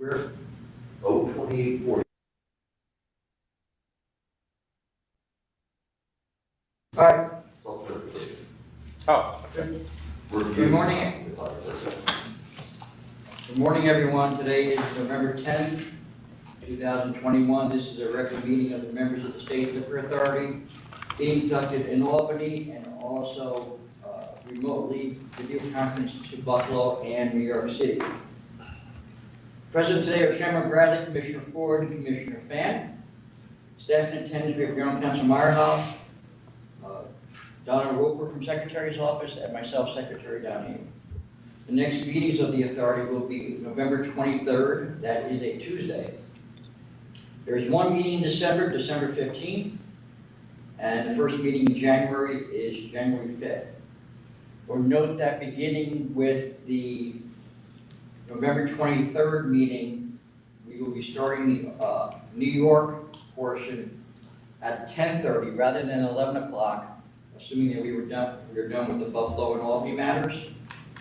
We're 02840. All right. Oh, Good morning. Good morning, everyone. Today is November 10th, 2021. This is a regular meeting of the members of the State Liquor Authority being conducted in Albany and also remotely video conference to Buffalo and New York City. Present today are Chairman Bradley, Commissioner Ford, and Commissioner Fan. Staff in attendance, we have General Counsel Meyerhoff, Donna Roper from Secretary's Office, and myself, Secretary Donahue. The next meetings of the authority will be November 23rd, that is a Tuesday. There is one meeting in December, December 15th, and the first meeting in January is January 5th. Or note that beginning with the November 23rd meeting, we will be starting the New York portion at 10:30 rather than 11 o'clock, assuming that we were done with the Buffalo and Albany matters.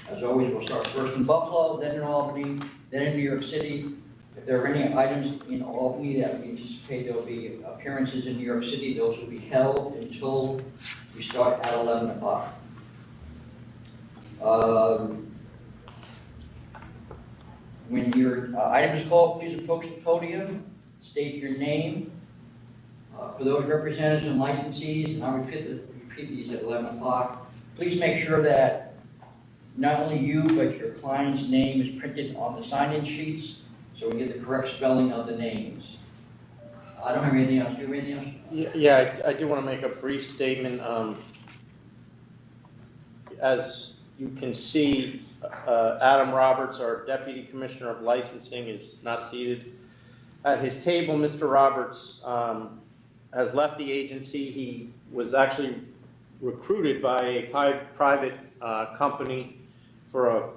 As always, we'll start first in Buffalo, then in Albany, then in New York City. If there are any items in Albany that we anticipate there will be appearances in New York City, those will be held until we start at 11 o'clock. When your item is called, please approach the podium, state your name. For those representatives and licensees, and I'll repeat these at 11 o'clock, please make sure that not only you, but your client's name is printed on the sign-in sheets, so we get the correct spelling of the names. I don't have anything else. Do you have anything else? yeah, I do want to make a brief statement. As you can see, Adam Roberts, our Deputy Commissioner of Licensing, is not seated at his table. Mr. Roberts has left the agency. He was actually recruited by a private company for a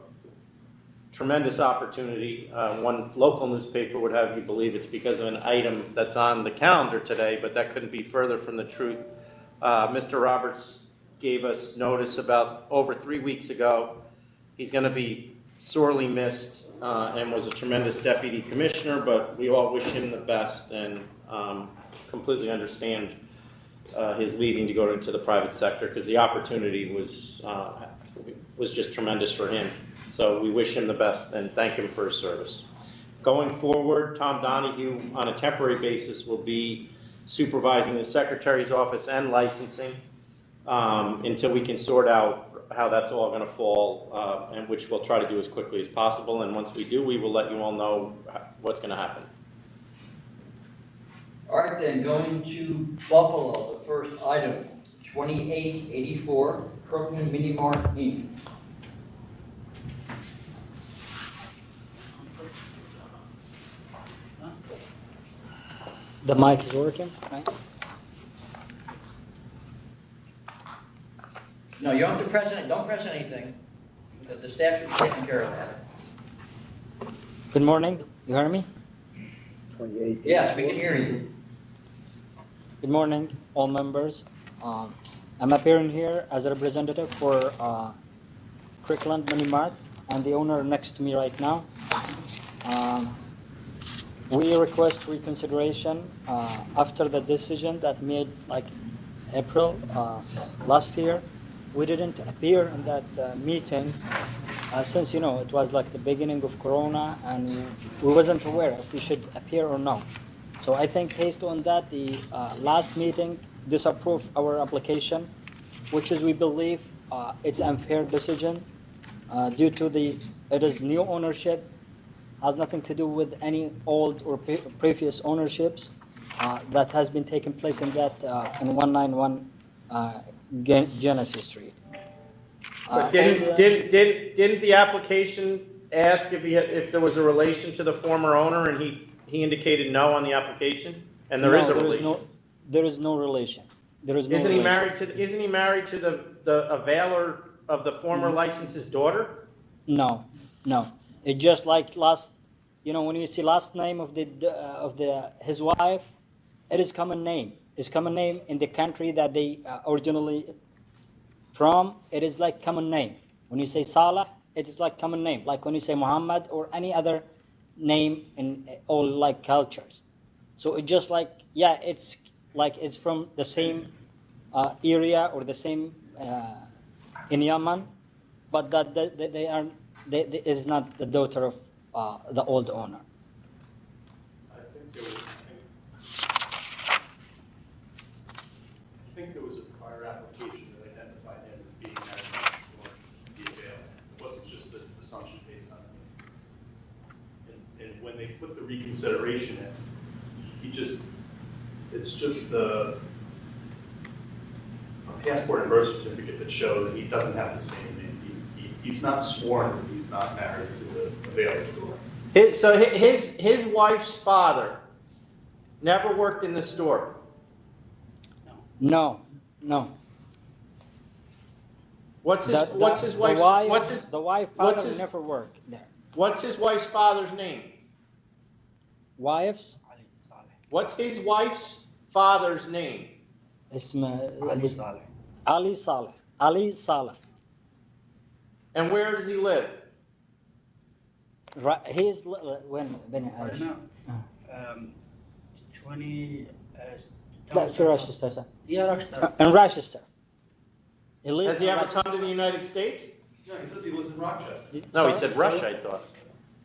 tremendous opportunity. One local newspaper would have you believe it's because of an item that's on the calendar today, but that couldn't be further from the truth. Mr. Roberts gave us notice about over 3 weeks ago. He's going to be sorely missed and was a tremendous deputy commissioner, but we all wish him the best and completely understand his leaving to go into the private sector because the opportunity was just tremendous for him. So we wish him the best and thank him for his service. Going forward, Tom Donahue on a temporary basis will be supervising the Secretary's office and licensing until we can sort out how that's all going to fall, and which we'll try to do as quickly as possible. And once we do, we will let you all know what's going to happen. All right, then, going to Buffalo, the first item, 2884, KIRKLAND Mini Mart, Inc. The mic is working, right? No, you don't have to press it. Don't press anything. The staff should be taking care of that. Good morning. You hear me? 28. Yes, we can hear you. Good morning, all members. I'm appearing here as a representative for KIRKLAND Mini Mart. I'm the owner next to me right now. We request reconsideration after the decision that made like April last year. We didn't appear in that meeting since, it was like the beginning of Corona and we wasn't aware if we should appear or not. So I think based on that, the last meeting disapproved our application, which is, we believe, it's unfair decision due to it is new ownership, has nothing to do with any old or previous ownerships that has been taking place in that in 191 Genesis Street. But didn't the application ask if there was a relation to the former owner, and he indicated no on the application, and there is a relation. There is no relation. There is no. Isn't relation. Isn't he married to the availer of the former license's daughter? No. It's just like last. When you see last name of his wife, it is common name. It's common name in the country that they originally from. It is like common name. When you say Salah, it is like common name. Like when you say Muhammad or any other name in all like cultures. So it just like, yeah, it's like it's from the same area or the same in Yemen, but that they is not the daughter of the old owner. I think there was a prior application that identified him as being eligible for the avail. It wasn't just an assumption based on it. And when they put the reconsideration in, it's just a passport and birth certificate that show that he doesn't have the same name. He's not sworn that he's not married to the avail store. So his wife's father never worked in the store. No. What's his wife's The wife father never worked there. What's his wife's father's name? Wives? What's his wife's father's name? Ali Saleh. And where does he live? Right, he's when Right now, 20. That's Rochester, sir. Yeah, Rochester. In Rochester. He lives Has he in ever Rochester. come to the United States? No, he says he lives in Rochester. No, he Sorry? said Russia, I thought.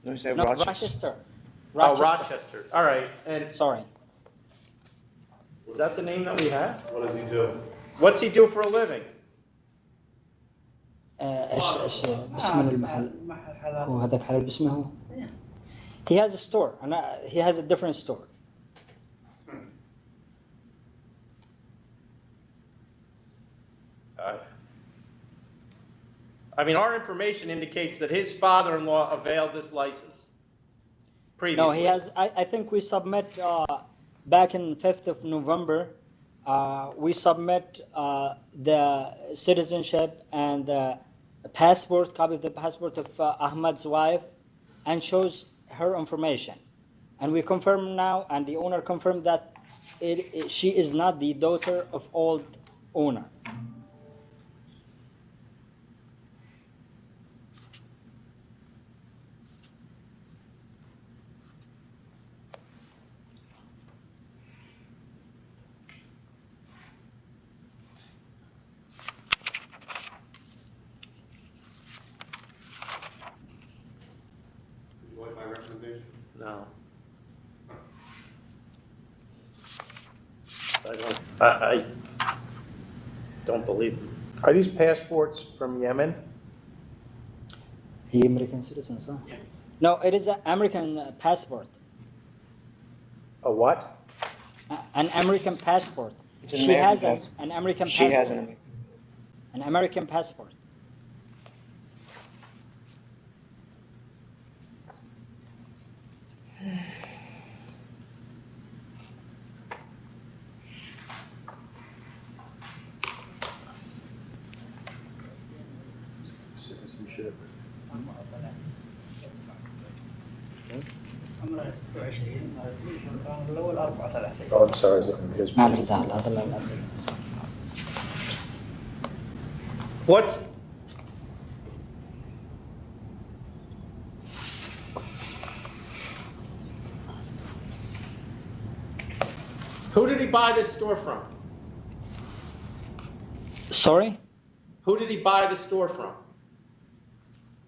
No, he said No, Rochester. Rochester. Oh, Rochester. All right. And Sorry. is that the name that we have? What does he do? What's he do for a living? باسم المحل هو هذاك حلال باسمه. He has a store and he has a different store. I mean, our information indicates that his father-in-law availed this license previously. No, he has. I think we submit back in 5th of November. We submit the citizenship and the passport, copy of the passport of Ahmad's wife, and shows her information. And we confirm now, and the owner confirmed that she is not the daughter of old owner. You like my recommendation? No. I don't believe him. Are these passports from Yemen? He American citizen, so? Yeah. No, it is an American passport. A what? An American passport. It's an She American has passport. an American She passport. has an American. An American passport. Citizenship. عمره 26 كان الأول 34. Oh, I'm sorry. I was looking at his. ما عليك دخل هذا لا. What's Who did he buy this store from? Sorry? Who did he buy the store from?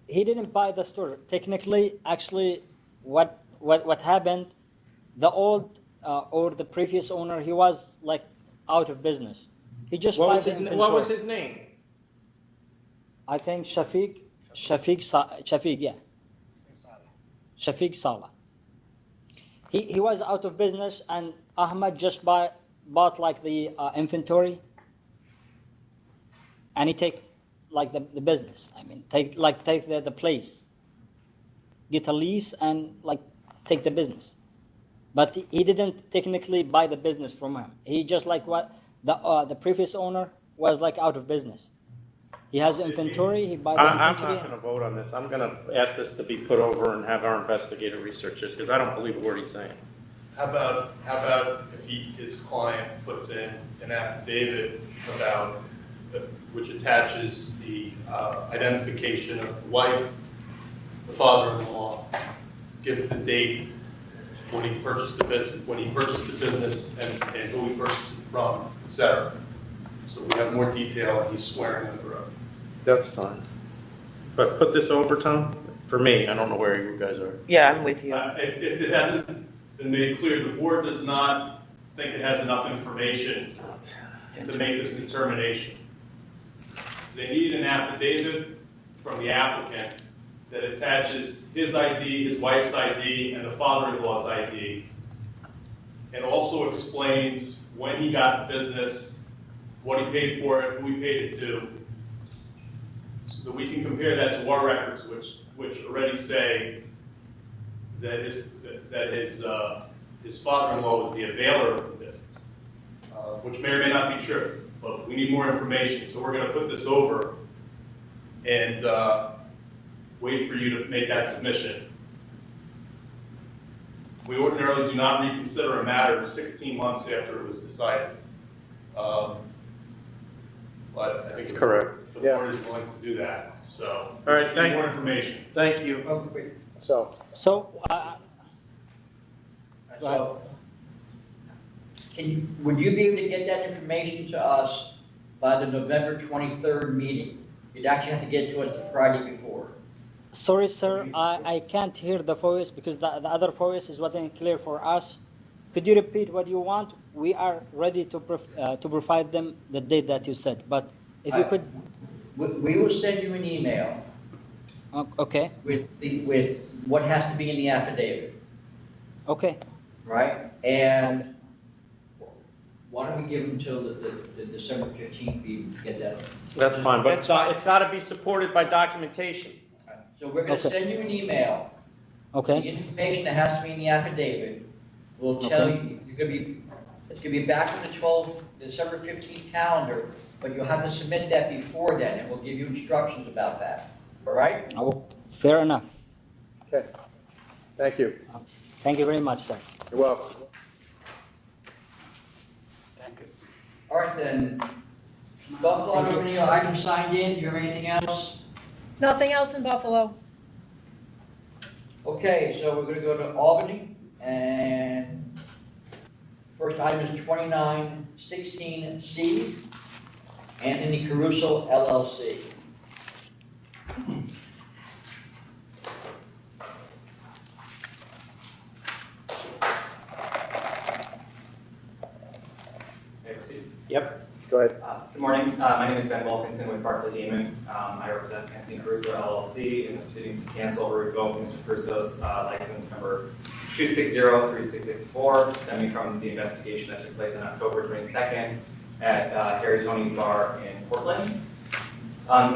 He didn't buy the store. Technically, actually, what happened, the old or the previous owner, he was like out of business. He just What bought was the his inventory. What was his name? I think Shafiq, yeah. Shafiq Salah. He was out of business, and Ahmad just bought like the inventory, and he take like the business. I mean, take the place, get a lease, and like take the business. But he didn't technically buy the business from him. He just like what the previous owner was like out of business. He has inventory. He buy the I'm inventory. not going to vote on this. I'm going to ask this to be put over and have our investigator research this because I don't believe a word he's saying. How about if his client puts in an affidavit about, which attaches the identification of the wife, the father-in-law, gives the date when he purchased the business, and who he purchased it from, etc. So we have more detail, and he's swearing in the oath. That's fine. But put this over, Tom, for me. I don't know where you guys are. Yeah, I'm with you. If it hasn't been made clear, the board does not think it has enough information to make this determination. They need an affidavit from the applicant that attaches his ID, his wife's ID, and the father-in-law's ID, and also explains when he got the business, what he paid for it, who he paid it to, so that we can compare that to our records, which already say that his father-in-law was the availer of the business, which may or may not be true, but we need more information. So we're going to put this over and wait for you to make that submission. We ordinarily do not reconsider a matter 16 months after it was decided. But I think That's correct. the Yeah. board is willing to do that. So, All right, we need thank more you. information. Thank you. Oh, wait. So, So, So, would you be able to get that information to us by the November 23rd meeting? You'd actually have to get it to us the Friday before. sorry, sir, I can't hear the voice because the other voice is wasn't clear for us. Could you repeat what you want? We are ready to provide them the date that you said, but if you could, We will send you an email okay, with what has to be in the affidavit, okay. right? And why don't we give them till the December 15th meeting to get that? That's fine, but That's fine. it's got to be supported by documentation. So we're gonna Okay. send you an email. The Okay, information that has to be in the affidavit will tell you, it's gonna be back on the December 15th calendar, but you'll have to submit that before then, and we'll give you instructions about that, all right? oh, fair enough. okay. Thank you. Thank you very much, sir. You're welcome. All right then. Buffalo, I don't have any items signed in, do you have anything else? Nothing else in Buffalo. Okay, so we're gonna go to Albany, and first item is 2916C, Anthony Caruso LLC. May I proceed? Yep. Go ahead. Good morning. My name is Ben Wilkinson with Barclay Damon. I represent Anthony Caruso LLC in the proceedings to cancel or revoke Mr. Caruso's license number 260-3664, stemming from the investigation that took place on October 22nd at Harry Tony's Bar in Portland.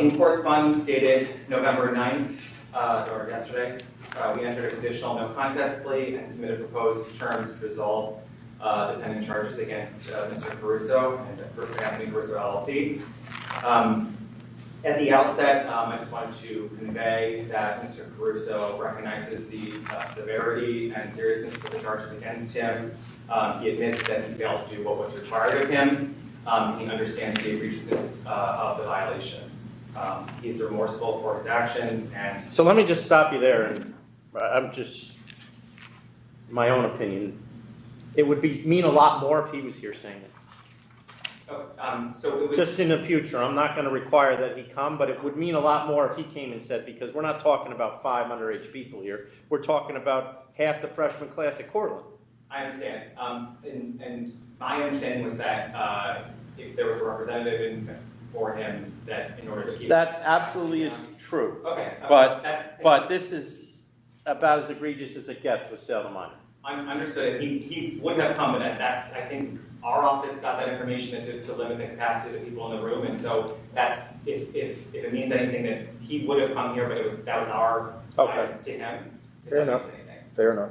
In correspondence dated November 9th, or yesterday, we entered a conditional no contest plea and submitted proposed terms to resolve the pending charges against Mr. Caruso and Anthony Caruso LLC. At the outset, I just wanted to convey that Mr. Caruso recognizes the severity and seriousness of the charges against him. He admits that he failed to do what was required of him. He understands the egregiousness of the violations. He's remorseful for his actions, and So let me just stop you there, and I'm just, my own opinion. It would mean a lot more if he was here saying it. so it was Just in the future, I'm not going to require that he come, but it would mean a lot more if he came and said, because we're not talking about 5 underage people here. We're talking about half the freshman class at Cortland. I understand. And my understanding was that if there was a representative for him, that in order to keep That absolutely is true. okay, But this is about as egregious as it gets with sale to minor. I'm understood. He would have come, but that's, I think, our office got that information to limit the capacity of the people in the room, and so that's, if it means anything, that he would have come here, but that was our guidance to him. if Fair that enough. means anything. Fair enough.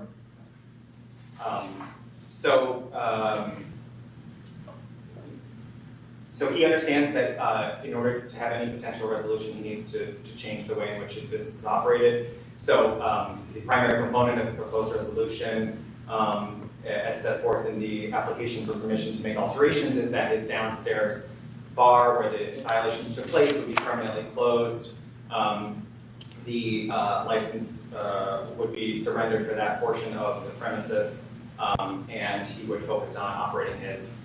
So he understands that in order to have any potential resolution, he needs to change the way in which his business is operated. So the primary component of the proposed resolution, as set forth in the application for permission to make alterations, is that his downstairs bar where the violations took place would be permanently closed. the license would be surrendered for that portion of the premises, and he would focus on operating his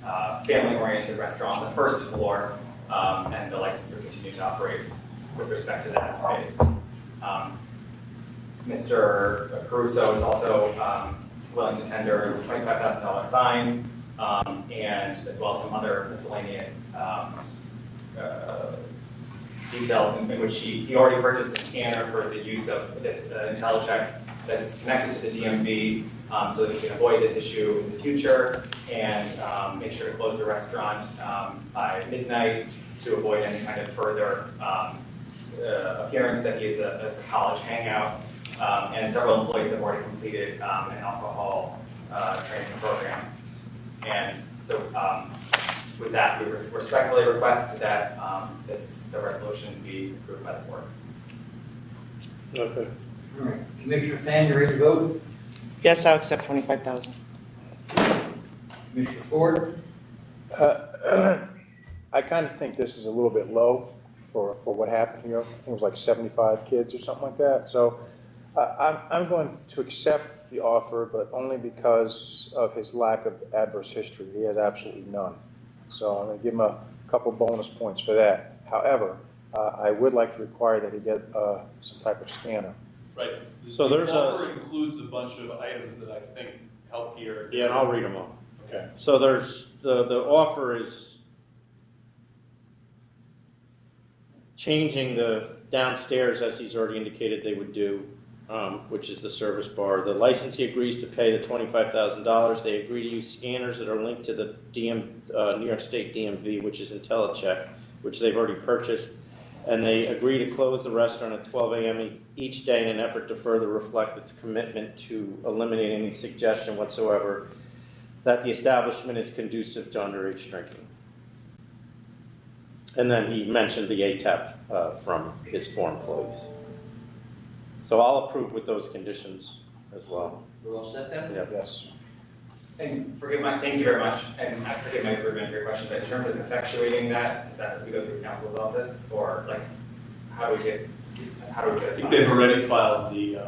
family-oriented restaurant on the first floor, and the license would continue to operate with respect to that space. Mr. Caruso is also willing to tender a $25,000 fine, and as well as some other miscellaneous details in which he already purchased a scanner for the use of its IntelliCheck that's connected to the DMV, so that we can avoid this issue in the future and make sure to close the restaurant by midnight to avoid any kind of further appearance that he is a college hangout. And several employees have already completed an alcohol training program. And so with that, we respectfully request that the resolution be approved by the board. Okay. All right, Commissioner Fan, you ready to vote? Yes, I'll accept 25,000. Commissioner Ford? I kind of think this is a little bit low for what happened here. I think it was like 75 kids or something like that. So I'm going to accept the offer, but only because of his lack of adverse history. He has absolutely none. So I'm going to give him a couple bonus points for that. However, I would like to require that he get some type of scanner. Right. So there's the offer includes a bunch of items that I think help here. Yeah, and I'll read them all. Okay. So there's, the offer is changing the downstairs, as he's already indicated they would do, which is the service bar. The licensee agrees to pay the $25,000. They agree to use scanners that are linked to the New York State DMV, which is IntelliCheck, which they've already purchased. And they agree to close the restaurant at 12 a.m. each day in an effort to further reflect its commitment to eliminate any suggestion whatsoever that the establishment is conducive to underage drinking. And then he mentioned the ATAP from his former employees. So I'll approve with those conditions as well. We're all set then? Yeah. Yes. And thank you very much, and I forgive my rudimentary question, but in terms of effectuation that, does that we go through counsel's office, or like, how do we get I think they've already filed the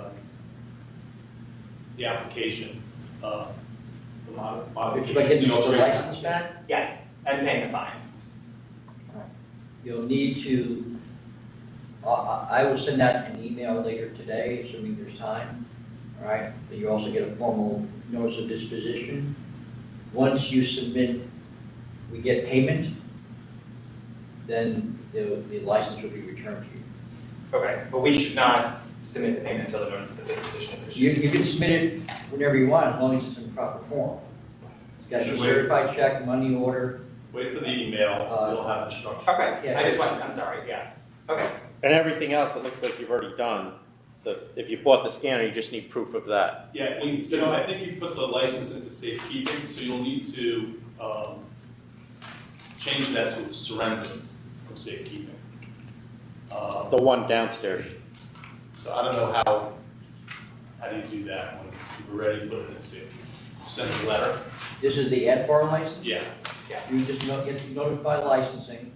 application, the modification. By getting the alteration. license back, Yes, and paying the fine. you'll need to, I will send out an email later today, assuming there's time. All right, but you also get a formal notice of disposition. Once you submit, we get payment, then the license will be returned to you. Okay, but we should not submit the payment until the notice of disposition is issued. You can submit it whenever you want, as long as it's in proper form. It's got your Should we- certified check, money order. Wait for the email, we'll have instructions. Okay, Yeah, I just sure. want, I'm sorry, yeah. Okay, And everything else, it looks like you've already done. If you bought the scanner, you just need proof of that. Yeah, I think you put the license into safekeeping, so you'll need to change that to surrender from safekeeping. The one downstairs. So I don't know how do you do that when you've already put it in safekeeping? Send a letter? This is the Ed Bar license? Yeah. You just get notified licensing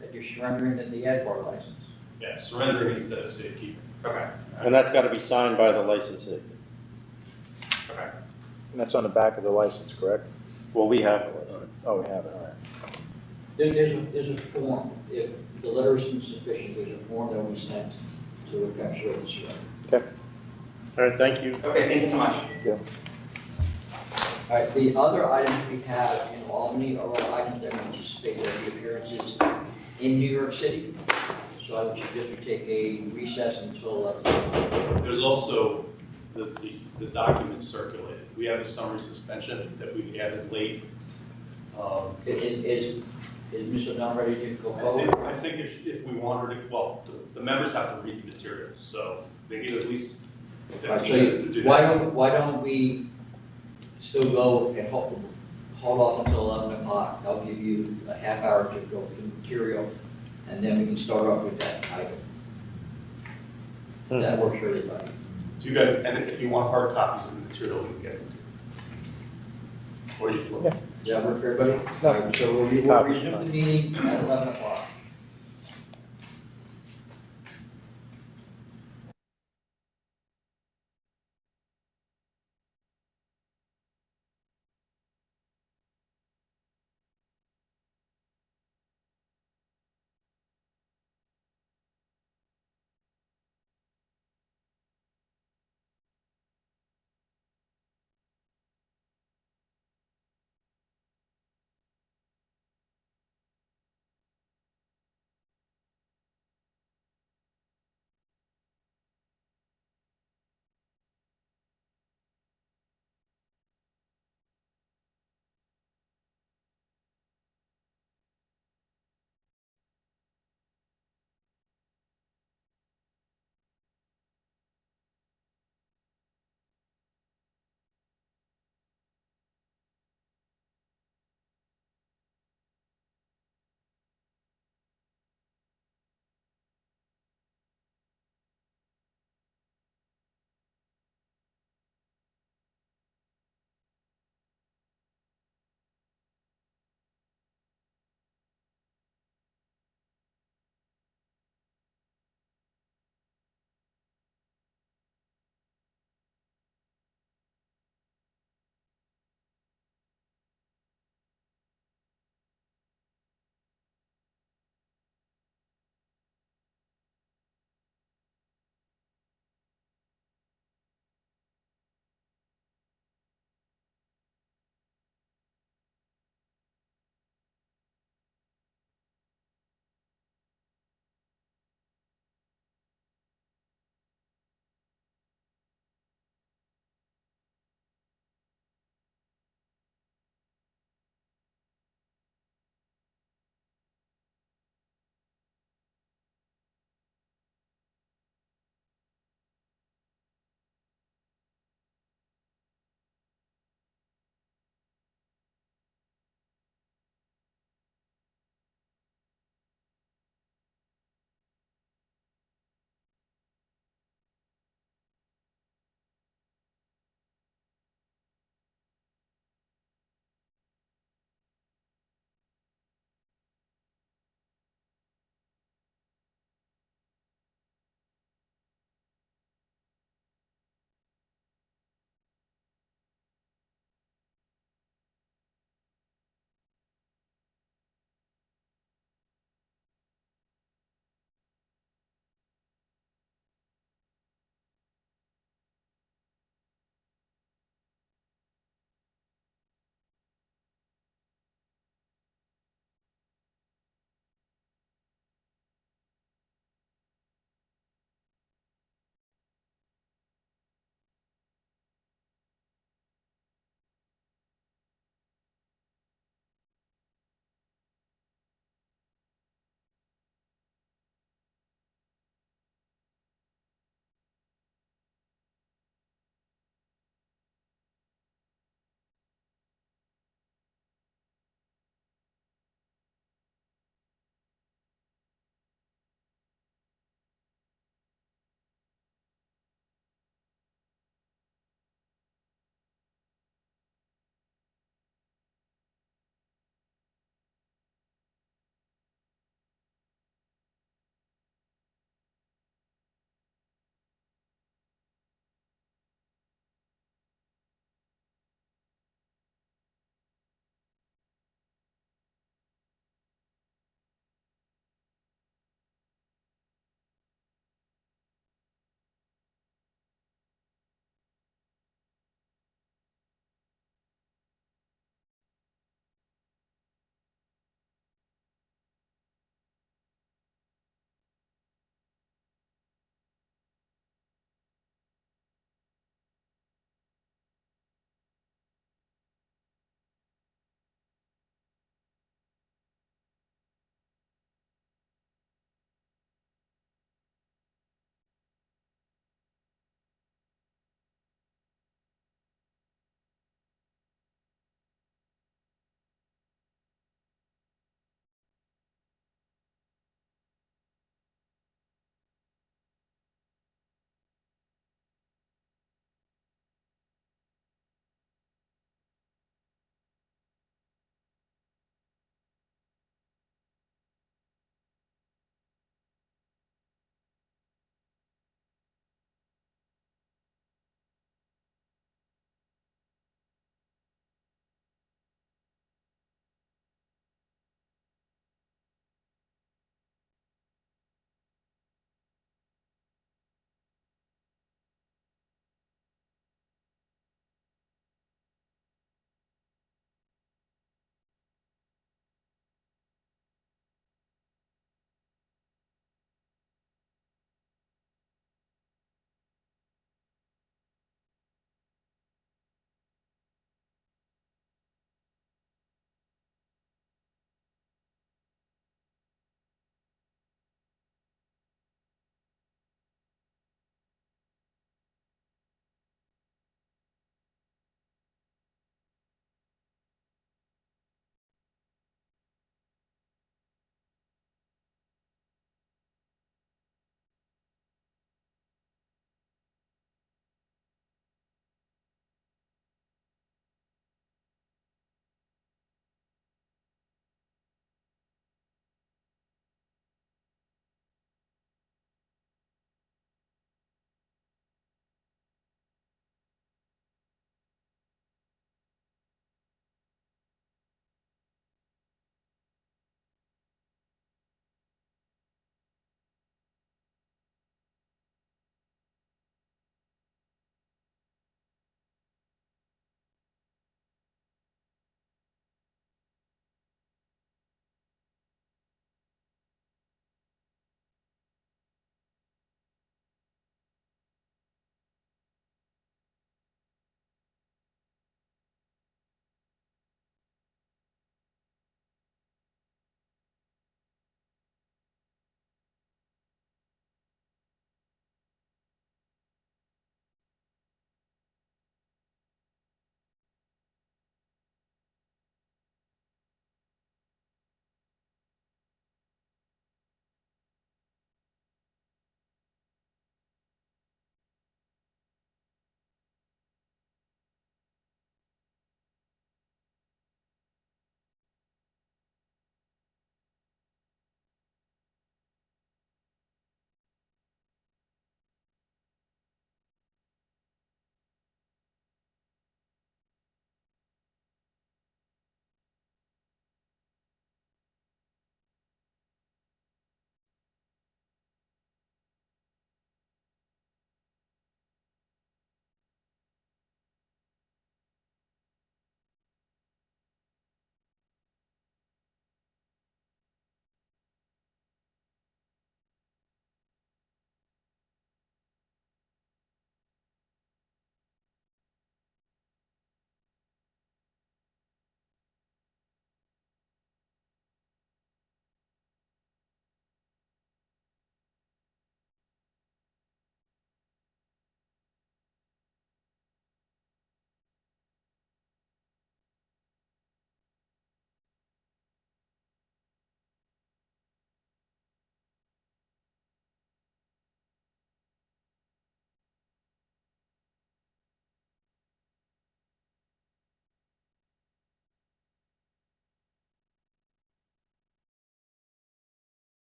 that you're surrendering the Ed Bar license. Yeah, surrendering instead of safekeeping. okay, And that's got to be signed by the licensee. okay. And that's on the back of the license, correct? Well, we have it. Oh, we have it, all right. There's a form, if the letter is insufficient, there's a form that will be sent to effectuate the surrender. Okay, All right, thank you. Okay, thank you so much. thank you. All right, the other items we have in Albany are all items that we anticipate will be appearances in New York City. So I would suggest we take a recess until 11. There's also the documents circulated. We have a summary suspension that we've added late. Is Ms. O'Donnell ready to go forward? I think if we want her to, well, the members have to read the materials, so they get at least All right, 15 minutes to do so that. why don't we still go and hold off until 11 o'clock? I'll give you a half hour to go through the material, and then we can start off with that item. That works for everybody. So you got, and if you want hard copies of the material, we can get them to you. Or you can look. Yeah. Does that work for everybody? No. All right, so we'll resume the meeting at 11 o'clock.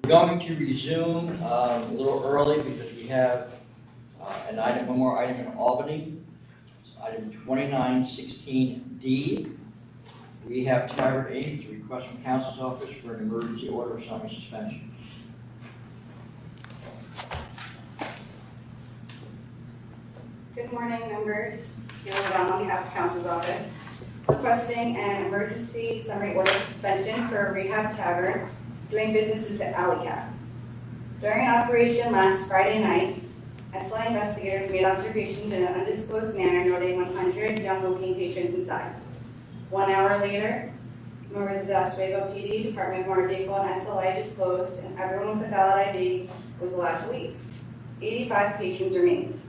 We're going to resume a little early because we have one more item in Albany. It's item 2916D. REHAB TAVERN Inc. to request from Counsel's Office for an emergency order of summary suspension. Good morning, members. Here on behalf of Counsel's Office, requesting an emergency summary order of suspension for REHAB TAVERN doing business as the Alley Cat. During an operation last Friday night, SLI investigators made observations in an undisclosed manner noting 100 young-looking patrons inside. 1 hour later, members of the Oswego PD, Department of Motor Vehicle, and SLI disclosed, and everyone with a valid ID was allowed to leave. 85 patrons remained.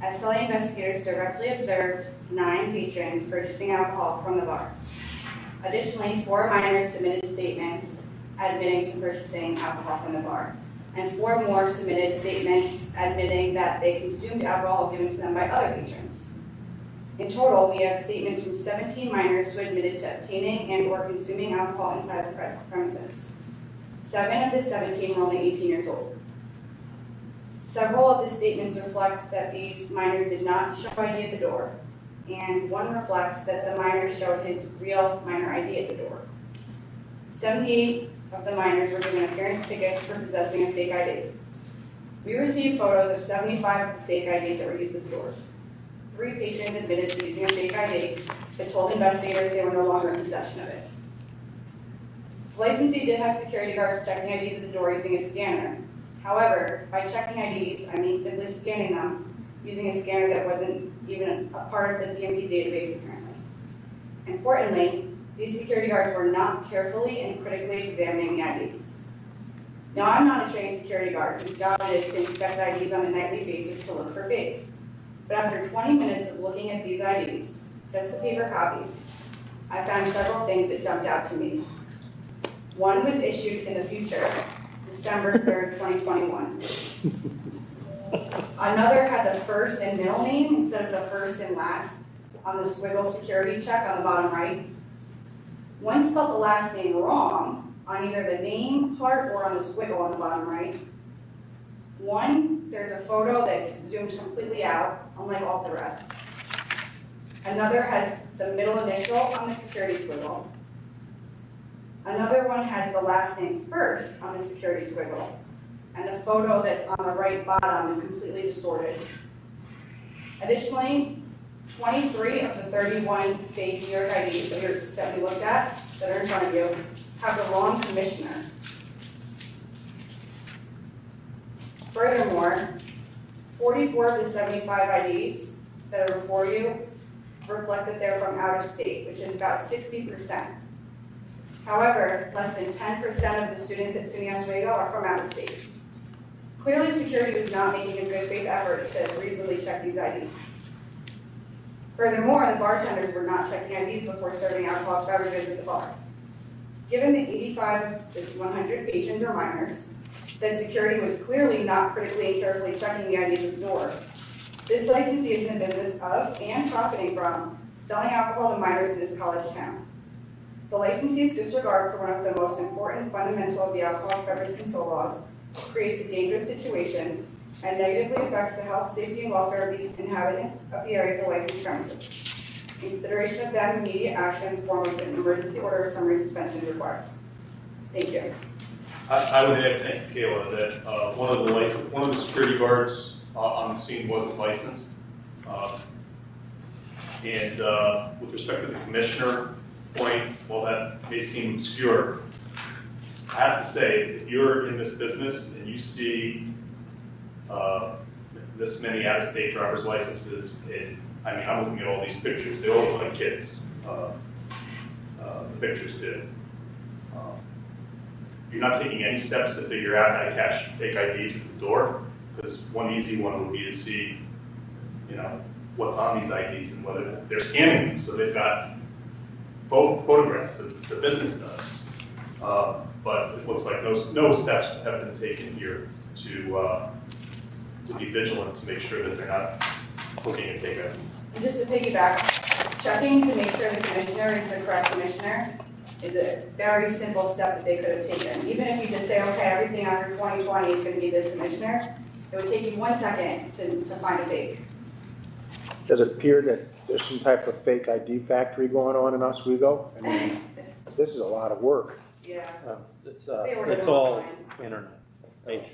SLI investigators directly observed 9 patrons purchasing alcohol from the bar. Additionally, 4 minors submitted statements admitting to purchasing alcohol from the bar, and 4 more submitted statements admitting that they consumed alcohol given to them by other patrons. In total, we have statements from 17 minors who admitted to obtaining and or consuming alcohol inside the premises. 7 of the 17 were only 18 years old. Several of the statements reflect that these minors did not show ID at the door, and one reflects that the minor showed his real minor ID at the door. 78 of the minors were given appearance tickets for possessing a fake ID. We received photos of 75 of the fake IDs that were used at the door. 3 patrons admitted to using a fake ID, but told investigators they were no longer in possession of it. The licensee did have security guards checking IDs at the door using a scanner. However, by checking IDs, I mean simply scanning them using a scanner that wasn't even a part of the PMP database apparently. Importantly, these security guards were not carefully and critically examining the IDs. Now, I'm not a trained security guard whose job it is to inspect IDs on a nightly basis to look for fakes. But after 20 minutes of looking at these IDs, just the paper copies, I found several things that jumped out to me. One was issued in the future, December 3rd, 2021. Another had the first and middle name instead of the first and last on the squiggle security check on the bottom right. One spelled the last name wrong on either the name part or on the squiggle on the bottom right. One, there's a photo that's zoomed completely out, unlike all the rest. Another has the middle initial on the security squiggle. Another one has the last name first on the security squiggle. And the photo that's on the right bottom is completely distorted. Additionally, 23 of the 31 fake New York IDs that we looked at, that are in front of you, have the wrong commissioner. Furthermore, 44 of the 75 IDs that are before you reflect that they're from out of state, which is about 60%. However, less than 10% of the students at SUNY Oswego are from out of state. Clearly, security was not making a good faith effort to reasonably check these IDs. Furthermore, the bartenders were not checking IDs before serving alcoholic beverages at the bar. Given the 85 of the 100 patrons or minors, that security was clearly not critically and carefully checking the IDs at the door. This licensee is in the business of and profiting from selling alcohol to minors in this college town. The licensee's disregard for one of the most important fundamental of the alcoholic beverage control laws creates a dangerous situation and negatively affects the health, safety, and welfare of the inhabitants of the area of the licensed premises. In consideration of that, immediate action in the form of an emergency order of summary suspension is required. Thank you. I would add, thank you, Kayla, that one of the security guards on the scene wasn't licensed. And with respect to the commissioner point, while that may seem obscure, I have to say, if you're in this business and you see this many out-of-state driver's licenses, I'm looking at all these pictures. They all look like kids. The pictures did. You're not taking any steps to figure out how to catch fake IDs at the door, because one easy one would be to see, what's on these IDs and whether they're scanning them. So they've got photographs that the business does. But it looks like no steps have been taken here to be vigilant to make sure that they're not looking at fake IDs. And just to piggyback, checking to make sure the commissioner is the correct commissioner is a very simple step that they could have taken. Even if you just say, okay, everything after 2020 is gonna be this commissioner, it would take you 1 second to find a fake. Does it appear that there's some type of fake ID factory going on in Oswego? I mean, this is a lot of work. Yeah. It's ordered it's all online. internet based.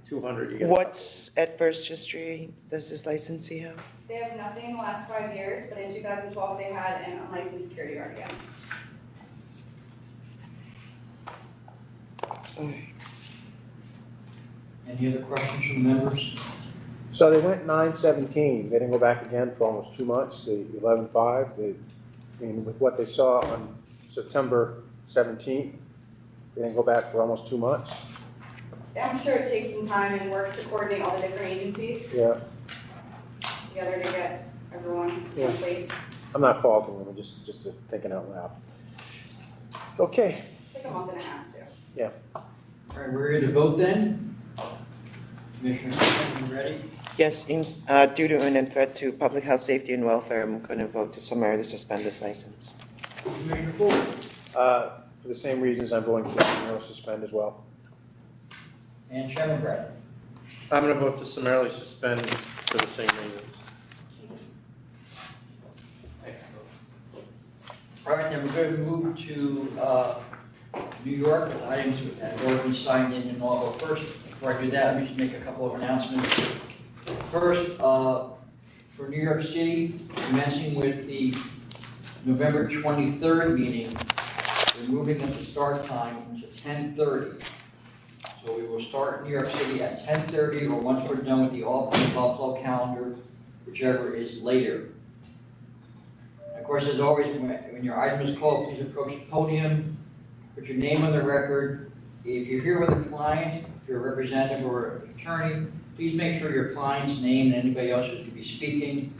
200 you get. What's at First History does this licensee have? They have nothing in the last 5 years, but in 2012, they had an unlicensed security guard again. Any other questions from the members? So they went 9/17, they didn't go back again for almost 2 months, the 11/5. I mean, with what they saw on September 17th, they didn't go back for almost 2 months. I'm sure it takes some time and work to coordinate all the different agencies Yeah, together to get everyone Yeah. in place. I'm not faulting them, I'm just thinking out loud. Okay, It's like a month and a half too. All right, we're ready to vote then? Commissioner Freeman, you ready? Yes, due to imminent threat to public health, safety, and welfare, I'm going to vote to summarily suspend this license. Commissioner Ford? for the same reasons, I'm going to suspend as well. And Chairman Bradley? I'm going to vote to summarily suspend for the same reasons. All right, then we're going to move to New York with items that have already been signed in all. But first, before I do that, let me just make a couple of announcements. First, for New York City, commencing with the November 23rd meeting, we're moving up the start time to 10:30. So we will start in New York City at 10:30, or once we're done with the Albany Buffalo calendar, whichever is later. Of course, as always, when your item is called, please approach the podium, put your name on the record. If you're here with a client, if you're a representative or an attorney, please make sure your client's name and anybody else who's going to be speaking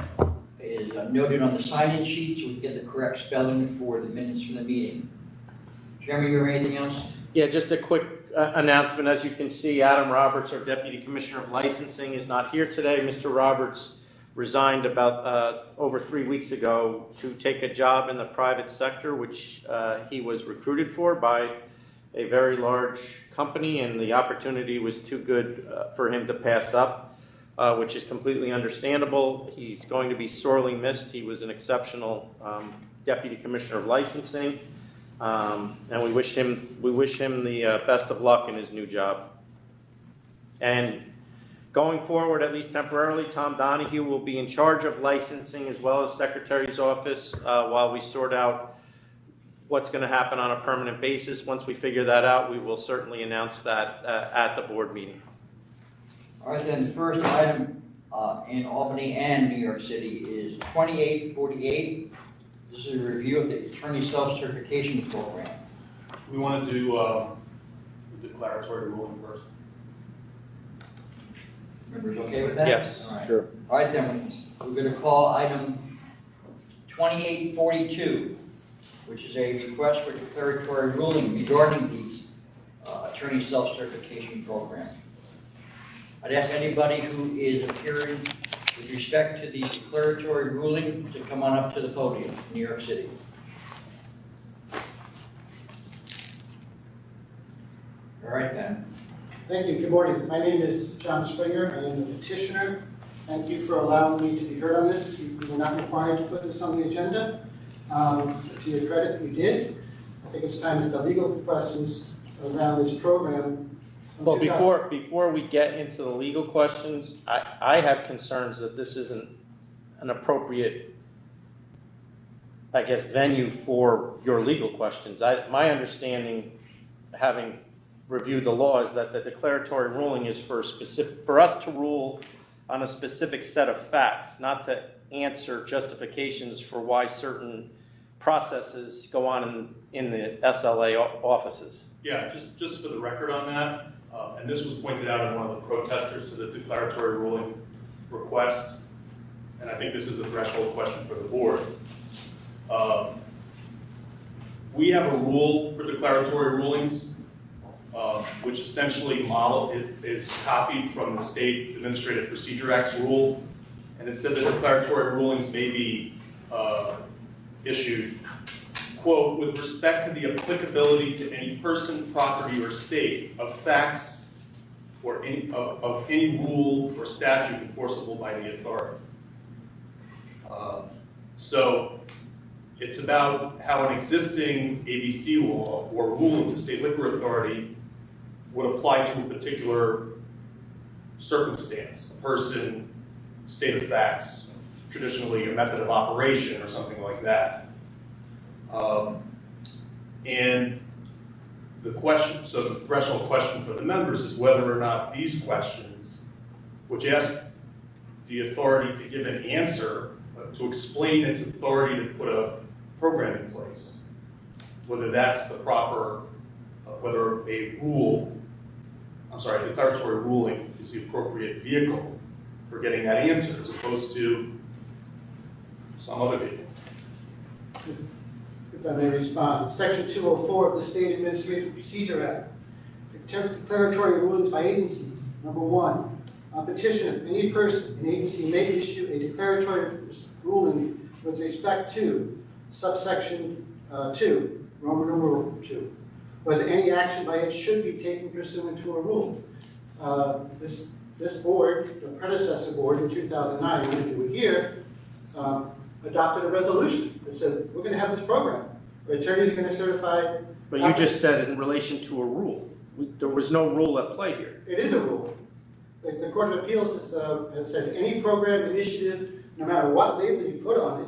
is noted on the sign-in sheet so we get the correct spelling for the minutes from the meeting. Chairman, you have anything else? Yeah, just a quick announcement. As you can see, Adam Roberts, our Deputy Commissioner of Licensing, is not here today. Mr. Roberts resigned about over 3 weeks ago to take a job in the private sector, which he was recruited for by a very large company, and the opportunity was too good for him to pass up, which is completely understandable. He's going to be sorely missed. He was an exceptional Deputy Commissioner of Licensing, and we wish him the best of luck in his new job. And going forward, at least temporarily, Tom Donahue will be in charge of licensing as well as Secretary's office while we sort out what's going to happen on a permanent basis. Once we figure that out, we will certainly announce that at the board meeting. All right, then, the first item in Albany and New York City is 2848. This is a review of the attorney self-certification program. We want to do the declaratory ruling first. Members okay with that? Yes, All right. Sure. All right, then, we're going to call item 2842, which is a request for declaratory ruling regarding the attorney self-certification program. I'd ask anybody who is appearing with respect to the declaratory ruling to come on up to the podium in New York City. All right, then. Thank you. Good morning. My name is John Springer. I am the petitioner. Thank you for allowing me to be heard on this. We were not required to put this on the agenda. To your credit, we did. I think it's time that the legal questions around this program. Well, before we get into the legal questions, I have concerns that this isn't an appropriate, I guess, venue for your legal questions. My understanding, having reviewed the law, is that the declaratory ruling is for us to rule on a specific set of facts, not to answer justifications for why certain processes go on in the SLA offices. Yeah, just for the record on that, and this was pointed out in one of the protesters to the declaratory ruling request, and I think this is a threshold question for the board. We have a rule for declaratory rulings, which essentially is copied from the State Administrative Procedure Act's rule, and it said that declaratory rulings may be issued quote, with respect to the applicability to any person, property, or state of facts or of any rule or statute enforceable by the authority. So it's about how an existing ABC law or rule of the state liquor authority would apply to a particular circumstance, a person, state of facts, traditionally a method of operation or something like that. And the question, so the threshold question for the members is whether or not these questions, which ask the authority to give an answer, to explain its authority to put a program in place, whether that's the proper, whether a rule, I'm sorry, a declaratory ruling is the appropriate vehicle for getting that answer as opposed to some other vehicle. If I may respond, Section 204 of the State Administrative Procedure Act, declaratory rulings by agencies. Number one, on petition of any person, an agency may issue a declaratory ruling with respect to subsection 2, Roman numeral 2, whether any action by it should be taken pursuant to a rule. This board, the predecessor board in 2009, when you were here, adopted a resolution that said, we're going to have this program. The attorneys are going to certify. But you just said it in relation to a rule. There was no rule at play here. It is a rule. The Court of Appeals has said any program, initiative, no matter what label you put on it,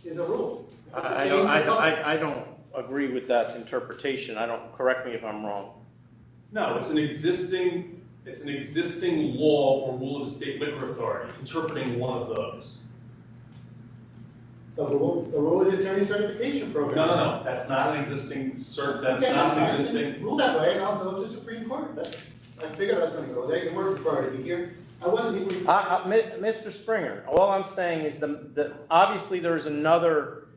is a rule. I don't agree with that interpretation. Correct me if I'm wrong. No, it's an existing law or rule of the state liquor authority interpreting one of those. The rule is attorney certification program. No, that's not an existing Rule that way, and I'll go to the Supreme Court. I figured I was going to go there. You weren't required to be here. I wasn't even. Mr. Springer, all I'm saying is obviously there is another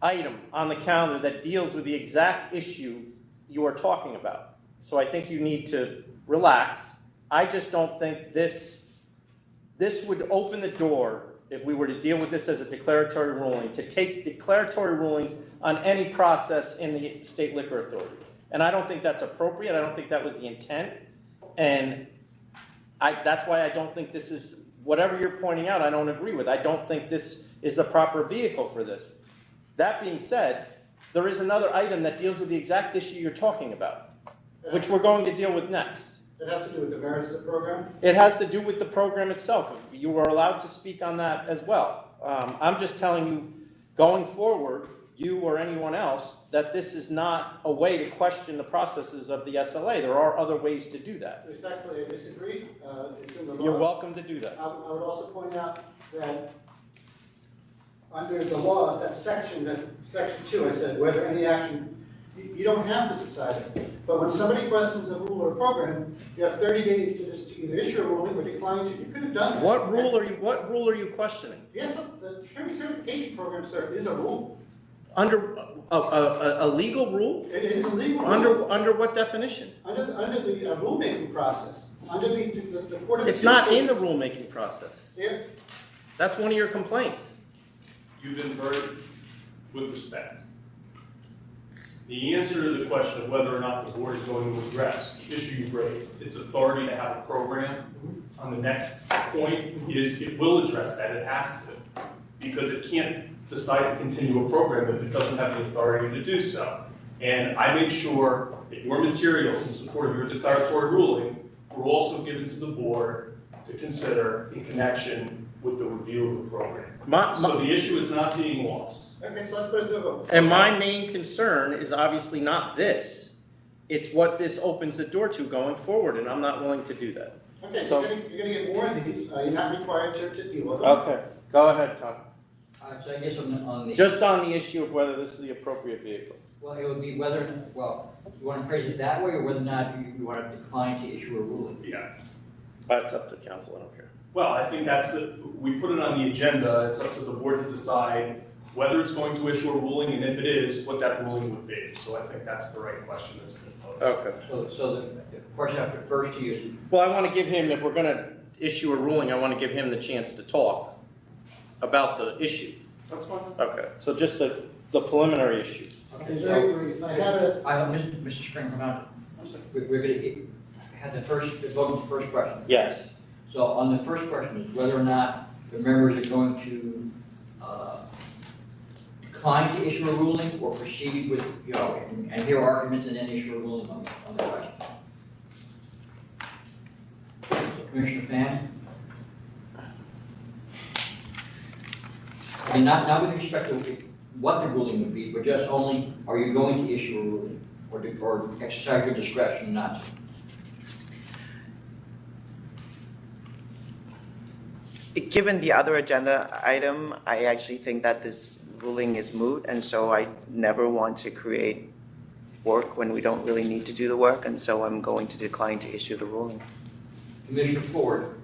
item on the calendar that deals with the exact issue you are talking about. So I think you need to relax. I just don't think this would open the door, if we were to deal with this as a declaratory ruling, to take declaratory rulings on any process in the state liquor authority. And I don't think that's appropriate. I don't think that was the intent. And that's why I don't think this is, whatever you're pointing out, I don't agree with. I don't think this is the proper vehicle for this. That being said, there is another item that deals with the exact issue you're talking about, which we're going to deal with next. It has to do with the merits of the program? It has to do with the program itself. You are allowed to speak on that as well. I'm just telling you, going forward, you or anyone else, that this is not a way to question the processes of the SLA. There are other ways to do that. Respectfully, I disagree. It's in the law. You're welcome to do that. I would also point out that under the law, that section 2, I said, whether any action, you don't have to decide it. But when somebody questions a rule or a program, you have 30 days to either issue a ruling or decline to. You could have done that. What rule are you questioning? Yes, the attorney certification program, sir, is a rule. Under a legal rule? It is a legal rule. Under what definition? Under the rulemaking process. Under the Court of It's not in the rulemaking process. Yeah. That's one of your complaints. You've inverted with respect. The answer to the question of whether or not the board is going to address the issue you've raised, its authority to have a program on the next point is it will address that. It has to, because it can't decide to continue a program if it doesn't have the authority to do so. And I make sure that your materials in support of your declaratory ruling were also given to the board to consider in connection with the review of the program. So the issue is not being lost. Okay, so let's put it to a vote. And my main concern is obviously not this. It's what this opens the door to going forward, and I'm not willing to do that. Okay, So- you're going to get more of these. You're not required to deal with them. Okay, go ahead, Tom. So I guess on the. Just on the issue of whether this is the appropriate vehicle. Well, it would be whether, well, you want to phrase it that way, or whether or not you want to decline to issue a ruling? Yeah. That's up to council, I don't care. Well, I think we put it on the agenda. It's up to the board to decide whether it's going to issue a ruling, and if it is, what that ruling would be. So I think that's the right question that's been posed. Okay. So the question I put first to you is, Well, I want to give him, if we're going to issue a ruling, I want to give him the chance to talk about the issue. That's fine. Okay, so just to the preliminary issue. Okay, very brief. I have a, Mr. Springer, hold on. We're gonna have the vote on the first question. Yes. So on the first question is whether or not the members are going to decline to issue a ruling or proceed with, and hear arguments and then issue a ruling on the question. So Commissioner Fan? I mean, not with respect to what the ruling would be, but just only, are you going to issue a ruling or exercise your discretion not to? Given the other agenda item, I actually think that this ruling is moot, and so I never want to create work when we don't really need to do the work, and so I'm going to decline to issue the ruling. Commissioner Ford?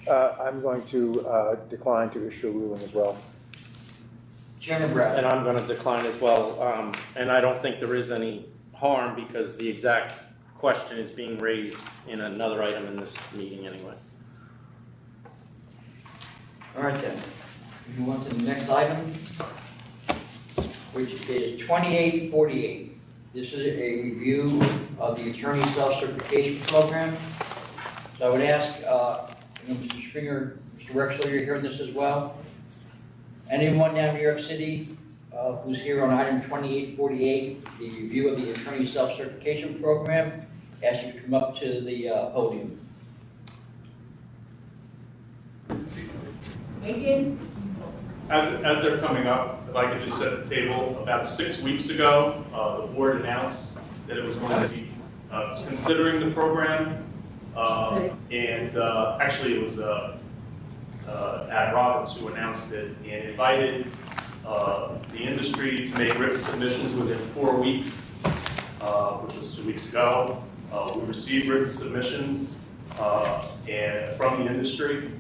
I'm going to decline to issue a ruling as well. Chairman Bradley? And I'm going to decline as well. And I don't think there is any harm because the exact question is being raised in another item in this meeting anyway. All right then, we move on to the next item, which is 2848. This is a review of the attorney self-certification program. So I would ask, Mr. Springer, Mr. Rexler, you're hearing this as well. Anyone down in New York City who's here on item 2848, the review of the attorney self-certification program, ask you to come up to the podium. As they're coming up, if I could just set the table, about 6 weeks ago, the board announced that it was going to be considering the program. Actually it was Ad Roberts who announced it and invited the industry to make written submissions within 4 weeks, which was 2 weeks ago. We received written submissions and from the industry,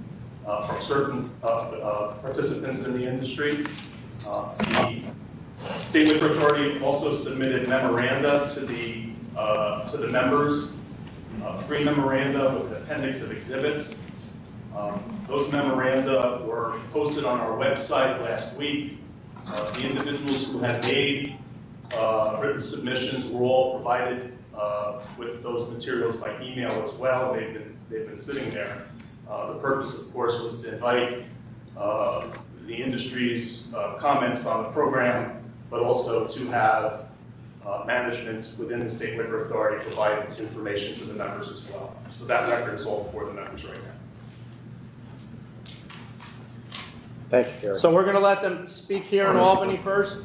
from certain participants in the industry. The State Liquor Authority also submitted memoranda to the members, 3 memoranda with an appendix of exhibits. Those memoranda were posted on our website last week. The individuals who had made written submissions were all provided with those materials by email as well. They've been sitting there. The purpose, of course, was to invite the industry's comments on the program, but also to have management within the State Liquor Authority provide information to the members as well. So that record is all before the members right now. Thank you, Gary. So we're going to let them speak here in Albany first.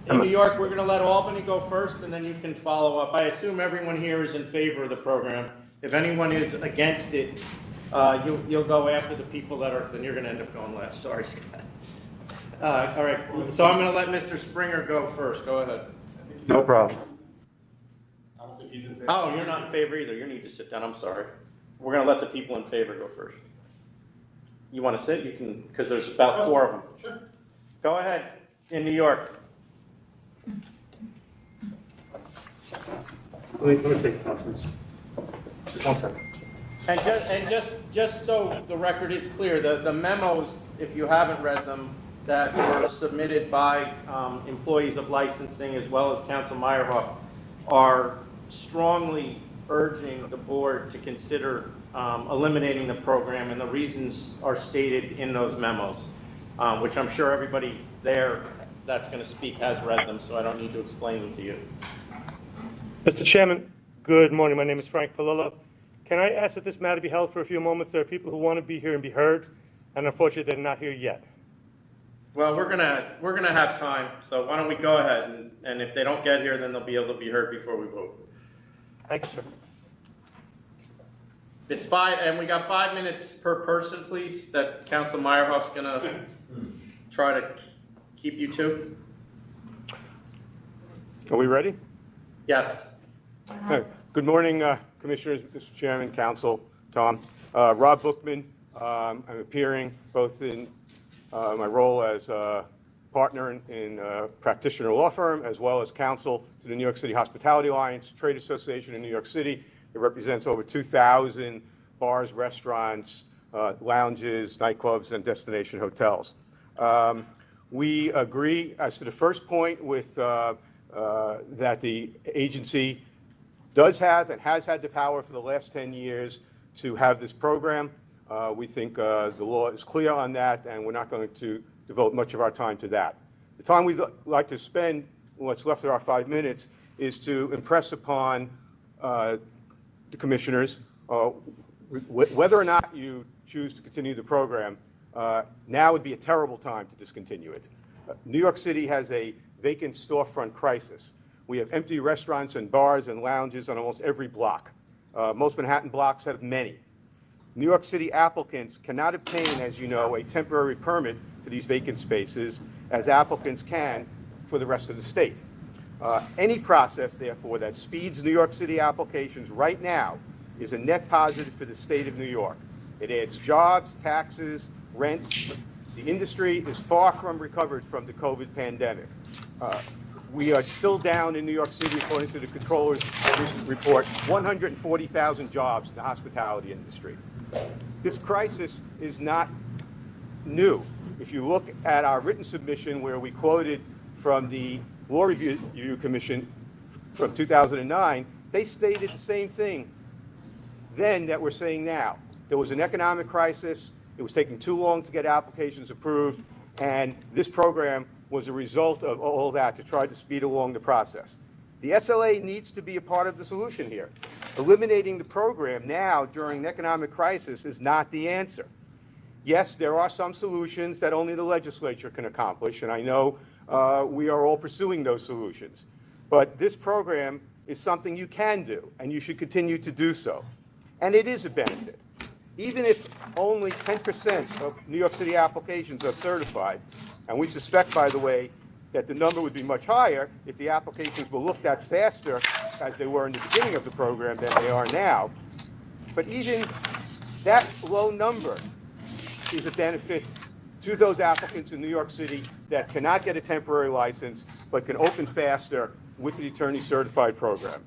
In New York, we're going to let Albany go first, and then you can follow up. I assume everyone here is in favor of the program. If anyone is against it, you'll go after the people that are, then you're going to end up going last. Sorry, Scott. All right, so I'm going to let Mr. Springer go first. Go ahead. No problem. I don't think he's in favor. Oh, you're not in favor either. You need to sit down. I'm sorry. We're going to let the people in favor go first. You want to sit? You can, because there's about 4 of them. sure. Go ahead. In New York. Let me take the conference. Just 1 second. And just so the record is clear, the memos, if you haven't read them, that were submitted by employees of licensing as well as Council Meyerhoff are strongly urging the board to consider eliminating the program, and the reasons are stated in those memos, which I'm sure everybody there that's going to speak has read them, so I don't need to explain them to you. Mr. Chairman, good morning. My name is Frank Palillo. Can I ask that this matter be held for a few moments? There are people who want to be here and be heard, and unfortunately, they're not here yet. Well, we're gonna have time, so why don't we go ahead, and if they don't get here, then they'll be able to be heard before we vote. Thank you, sir. It's 5, and we got 5 minutes per person, please, that Council Meyerhoff's gonna try to keep you to. Are we ready? Yes. All right. Good morning, Commissioners, Mr. Chairman, Council, Tom. Rob Bookman. I'm appearing both in my role as a partner in a practitioner law firm, as well as counsel to the New York City Hospitality Alliance Trade Association in New York City. It represents over 2,000 bars, restaurants, lounges, nightclubs, and destination hotels. We agree as to the first point with that the agency does have and has had the power for the last 10 years to have this program. We think the law is clear on that, and we're not going to devote much of our time to that. The time we'd like to spend, what's left of our 5 minutes, is to impress upon the commissioners whether or not you choose to continue the program. Now would be a terrible time to discontinue it. New York City has a vacant storefront crisis. We have empty restaurants and bars and lounges on almost every block. Most Manhattan blocks have many. New York City applicants cannot obtain, as you know, a temporary permit for these vacant spaces, as applicants can for the rest of the state. Any process, therefore, that speeds New York City applications right now is a net positive for the state of New York. It adds jobs, taxes, rents. The industry is far from recovered from the COVID pandemic. We are still down in New York City, according to the Comptroller's recent report, 140,000 jobs in the hospitality industry. This crisis is not new. If you look at our written submission where we quoted from the Law Review Commission from 2009, they stated the same thing then that we're saying now. There was an economic crisis, it was taking too long to get applications approved, and this program was a result of all that to try to speed along the process. The SLA needs to be a part of the solution here. Eliminating the program now during an economic crisis is not the answer. Yes, there are some solutions that only the legislature can accomplish, and I know we are all pursuing those solutions. But this program is something you can do, and you should continue to do so. And it is a benefit. Even if only 10% of New York City applications are certified, and we suspect, by the way, that the number would be much higher if the applications were looked at faster as they were in the beginning of the program than they are now. But even that low number is a benefit to those applicants in New York City that cannot get a temporary license but can open faster with the attorney certified program.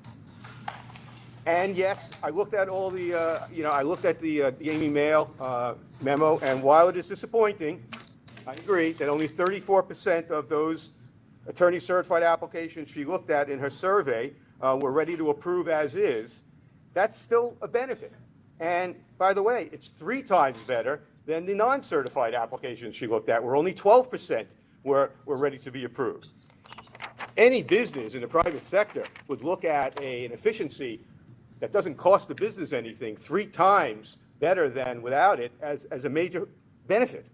And yes, I looked at all the, I looked at the Amy Mail memo, and while it is disappointing, I agree that only 34% of those attorney certified applications she looked at in her survey were ready to approve as is. That's still a benefit. And by the way, it's 3 times better than the non-certified applications she looked at, where only 12% were ready to be approved. Any business in the private sector would look at an efficiency that doesn't cost the business anything 3 times better than without it as a major benefit.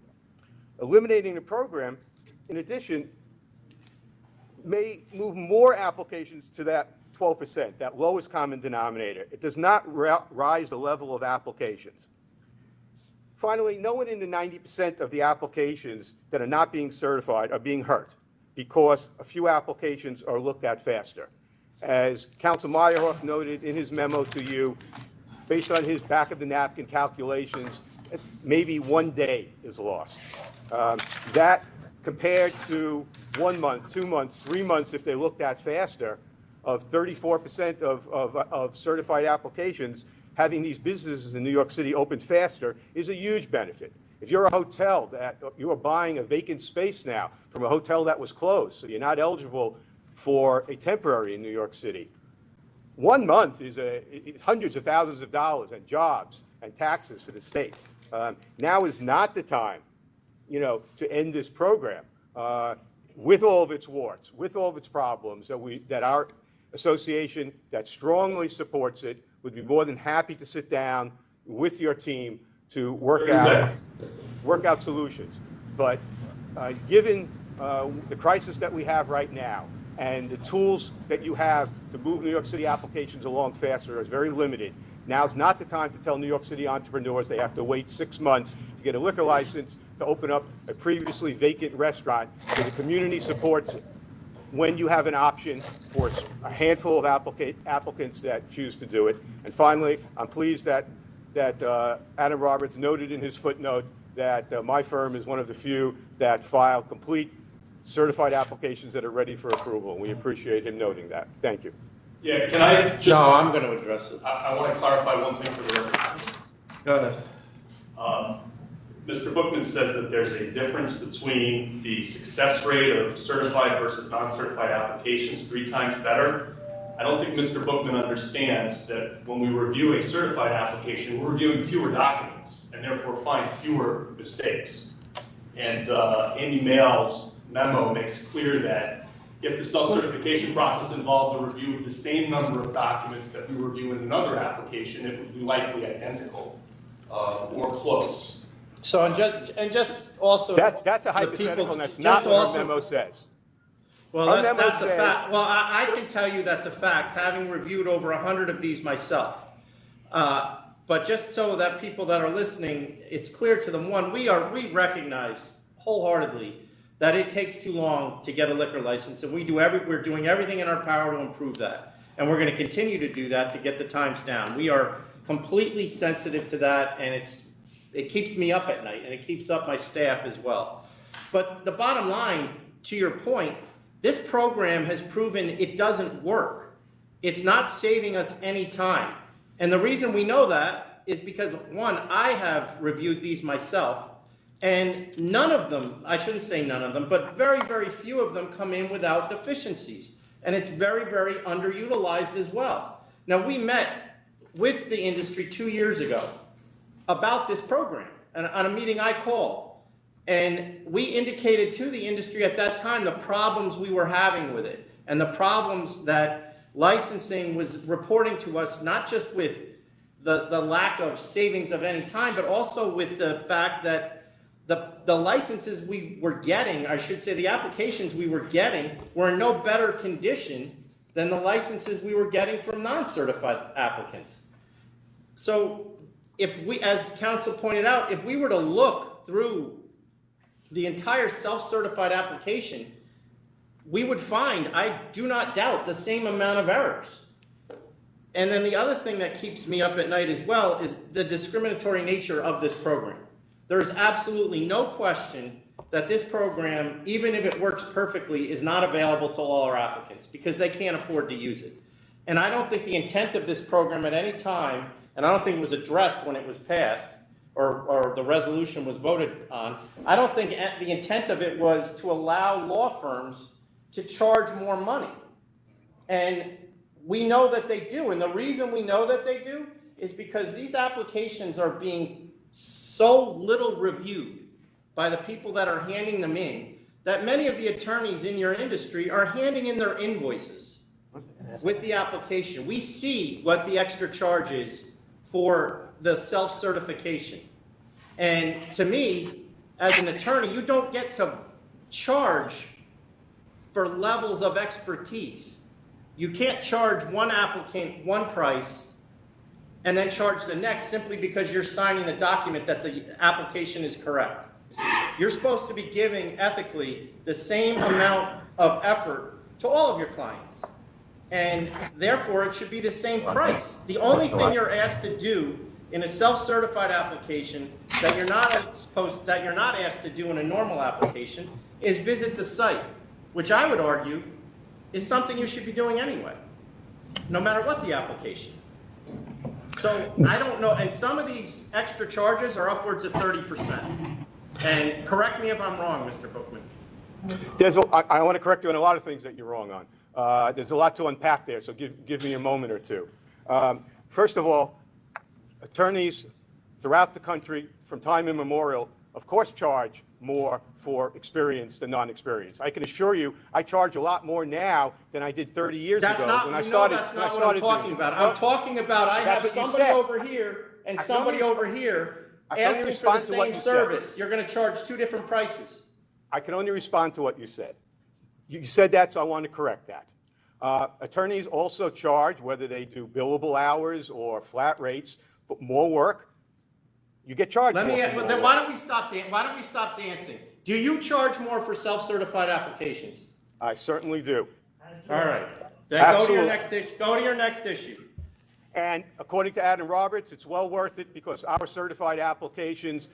Eliminating the program, in addition, may move more applications to that 12%, that lowest common denominator. It does not rise the level of applications. Finally, no one in the 90% of the applications that are not being certified are being hurt because a few applications are looked at faster. As Counsel Meyerhoff noted in his memo to you, based on his back-of-the-napkin calculations, maybe 1 day is lost. That compared to 1 month, 2 months, 3 months, if they looked at faster, of 34% of certified applications, having these businesses in New York City open faster is a huge benefit. If you're a hotel that you are buying a vacant space now from a hotel that was closed, so you're not eligible for a temporary in New York City, 1 month is hundreds of thousands of dollars and jobs and taxes for the state. Now is not the time, to end this program with all of its warts, with all of its problems, that our association that strongly supports it would be more than happy to sit down with your team to work out solutions. But given the crisis that we have right now and the tools that you have to move New York City applications along faster is very limited, now's not the time to tell New York City entrepreneurs they have to wait 6 months to get a liquor license to open up a previously vacant restaurant where the community supports it, when you have an option for a handful of applicants that choose to do it. And finally, I'm pleased that Adam Roberts noted in his footnote that my firm is one of the few that file complete certified applications that are ready for approval. We appreciate him noting that. Thank you. Yeah, can I just... No, I'm going to address it. I want to clarify one thing for the record. Go ahead. Mr. Bookman says that there's a difference between the success rate of certified versus non-certified applications 3 times better. I don't think Mr. Bookman understands that when we review a certified application, we're reviewing fewer documents and therefore find fewer mistakes. And Andy Mail's memo makes clear that if the self-certification process involved a review of the same number of documents that we review in another application, it would be likely identical or close. So, and just also. That's a hypothetical, and that's not what our memo says. Well, Our memo that's a says- fact. Well, I can tell you that's a fact, having reviewed over 100 of these myself. But just so that people that are listening, it's clear to them, one, we recognize wholeheartedly that it takes too long to get a liquor license, and we're doing everything in our power to improve that. And we're going to continue to do that to get the times down. We are completely sensitive to that, and it keeps me up at night, and it keeps up my staff as well. But the bottom line, to your point, this program has proven it doesn't work. It's not saving us any time. And the reason we know that is because, one, I have reviewed these myself, and none of them, I shouldn't say none of them, but very, very few of them come in without deficiencies. And it's very, very underutilized as well. Now, we met with the industry 2 years ago about this program and on a meeting I called. And we indicated to the industry at that time the problems we were having with it and the problems that licensing was reporting to us, not just with the lack of savings of any time, but also with the fact that the licenses we were getting, I should say the applications we were getting, were in no better condition than the licenses we were getting from non-certified applicants. So if we, as counsel pointed out, if we were to look through the entire self-certified application, we would find, I do not doubt, the same amount of errors. And then the other thing that keeps me up at night as well is the discriminatory nature of this program. There is absolutely no question that this program, even if it works perfectly, is not available to all our applicants because they can't afford to use it. And I don't think the intent of this program at any time, and I don't think it was addressed when it was passed or the resolution was voted on, I don't think the intent of it was to allow law firms to charge more money. And we know that they do. And the reason we know that they do is because these applications are being so little reviewed by the people that are handing them in that many of the attorneys in your industry are handing in their invoices with the application. We see what the extra charge is for the self-certification. And to me, as an attorney, you don't get to charge for levels of expertise. You can't charge one applicant one price and then charge the next simply because you're signing a document that the application is correct. You're supposed to be giving ethically the same amount of effort to all of your clients. And therefore, it should be the same price. The only thing you're asked to do in a self-certified application that you're not asked to do in a normal application is visit the site, which I would argue is something you should be doing anyway, no matter what the application is. So I don't know, and some of these extra charges are upwards of 30%. And correct me if I'm wrong, Mr. Bookman. I want to correct you on a lot of things that you're wrong on. There's a lot to unpack there, so give me a moment or two. First of all, attorneys throughout the country, from time immemorial, of course charge more for experienced than non-experienced. I can assure you, I charge a lot more now than I did 30 years ago when I started. That's not what I'm talking about. I'm talking about I have somebody over here and somebody over here asking for the same service. You're going to charge two different prices. I can only respond to what you said. You said that, so I want to correct that. Attorneys also charge, whether they do billable hours or flat rates, for more work. You get charged more. Then why don't we stop dancing? Do you charge more for self-certified applications? I certainly do. All right. Then go to your next issue. And according to Adam Roberts, it's well worth it because our certified applications,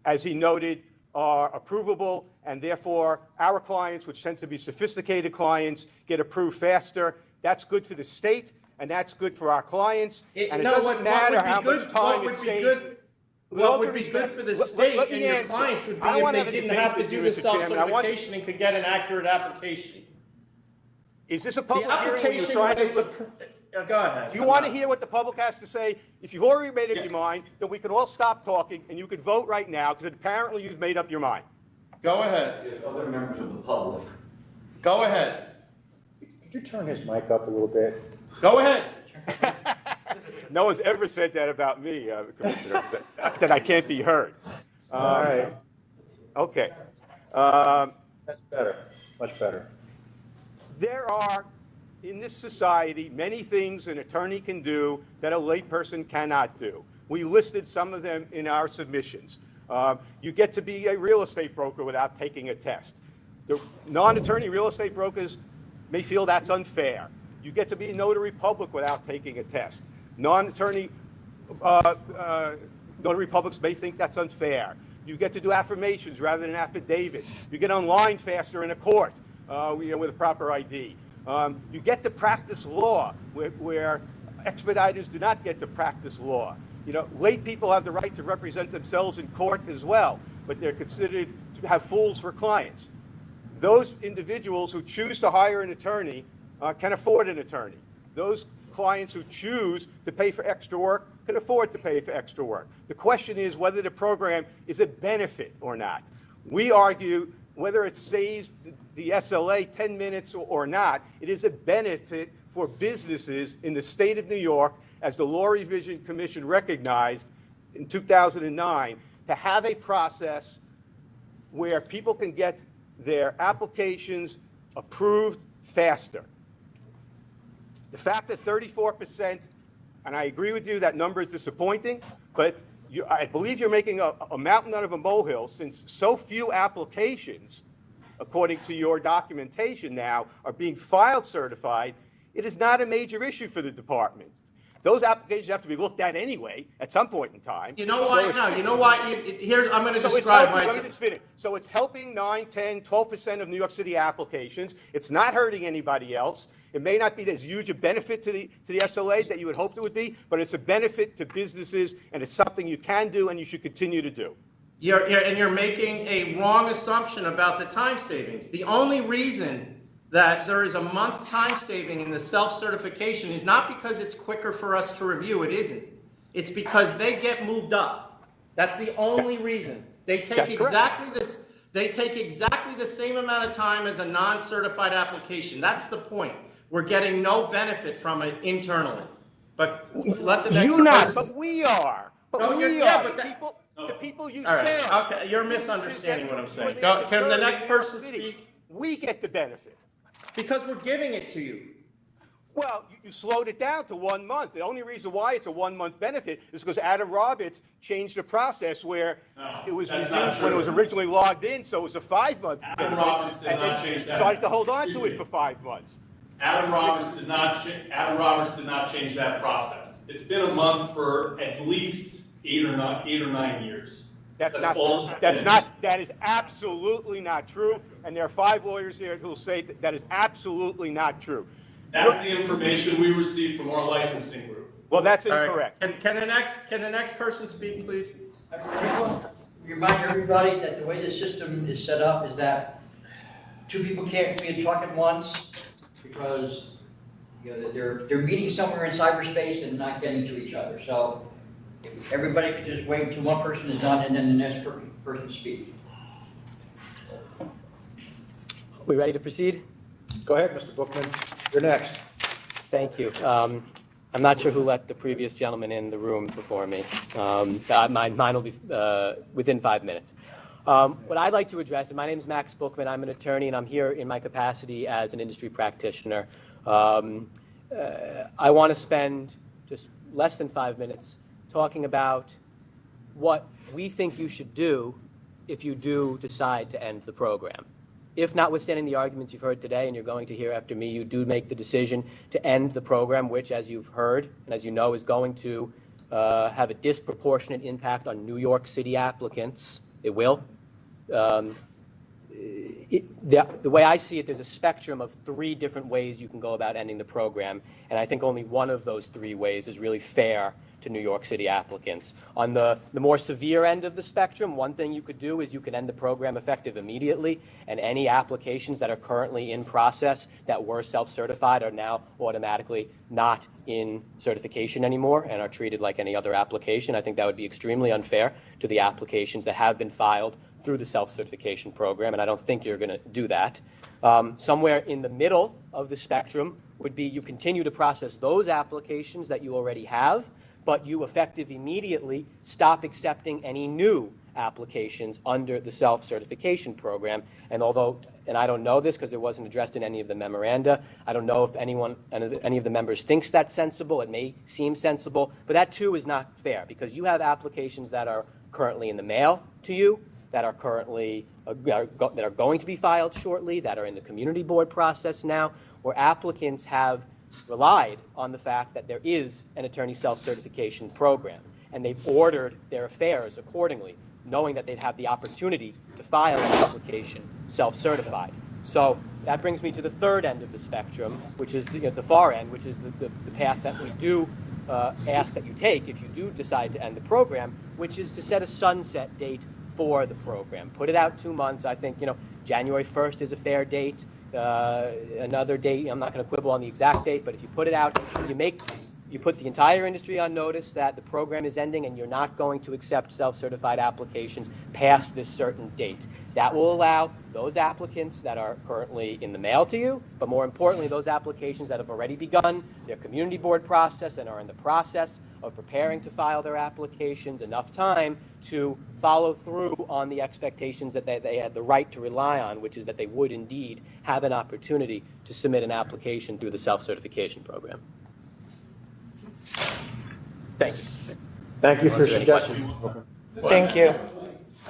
as he noted, are approvable, and therefore our clients, which tend to be sophisticated clients, get approved faster. That's good for the state, and that's good for our clients. And it doesn't matter how much time it saves. What would be good for the state and your clients would be if they didn't have to do the self-certification and could get an accurate application. Is this a public hearing where you're trying to... Go ahead. Do you want to hear what the public has to say? If you've already made up your mind, then we can all stop talking and you could vote right now because apparently you've made up your mind. Go ahead. If other members of the public. Go ahead. Could you turn his mic up a little bit? Go ahead. No one's ever said that about me, Commissioner, that I can't be heard. All right. Okay. That's better, much better. There are, in this society, many things an attorney can do that a layperson cannot do. We listed some of them in our submissions. You get to be a real estate broker without taking a test. The non-attorney real estate brokers may feel that's unfair. You get to be a notary public without taking a test. Non-attorney notary publics may think that's unfair. You get to do affirmations rather than affidavits. You get online faster in a court with a proper ID. You get to practice law where expediters do not get to practice law. You know, lay people have the right to represent themselves in court as well, but they're considered to have fools for clients. Those individuals who choose to hire an attorney can afford an attorney. Those clients who choose to pay for extra work can afford to pay for extra work. The question is whether the program is a benefit or not. We argue whether it saves the SLA 10 minutes or not, it is a benefit for businesses in the state of New York, as the Law Revision Commission recognized in 2009, to have a process where people can get their applications approved faster. The fact that 34%, and I agree with you, that number is disappointing, but I believe you're making a mountain out of a molehill, since so few applications, according to your documentation now, are being filed certified. It is not a major issue for the department. Those applications have to be looked at anyway at some point in time. You know what? No, you know what? Here, I'm going to describe my... Let me just finish. So it's helping 9, 10, 12% of New York City applications. It's not hurting anybody else. It may not be as huge a benefit to the SLA that you would hope it would be, but it's a benefit to businesses, and it's something you can do and you should continue to do. You're making a wrong assumption about the time savings. The only reason that there is a month time saving in the self-certification is not because it's quicker for us to review. It isn't. It's because they get moved up. That's the only reason. They take exactly this. They take exactly the same amount of time as a non-certified application. That's the point. We're getting no benefit from it internally. But let the next person... But we are. But we are. The people you sell. Right. Okay, you're misunderstanding what I'm saying. Can the next person speak? We get the benefit. Because we're giving it to you. Well, you slowed it down to 1 month. The only reason why it's a 1 month benefit is because Adam Roberts changed the process where it was resumed when it was originally logged in, so it was a 5 month benefit. Adam Roberts did not change that. Decided to hold on to it for 5 months. Adam Roberts did not change that process. It's been a month for at least 8 or 9 years. That is absolutely not true, and there are 5 lawyers here who will say that is absolutely not true. That's the information we received from our licensing group. Well, that's incorrect. Right. Can the next person speak, please? Remind everybody that the way the system is set up is that 2 people can't be talking at once because they're meeting somewhere in cyberspace and not getting to each other. So if everybody could just wait until one person is done and then the next person speaks. We ready to proceed? Go ahead, Mr. Bookman. You're next. Thank you. I'm not sure who let the previous gentleman in the room before me. Mine will be within 5 minutes. What I'd like to address, and my name is Max Bookman. I'm an attorney, and I'm here in my capacity as an industry practitioner. I want to spend just less than 5 minutes talking about what we think you should do if you do decide to end the program. If, notwithstanding the arguments you've heard today and you're going to hear after me, you do make the decision to end the program, which, as you've heard and as you know, is going to have a disproportionate impact on New York City applicants. It will. the way I see it, there's a spectrum of 3 different ways you can go about ending the program, and I think only one of those 3 ways is really fair to New York City applicants. On the more severe end of the spectrum, one thing you could do is you could end the program effective immediately, and any applications that are currently in process that were self-certified are now automatically not in certification anymore and are treated like any other application. I think that would be extremely unfair to the applications that have been filed through the self-certification program, and I don't think you're going to do that. Somewhere in the middle of the spectrum would be you continue to process those applications that you already have, but you effective immediately stop accepting any new applications under the self-certification program. And I don't know this because it wasn't addressed in any of the memoranda, I don't know if any of the members thinks that's sensible. It may seem sensible, but that too is not fair because you have applications that are currently in the mail to you, that are currently that are going to be filed shortly, that are in the community board process now, where applicants have relied on the fact that there is an attorney self-certification program, and they've ordered their affairs accordingly, knowing that they'd have the opportunity to file an application self-certified. So that brings me to the third end of the spectrum, which is the far end, which is the path that we do ask that you take if you do decide to end the program, which is to set a sunset date for the program. Put it out 2 months. I think, January 1st is a fair date. Another date, I'm not going to quibble on the exact date, but if you put it out, you put the entire industry on notice that the program is ending and you're not going to accept self-certified applications past this certain date. That will allow those applicants that are currently in the mail to you, but more importantly, those applications that have already begun their community board process and are in the process of preparing to file their applications, enough time to follow through on the expectations that they had the right to rely on, which is that they would indeed have an opportunity to submit an application through the self-certification program. Thank you. Thank you for Unless there are any suggestions. questions. Thank you.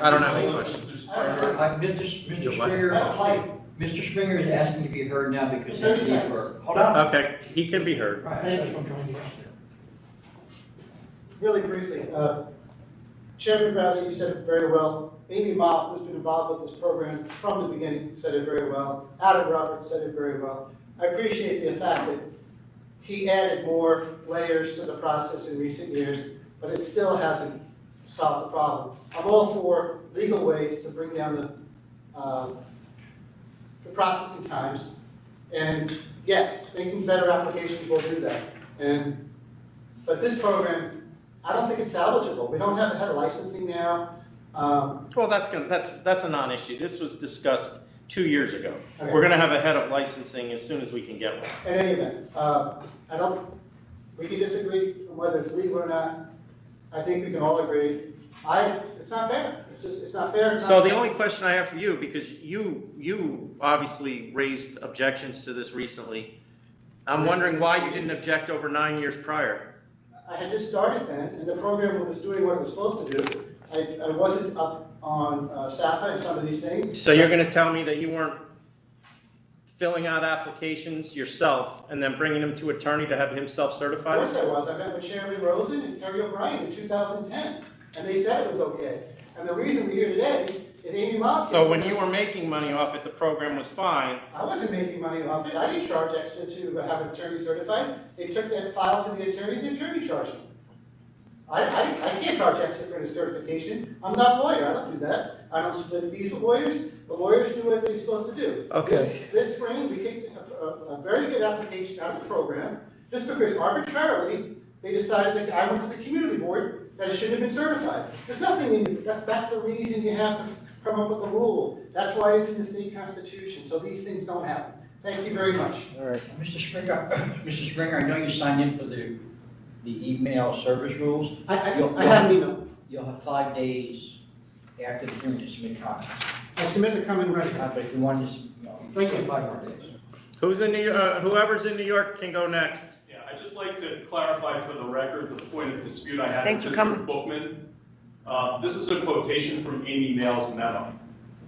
I don't have any questions. Mr. Springer is asking to be heard now because he's being heard. Hold on. Okay, he can be heard. Right, that's what I'm trying to get to. Really briefly, Chairman Bradley, you said it very well. Amy Mott, who's been involved with this program from the beginning, said it very well. Adam Roberts said it very well. I appreciate the fact that he added more layers to the process in recent years, but it still hasn't solved the problem. I'm all for legal ways to bring down the processing times, and yes, making better applications will do that. But this program, I don't think it's salvageable. We don't have a head of licensing now. Well, that's a non-issue. This was discussed 2 years ago. Okay. We're going to have a head of licensing as soon as we can get one. In any event, we can disagree on whether it's legal or not. I think we can all agree. It's not fair. It's not fair. So the only question I have for you, because you obviously raised objections to this recently, I'm wondering why you didn't object over 9 years prior. I had just started then, and the program was doing what it was supposed to do. I wasn't up on SAPA and some of these things. So you're going to tell me that you weren't filling out applications yourself and then bringing them to attorney to have him self-certified? Of course I was. I met with Chairman Rosen and Kerry O'Brien in 2010, and they said it was okay. And the reason we're here today is Amy Mott. So when you were making money off it, the program was fine. I wasn't making money off it. I didn't charge extra to have an attorney certified. They took that file to the attorney charged me. I can't charge extra for the certification. I'm not a lawyer. I don't do that. I don't split fees with lawyers. The lawyers do what they're supposed to do. Okay. This spring, we kicked a very good application out of the program just because arbitrarily they decided that I went to the community board that it shouldn't have been certified. There's nothing in it. That's the reason you have to come up with the rule. That's why it's in the state constitution. So these things don't happen. Thank you very much. All right. Mr. Springer, I know you signed in for the email service rules. I have an email. You'll have 5 days after the hearing to submit comments. I submitted a comment ready. But if you want to, Thank you. 5 more days. Who's in New York? Whoever's in New York can go next. Yeah, I'd just like to clarify for the record the point of dispute I had Thanks with for Mr. coming. Bookman. This is a quotation from Amy Nail's memo.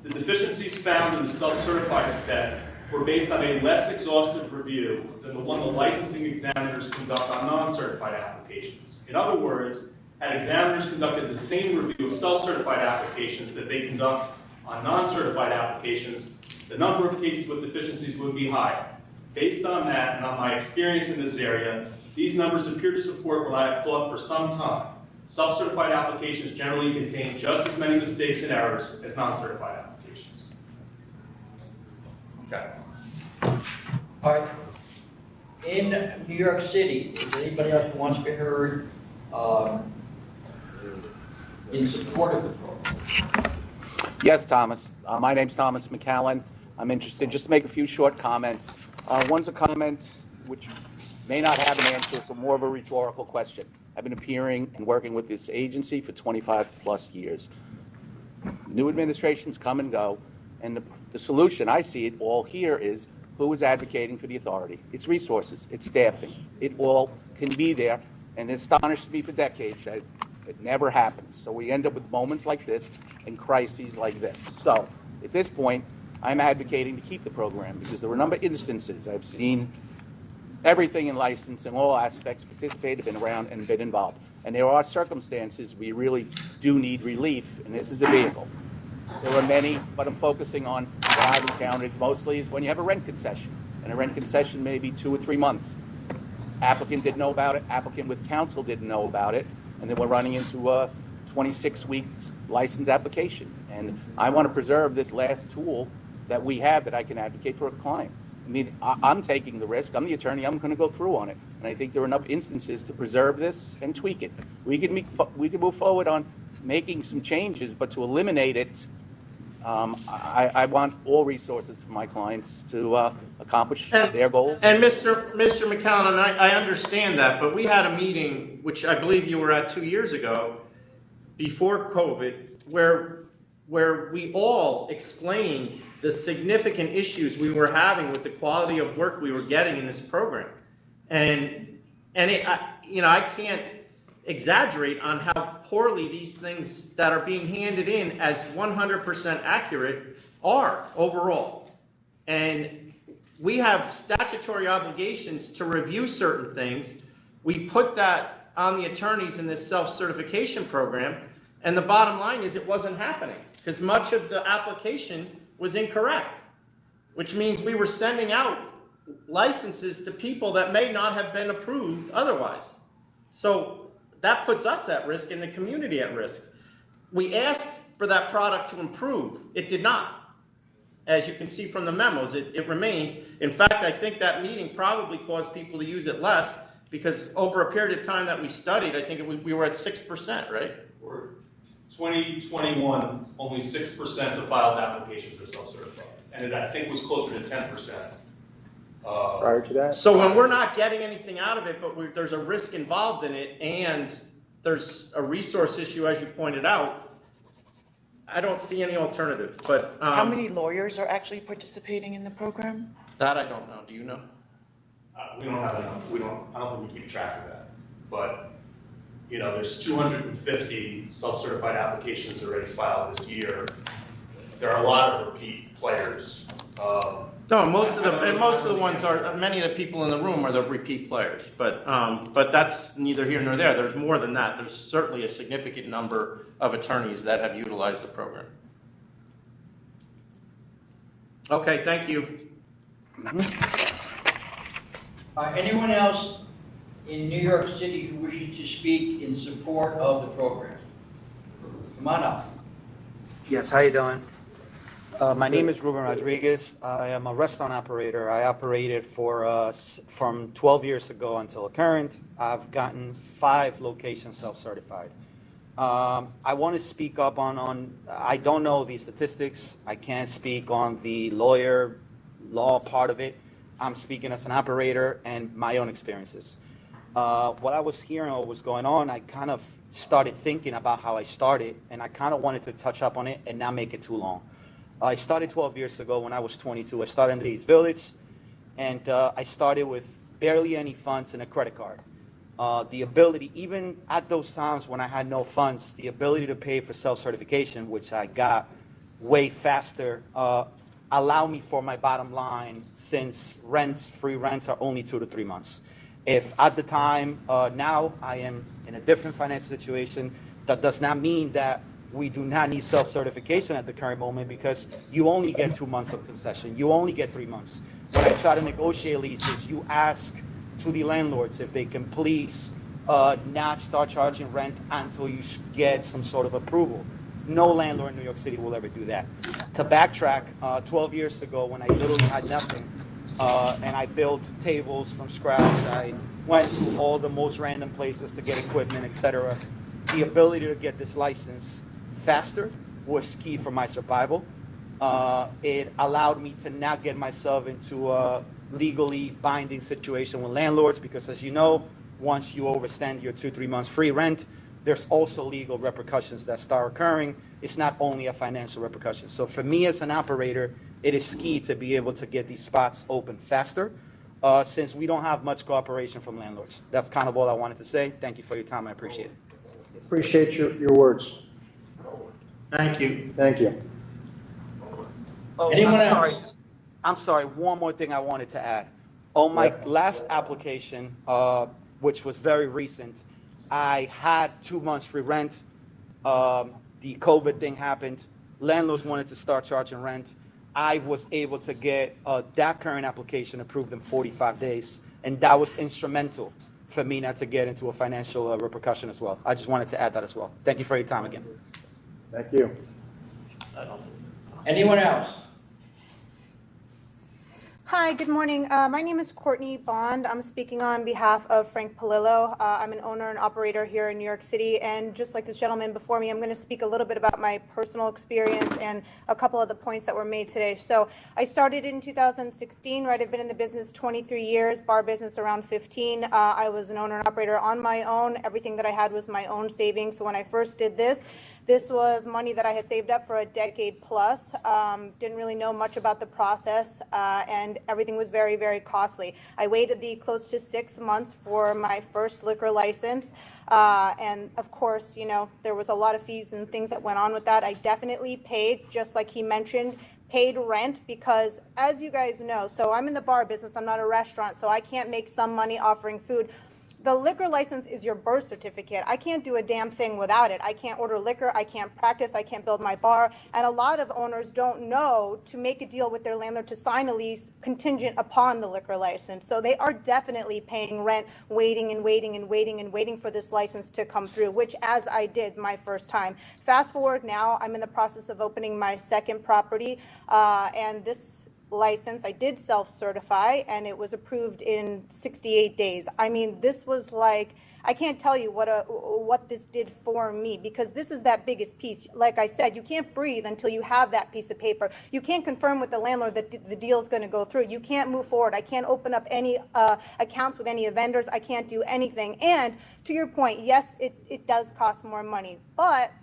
The deficiencies found in the self-certified set were based on a less exhaustive review than the one the licensing examiners conduct on non-certified applications. In other words, had examiners conducted the same review of self-certified applications that they conduct On non-certified applications, the number of cases with deficiencies would be high. Based on that and on my experience in this area, these numbers appear to support what I have thought for some time. Self-certified applications generally contain just as many mistakes and errors as non-certified applications. Okay. All right. In New York City, is there anybody else who wants to be heard in support of the program? Yes, Thomas. My name's Thomas McCallan. I'm interested just to make a few short comments. One's a comment which may not have an answer. It's more of a rhetorical question. I've been appearing and working with this agency for 25 plus years. New administrations come and go, and the solution, I see it all here, is who is advocating for the authority. It's resources, it's staffing. It all can be there, and it astonished me for decades that it never happens. So we end up with moments like this and crises like this. So at this point, I'm advocating to keep the program because there were a number of instances I've seen everything in licensing, all aspects, participated, been around, and been involved. And there are circumstances we really do need relief, and this is a vehicle. There are many, but I'm focusing on what I've encountered mostly is when you have a rent concession, and a rent concession may be 2 or 3 months. Applicant didn't know about it, applicant with counsel didn't know about it, and then we're running into a 26-week license application. And I want to preserve this last tool that we have that I can advocate for a client. I mean, I'm taking the risk. I'm the attorney. I'm going to go through on it. And I think there are enough instances to preserve this and tweak it. We can move forward on making some changes, but to eliminate it, I want all resources for my clients to accomplish their goals. And Mr. McCallan, I understand that, but we had a meeting, which I believe you were at 2 years ago, before COVID, where we all explained the significant issues we were having with the quality of work we were getting in this program. And I can't exaggerate on how poorly these things that are being handed in as 100% accurate are overall. And we have statutory obligations to review certain things. We put that on the attorneys in this self-certification program, and the bottom line is it wasn't happening because much of the application was incorrect, which means we were sending out licenses to people that may not have been approved otherwise. So that puts us at risk and the community at risk. We asked for that product to improve. It did not. As you can see from the memos, it remained. In fact, I think that meeting probably caused people to use it less because over a period of time that we studied, I think we were at 6%, right? 2021, only 6% of filed applications are self-certified. And I think it was closer to 10%. Prior to that? So when we're not getting anything out of it, but there's a risk involved in it, and there's a resource issue, as you pointed out, I don't see any alternative. But how many lawyers are actually participating in the program? That I don't know. Do you know? We don't have enough. I don't think we keep track of that. But there's 250 self-certified applications already filed this year. There are a lot of repeat players. No, most of the ones are, many of the people in the room are the repeat players, but that's neither here nor there. There's more than that. There's certainly a significant number of attorneys that have utilized the program. Okay, thank you. Anyone else in New York City who wishes to speak in support of the program? Come on up. Yes, how you doing? My name is Ruben Rodriguez. I am a restaurant operator. I operated from 12 years ago until current. I've gotten 5 locations self-certified. I want to speak up on I don't know the statistics. I can't speak on the law part of it. I'm speaking as an operator and my own experiences. What I was hearing, what was going on, I kind of started thinking about how I started, and I kind of wanted to touch up on it and not make it too long. I started 12 years ago when I was 22. I started in the East Village, and I started with barely any funds and a credit card. The ability, even at those times when I had no funds, the ability to pay for self-certification, which I got way faster, allowed me for my bottom line, since free rents are only 2 to 3 months. If at the time, now I am in a different financial situation, that does not mean that We do not need self-certification at the current moment because you only get 2 months of concession. You only get 3 months. When I try to negotiate leases, you ask to the landlords if they can please not start charging rent until you get some sort of approval. No landlord in New York City will ever do that. To backtrack, 12 years ago when I literally had nothing, and I built tables from scratch, I went to all the most random places to get equipment, etc. The ability to get this license faster was key for my survival. It allowed me to not get myself into a legally binding situation with landlords because, as you know, once you overstand your 2-3 months free rent, there's also legal repercussions that start occurring. It's not only a financial repercussion. So for me as an operator, it is key to be able to get these spots open faster since we don't have much cooperation from landlords. That's kind of all I wanted to say. Thank you for your time. I appreciate it. Appreciate your words. Thank you. Thank you. Oh, Anyone I'm else? I'm sorry, one more thing I wanted to add. On my last application, which was very recent, I had 2 months free rent. The COVID thing happened. Landlords wanted to start charging rent. I was able to get that current application approved in 45 days, and that was instrumental for me not to get into a financial repercussion as well. I just wanted to add that as well. Thank you for your time again. Thank you. Anyone else? Hi, good morning. My name is Courtney Bond. I'm speaking on behalf of Frank Palillo. I'm an owner and operator here in New York City, and just like this gentleman before me, I'm going to speak a little bit about my personal experience and a couple of the points that were made today. So I started in 2016, right? I've been in the business 23 years, bar business around 15. I was an owner and operator on my own. Everything that I had was my own savings. So when I first did this was money that I had saved up for a decade plus. Didn't really know much about the process, and everything was very, very costly. I waited the close to 6 months for my first liquor license, and of course, you know, there was a lot of fees and things that went on with that. I definitely paid, just like he mentioned, paid rent because, as you guys know, so I'm in the bar business, I'm not a restaurant, so I can't make some money offering food. The liquor license is your birth certificate. I can't do a damn thing without it. I can't order liquor, I can't practice, I can't build my bar, and a lot of owners don't know to make a deal with their landlord to sign a lease contingent upon the liquor license. So they are definitely paying rent, waiting and waiting and waiting and waiting for this license to come through, which as I did my first time. Fast forward now, I'm in the process of opening my second property, and this license, I did self-certify, and it was approved in 68 days. I mean, this was like, I can't tell you what this did for me, because this is that biggest piece. Like I said, you can't breathe until you have that piece of paper. You can't confirm with the landlord that the deal is going to go through. You can't move forward. I can't open up any accounts with any vendors. I can't do anything. And to your point, yes, it does cost more money, but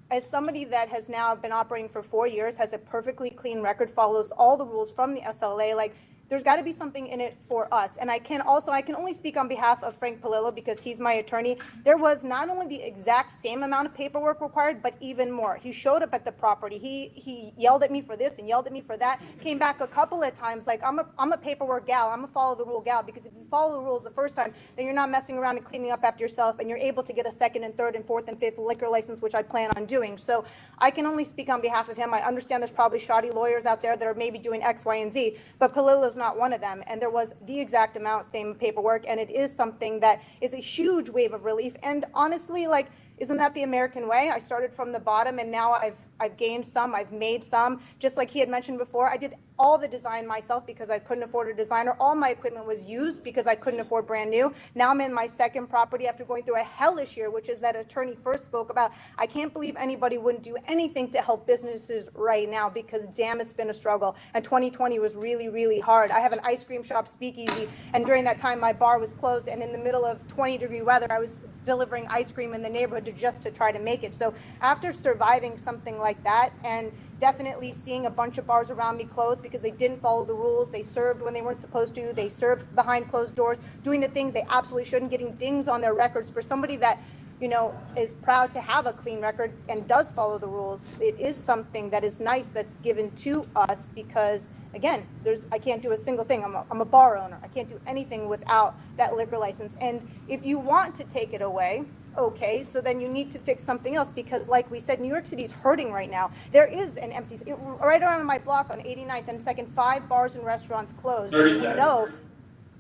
as somebody that has now been operating for 4 years, has a perfectly clean record, follows all the rules from the SLA, like, there's got to be something in it for us. And I can only speak on behalf of Frank Palillo because he's my attorney. There was not only the exact same amount of paperwork required, but even more. He showed up at the property. He yelled at me for this and yelled at me for that. Came back a couple of times like, I'm a paperwork gal. I'm a follow the rule gal, because if you follow the rules the first time, then you're not messing around and cleaning up after yourself, and you're able to get a second and third and fourth and fifth liquor license, which I plan on doing. So I can only speak on behalf of him. I understand there's probably shoddy lawyers out there that are maybe doing X, Y, and Z, but Palillo's not one of them, and there was the exact amount, same paperwork, and it is something that is a huge wave of relief. And honestly, like, isn't that the American way? I started from the bottom, and now I've gained some, I've made some. Just like he had mentioned before, I did all the design myself because I couldn't afford a designer. All my equipment was used because I couldn't afford brand new. Now I'm in my second property after going through a hellish year, which is that attorney first spoke about. I can't believe anybody wouldn't do anything to help businesses right now, because damn, it's been a struggle. And 2020 was really, really hard. I have an ice cream shop, Speakeasy, and during that time my bar was closed, and in the middle of 20-degree weather, I was delivering ice cream in the neighborhood just to try to make it. So after surviving something like that, and definitely seeing a bunch of bars around me close because they didn't follow the rules, they served when they weren't supposed to, they served behind closed doors, doing the things they absolutely shouldn't, getting dings on their records. For somebody that, you know, is proud to have a clean record and does follow the rules, it is something that is nice that's given to us, because again, I can't do a single thing. I'm a bar owner. I can't do anything without that liquor license. And if you want to take it away, okay, so then you need to fix something else, because like we said, New York City is hurting right now. There is an empty, right around my block on 89th and 2nd, 5 bars and restaurants closed. 30 And seconds.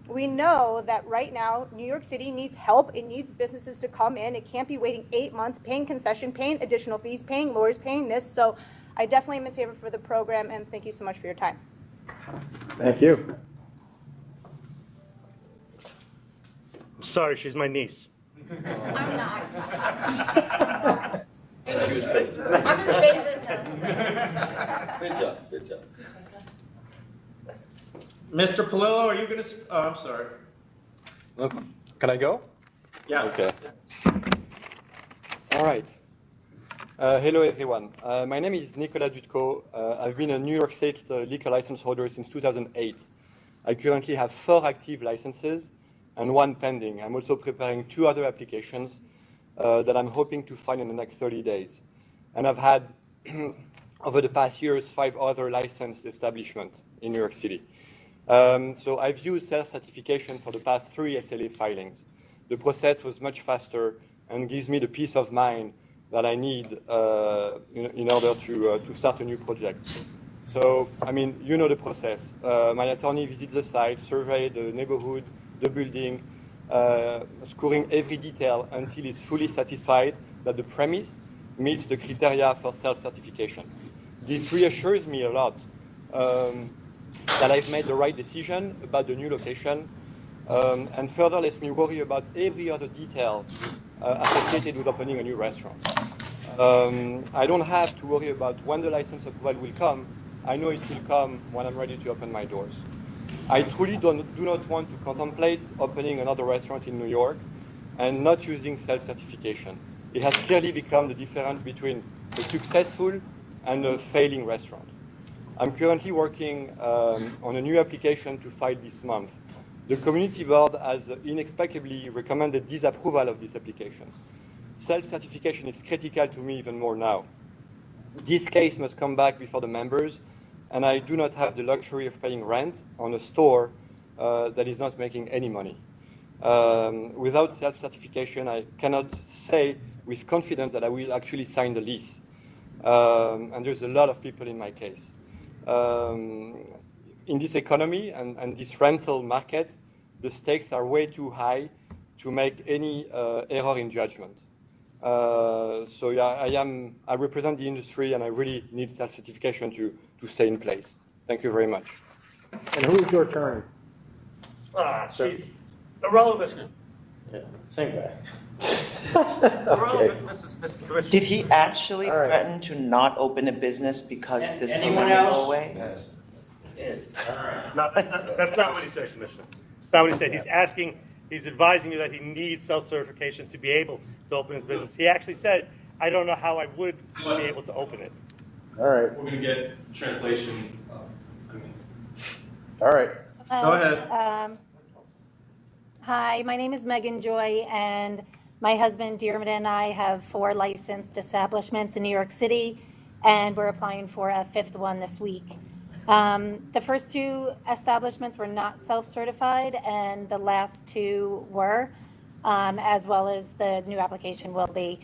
we know that right now, New York City needs help. It needs businesses to come in. It can't be waiting 8 months, paying concession, paying additional fees, paying lawyers, paying this. So I definitely am in favor for the program, and thank you so much for your time. Thank you. I'm sorry, she's my niece. I'm not. She was paid. I'm his favorite Good job, good job. Mr. Palillo, are you going to, oh, I'm sorry. Can I go? Yes. Okay. All right. Hello, everyone. My name is Nicolas Dutko. I've been a New York State liquor license holder since 2008. I currently have 4 active licenses and 1 pending. I'm also preparing 2 other applications that I'm hoping to file in the next 30 days. And I've had, over the past years, 5 other licensed establishments in New York City. So I've used self-certification for the past 3 SLA filings. The process was much faster and gives me the peace of mind that I need in order to start a new project. So, I mean, you know the process. My attorney visits the site, surveys the neighborhood, the building, scoring every detail until he's fully satisfied that the premise meets the criteria for self-certification. This reassures me a lot that I've made the right decision about the new location, and further lets me worry about every other detail associated with opening a new restaurant. I don't have to worry about when the license approval will come. I know it will come when I'm ready to open my doors. I truly do not want to contemplate opening another restaurant in New York and not using self-certification. It has clearly become the difference between a successful and a failing restaurant. I'm currently working on a new application to file this month. The community board has inexplicably recommended disapproval of this application. Self-certification is critical to me even more now. This case must come back before the members, and I do not have the luxury of paying rent on a store that is not making any money. Without self-certification, I cannot say with confidence that I will actually sign the lease. And there's a lot of people in my case. In this economy and this rental market, the stakes are way too high to make any error in judgment. So yeah, I represent the industry, and I really need self-certification to stay in place. Thank you very much. And who is your attorney? She's irrelevant. Yeah, same guy. Irrelevant, Mr. Commissioner. Did he actually threaten to not open a business because this Anyone program will else? go away? No, that's not what he said, Commissioner. That's not what he said. He's advising you that he needs self-certification to be able to open his business. He actually said, I don't know how I would be able to open it. All right. We're going to get translation. All right. Go ahead. Hi, my name is Megan Joy, and my husband Dearman and I have 4 licensed establishments in New York City, and we're applying for a 5th one this week. The first 2 establishments were not self-certified, and the last 2 were, as well as the new application will be.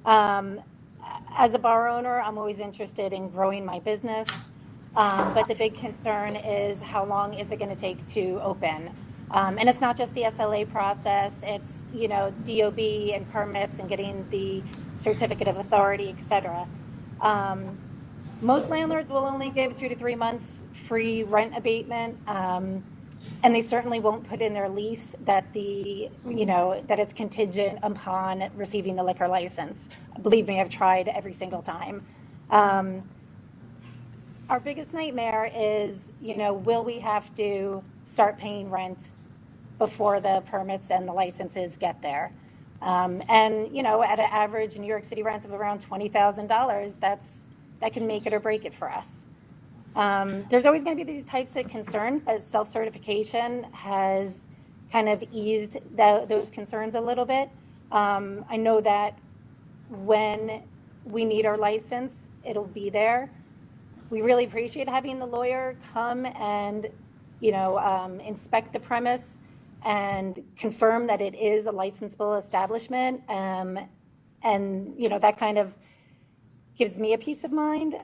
As a bar owner, I'm always interested in growing my business, but the big concern is how long is it going to take to open? And it's not just the SLA process, it's, you know, DOB and permits and getting the certificate of authority, et cetera. Most landlords will only give 2 to 3 months free rent abatement, and they certainly won't put in their lease that that it's contingent upon receiving the liquor license. Believe me, I've tried every single time. Our biggest nightmare is, will we have to start paying rent before the permits and the licenses get there? And, at an average New York City rent of around $20,000, that can make it or break it for us. There's always going to be these types of concerns, but self-certification has kind of eased those concerns a little bit. I know that when we need our license, it'll be there. We really appreciate having the lawyer come and, inspect the premise. and confirm that it is a licensable establishment. And, you know, that kind of gives me a peace of mind.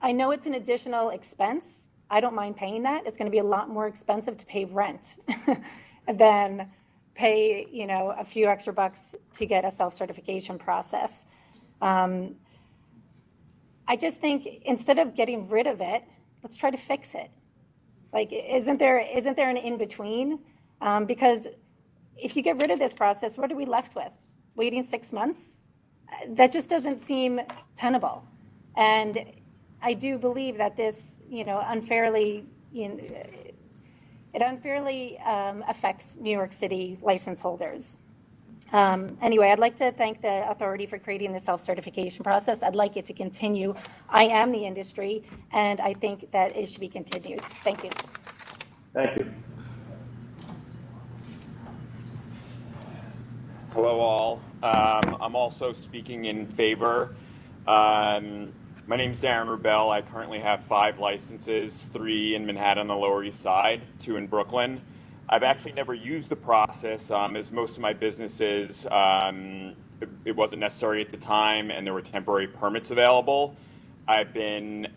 I know it's an additional expense. I don't mind paying that. It's going to be a lot more expensive to pay rent than pay, you know, a few extra bucks to get a self-certification process. I just think instead of getting rid of it, let's try to fix it. Like, isn't there an in-between? Because if you get rid of this process, what are we left with? Waiting 6 months? That just doesn't seem tenable. And I do believe that this, you know, unfairly affects New York City license holders. Anyway, I'd like to thank the authority for creating the self-certification process. I'd like it to continue. I am the industry, and I think that it should be continued. Thank you. Thank you. Hello, all. I'm also speaking in favor. My name's Darren Rubel. I currently have 5 licenses, 3 in Manhattan on the Lower East Side, 2 in Brooklyn. I've actually never used the process, as most of my businesses, it wasn't necessary at the time, and there were temporary permits available. I've been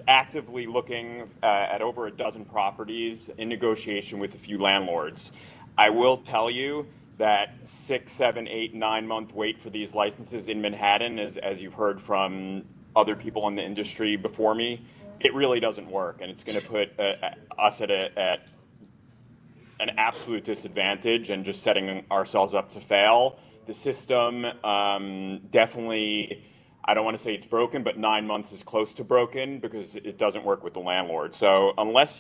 actively looking at over a dozen properties in negotiation with a few landlords. I will tell you that 6, 7, 8, 9 month wait for these licenses in Manhattan, as you've heard from other people in the industry before me, it really doesn't work, and it's going to put us at an absolute disadvantage and just setting ourselves up to fail. The system definitely, I don't want to say it's broken, but 9 months is close to broken because it doesn't work with the landlord. So unless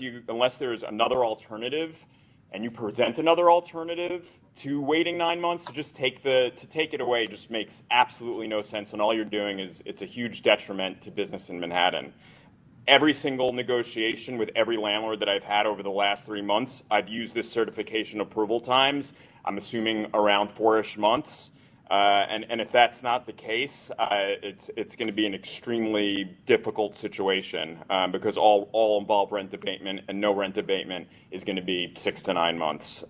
there's another alternative, and you present another alternative to waiting 9 months, to just take it away just makes absolutely no sense, and all you're doing is it's a huge detriment to business in Manhattan. Every single negotiation with every landlord that I've had over the last 3 months, I've used this certification approval times. I'm assuming around 4-ish months. And if that's not the case, it's going to be an extremely difficult situation because all involve rent abatement, and no rent abatement is going to be 6 to 9 months.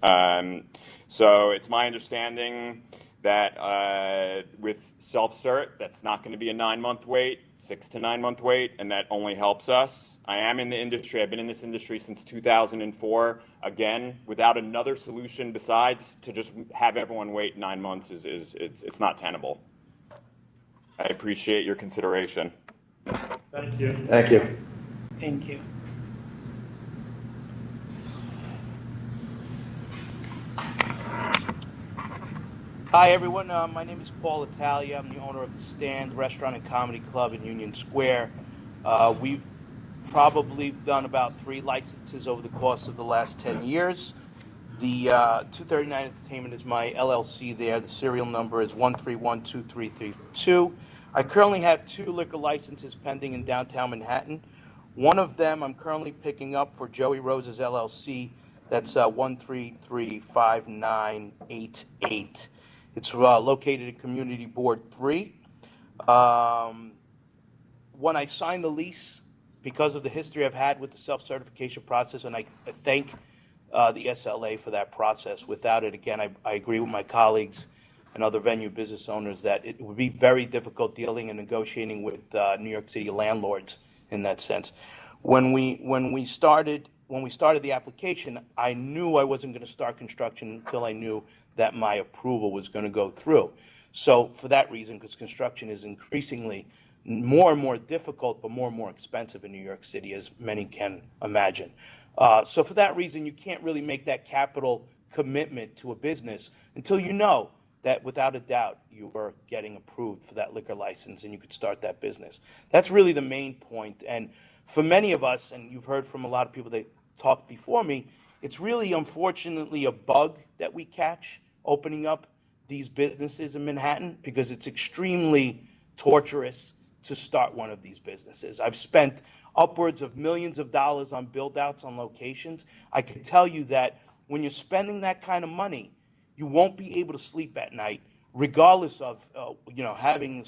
So it's my understanding that with self-cert, that's not going to be a 9 month wait, 6 to 9 month wait, and that only helps us. I am in the industry. I've been in this industry since 2004. Again, without another solution besides to just have everyone wait 9 months it's not tenable. I appreciate your consideration. Thank you. Thank you. Thank you. Hi, everyone. My name is Paul Italia. I'm the owner of the Stand Restaurant and Comedy Club in Union Square. We've probably done about 3 licenses over the course of the last 10 years. The 239 Entertainment is my LLC there. The serial number is 1312332. I currently have 2 liquor licenses pending in downtown Manhattan. One of them I'm currently picking up for Joey Rose's LLC. That's 1335988. It's located in Community Board 3. When I signed the lease, because of the history I've had with the self-certification process, and I thank the SLA for that process. Without it, again, I agree with my colleagues and other venue business owners that it would be very difficult dealing and negotiating with New York City landlords in that sense. When we started the application, I knew I wasn't going to start construction until I knew that my approval was going to go through. So for that reason, because construction is increasingly more and more difficult, but more and more expensive in New York City, as many can imagine. So for that reason, you can't really make that capital commitment to a business until you know that without a doubt you are getting approved for that liquor license and you could start that business. That's really the main point. And for many of us, and you've heard from a lot of people that talked before me, it's really unfortunately a bug that we catch opening up these businesses in Manhattan because it's extremely torturous to start one of these businesses. I've spent upwards of millions of dollars on build-outs on locations. I can tell you that when you're spending that kind of money, you won't be able to sleep at night, regardless of having the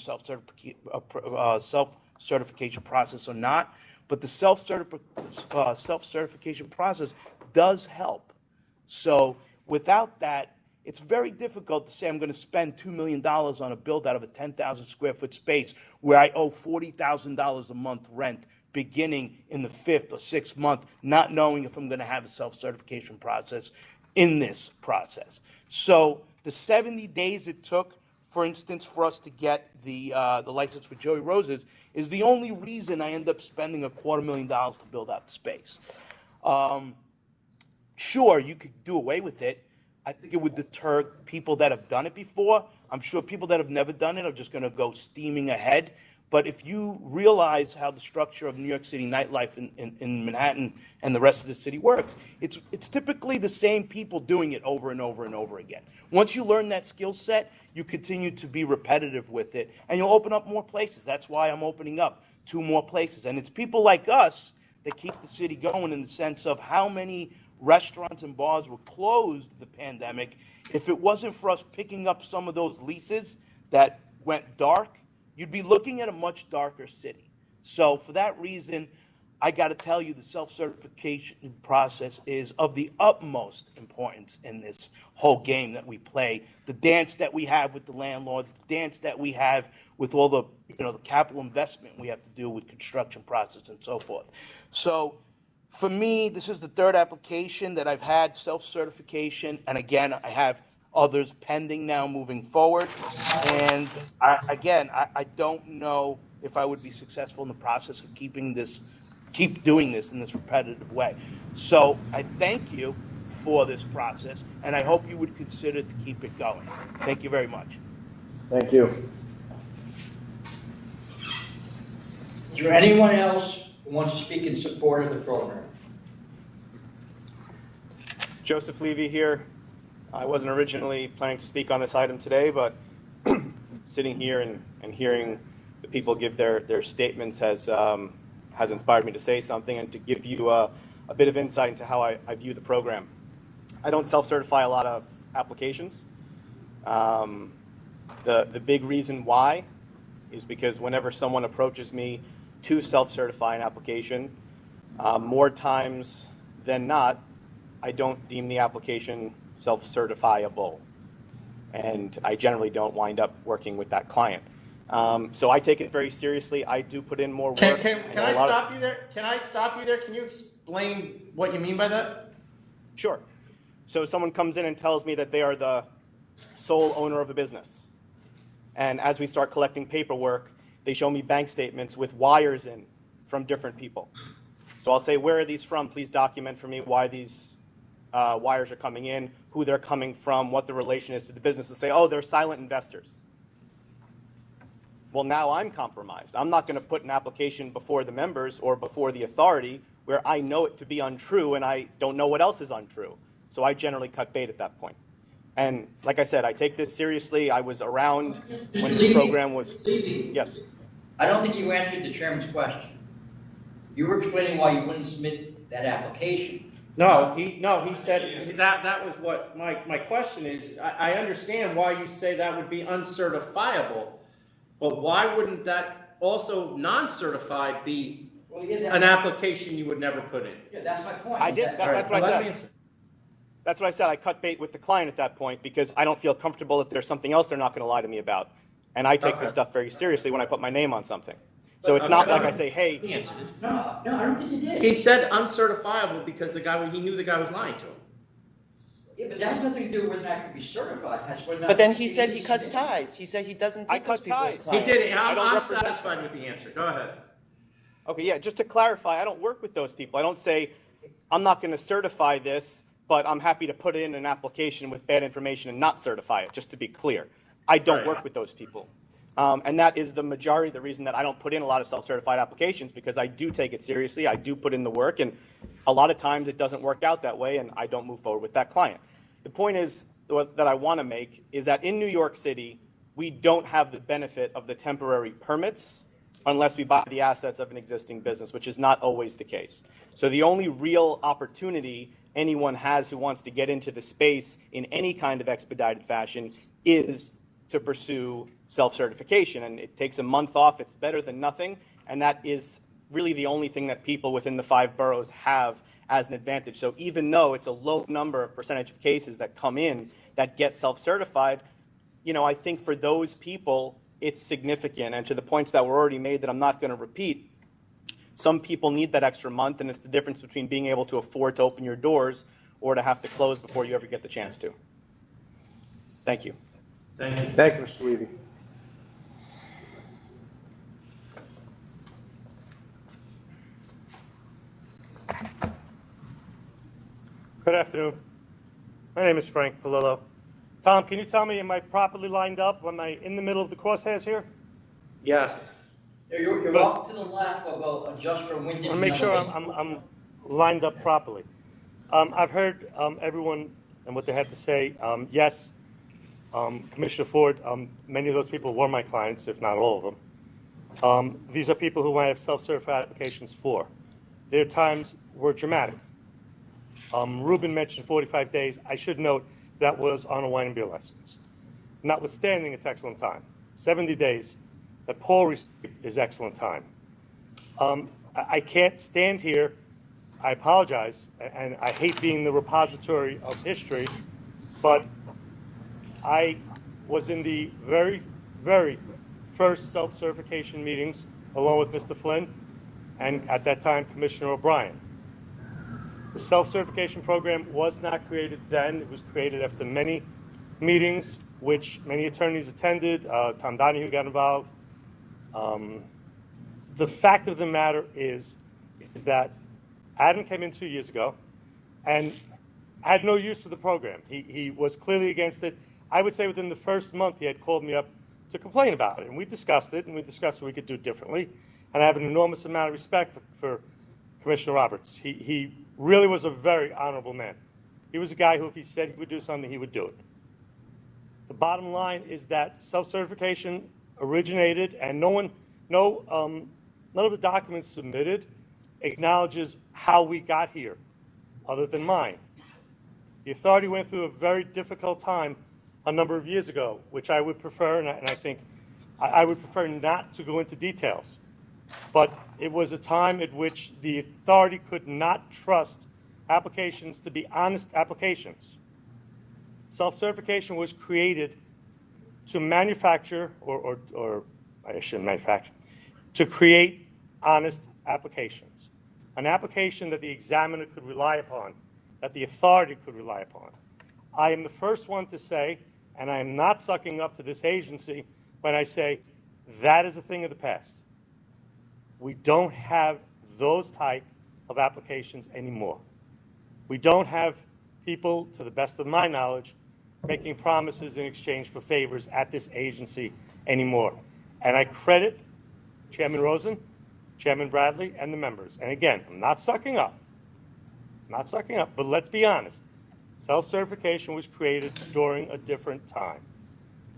self-certification process or not. but the self-certification process does help. So without that, it's very difficult to say I'm going to spend $2 million on a build out of a 10,000 square foot space where I owe $40,000 a month rent beginning in the 5th or 6th month, not knowing if I'm going to have a self-certification process in this process. So the 70 days it took, for instance, for us to get the license for Joey Roses is the only reason I end up spending $250,000 to build out the space. Sure, you could do away with it. I think it would deter people that have done it before. I'm sure people that have never done it are just going to go steaming ahead. But if you realize how the structure of New York City nightlife in Manhattan and the rest of the city works, it's typically the same people doing it over and over and over again. Once you learn that skill set, you continue to be repetitive with it, and you'll open up more places. That's why I'm opening up 2 more places. And it's people like us that keep the city going in the sense of how many restaurants and bars were closed in the pandemic. If it wasn't for us picking up some of those leases that went dark, you'd be looking at a much darker city. So for that reason, I got to tell you the self-certification process is of the utmost importance in this whole game that we play, the dance that we have with the landlords, the dance that we have with all the, the capital investment we have to do with construction process and so forth. So for me, this is the 3rd application that I've had self-certification, and again, I have others pending now moving forward. And I don't know if I would be successful in the process of keep doing this in this repetitive way. So I thank you for this process, and I hope you would consider to keep it going. Thank you very much. Thank you. Is there anyone else who wants to speak in support of the program? Joseph Levy here. I wasn't originally planning to speak on this item today, but sitting here and hearing the people give their statements has inspired me to say something and to give you a bit of insight into how I view the program. I don't self-certify a lot of applications. The big reason why is because whenever someone approaches me to self-certify an application, more times than not, I don't deem the application self-certifiable, and I generally don't wind up working with that client. So I take it very seriously. I do put in more work. Can I stop you there? Can I stop you there? Can you explain what you mean by that? Sure. So someone comes in and tells me that they are the sole owner of a business, and as we start collecting paperwork, they show me bank statements with wires in from different people. So I'll say, where are these from? Please document for me why these wires are coming in, who they're coming from, what the relation is to the business, and say, oh, they're silent investors. Well, now I'm compromised. I'm not going to put an application before the members or before the authority where I know it to be untrue and I don't know what else is untrue. So I generally cut bait at that point. And like I said, I take this seriously. I was around when this program was... Yes. I don't think you answered the chairman's question. You were explaining why you wouldn't submit that application. No, he said that was what my question is. I understand why you say that would be uncertifiable, but why wouldn't that also non-certified be an application you would never put in? Yeah, that's my point. I did. That's what I said. That's what I said. I cut bait with the client at that point because I don't feel comfortable that there's something else they're not going to lie to me about. And I take this stuff very seriously when I put my name on something. So it's not like I say, hey. He answered it. No, I don't think he did. He said uncertifiable because he knew the guy was lying to him. Yeah, but that has nothing to do with whether that could be certified. But then he said he cuts ties. He said he doesn't take those people as He did it. I'm represent- satisfied with the answer. Go ahead. Okay, yeah, just to clarify, I don't work with those people. I don't say, I'm not going to certify this, but I'm happy to put in an application with bad information and not certify it, just to be clear. I don't work with those people. And that is the majority of the reason that I don't put in a lot of self-certified applications, because I do take it seriously. I do put in the work, and a lot of times it doesn't work out that way, and I don't move forward with that client. The point is that I want to make is that in New York City, we don't have the benefit of the temporary permits unless we buy the assets of an existing business, which is not always the case. So the only real opportunity anyone has who wants to get into the space in any kind of expedited fashion is to pursue self-certification. And it takes a month off. It's better than nothing. And that is really the only thing that people within the 5 boroughs have as an advantage. So even though it's a low number of percentage of cases that come in that get self-certified, you know, I think for those people, it's significant. And to the points that were already made that I'm not going to repeat, some people need that extra month, and it's the difference between being able to afford to open your doors or to have to close before you ever get the chance to. Thank you. Thank you. Thank you, Mr. Levy. Good afternoon. My name is Frank Palillo. Tom, can you tell me, am I properly lined up? Am I in the middle of the crosshairs here? Yes. You're off to the left, but we'll adjust for wind. I'll make sure I'm lined up properly. I've heard everyone and what they had to say. Yes, Commissioner Ford, many of those people were my clients, if not all of them. These are people who I have self-certified applications for. Their times were dramatic. Ruben mentioned 45 days. I should note that was on a wine and beer license. Notwithstanding, it's excellent time. 70 days that Paul received is excellent time. I can't stand here. I apologize, and I hate being the repository of history, but I was in the very, very first self-certification meetings along with Mr. Flynn and at that time Commissioner O'Brien. The self-certification program was not created then. It was created after many meetings, which many attorneys attended. Tom Donahue got involved. The fact of the matter is that Adam came in 2 years ago and had no use for the program. He was clearly against it. I would say within the first month he had called me up to complain about it, and we discussed it, and we discussed what we could do differently. And I have an enormous amount of respect for Commissioner Roberts. He really was a very honorable man. He was a guy who, if he said he would do something, he would do it. The bottom line is that self-certification originated, and none of the documents submitted acknowledges how we got here, other than mine. The authority went through a very difficult time a number of years ago, which I would prefer, and I think I would prefer not to go into details. But it was a time at which the authority could not trust applications to be honest applications. Self-certification was created to manufacture, or I shouldn't manufacture, to create honest applications. An application that the examiner could rely upon, that the authority could rely upon. I am the first one to say, and I am not sucking up to this agency when I say that is a thing of the past. We don't have those type of applications anymore. We don't have people, to the best of my knowledge, making promises in exchange for favors at this agency anymore. And I credit Chairman Rosen, Chairman Bradley, and the members. And again, I'm not sucking up. But let's be honest. Self-certification was created during a different time.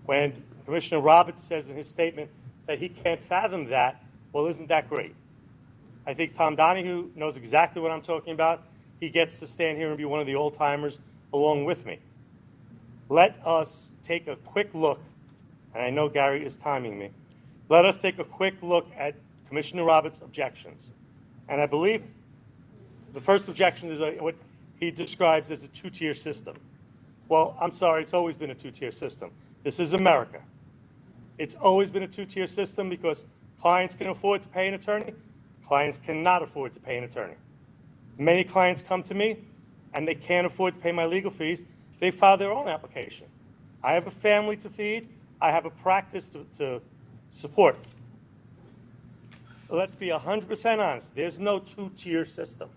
When Commissioner Roberts says in his statement that he can't fathom that, well, isn't that great? I think Tom Donahue knows exactly what I'm talking about. He gets to stand here and be one of the old-timers along with me. Let us take a quick look, and I know Gary is timing me. Let us take a quick look at Commissioner Roberts' objections. And I believe the first objection is what he describes as a two-tier system. Well, I'm sorry, it's always been a two-tier system. This is America. It's always been a two-tier system because clients can afford to pay an attorney. Clients cannot afford to pay an attorney. Many clients come to me and they can't afford to pay my legal fees. They file their own application. I have a family to feed. I have a practice to support. Let's be 100% honest. There's no two-tier system.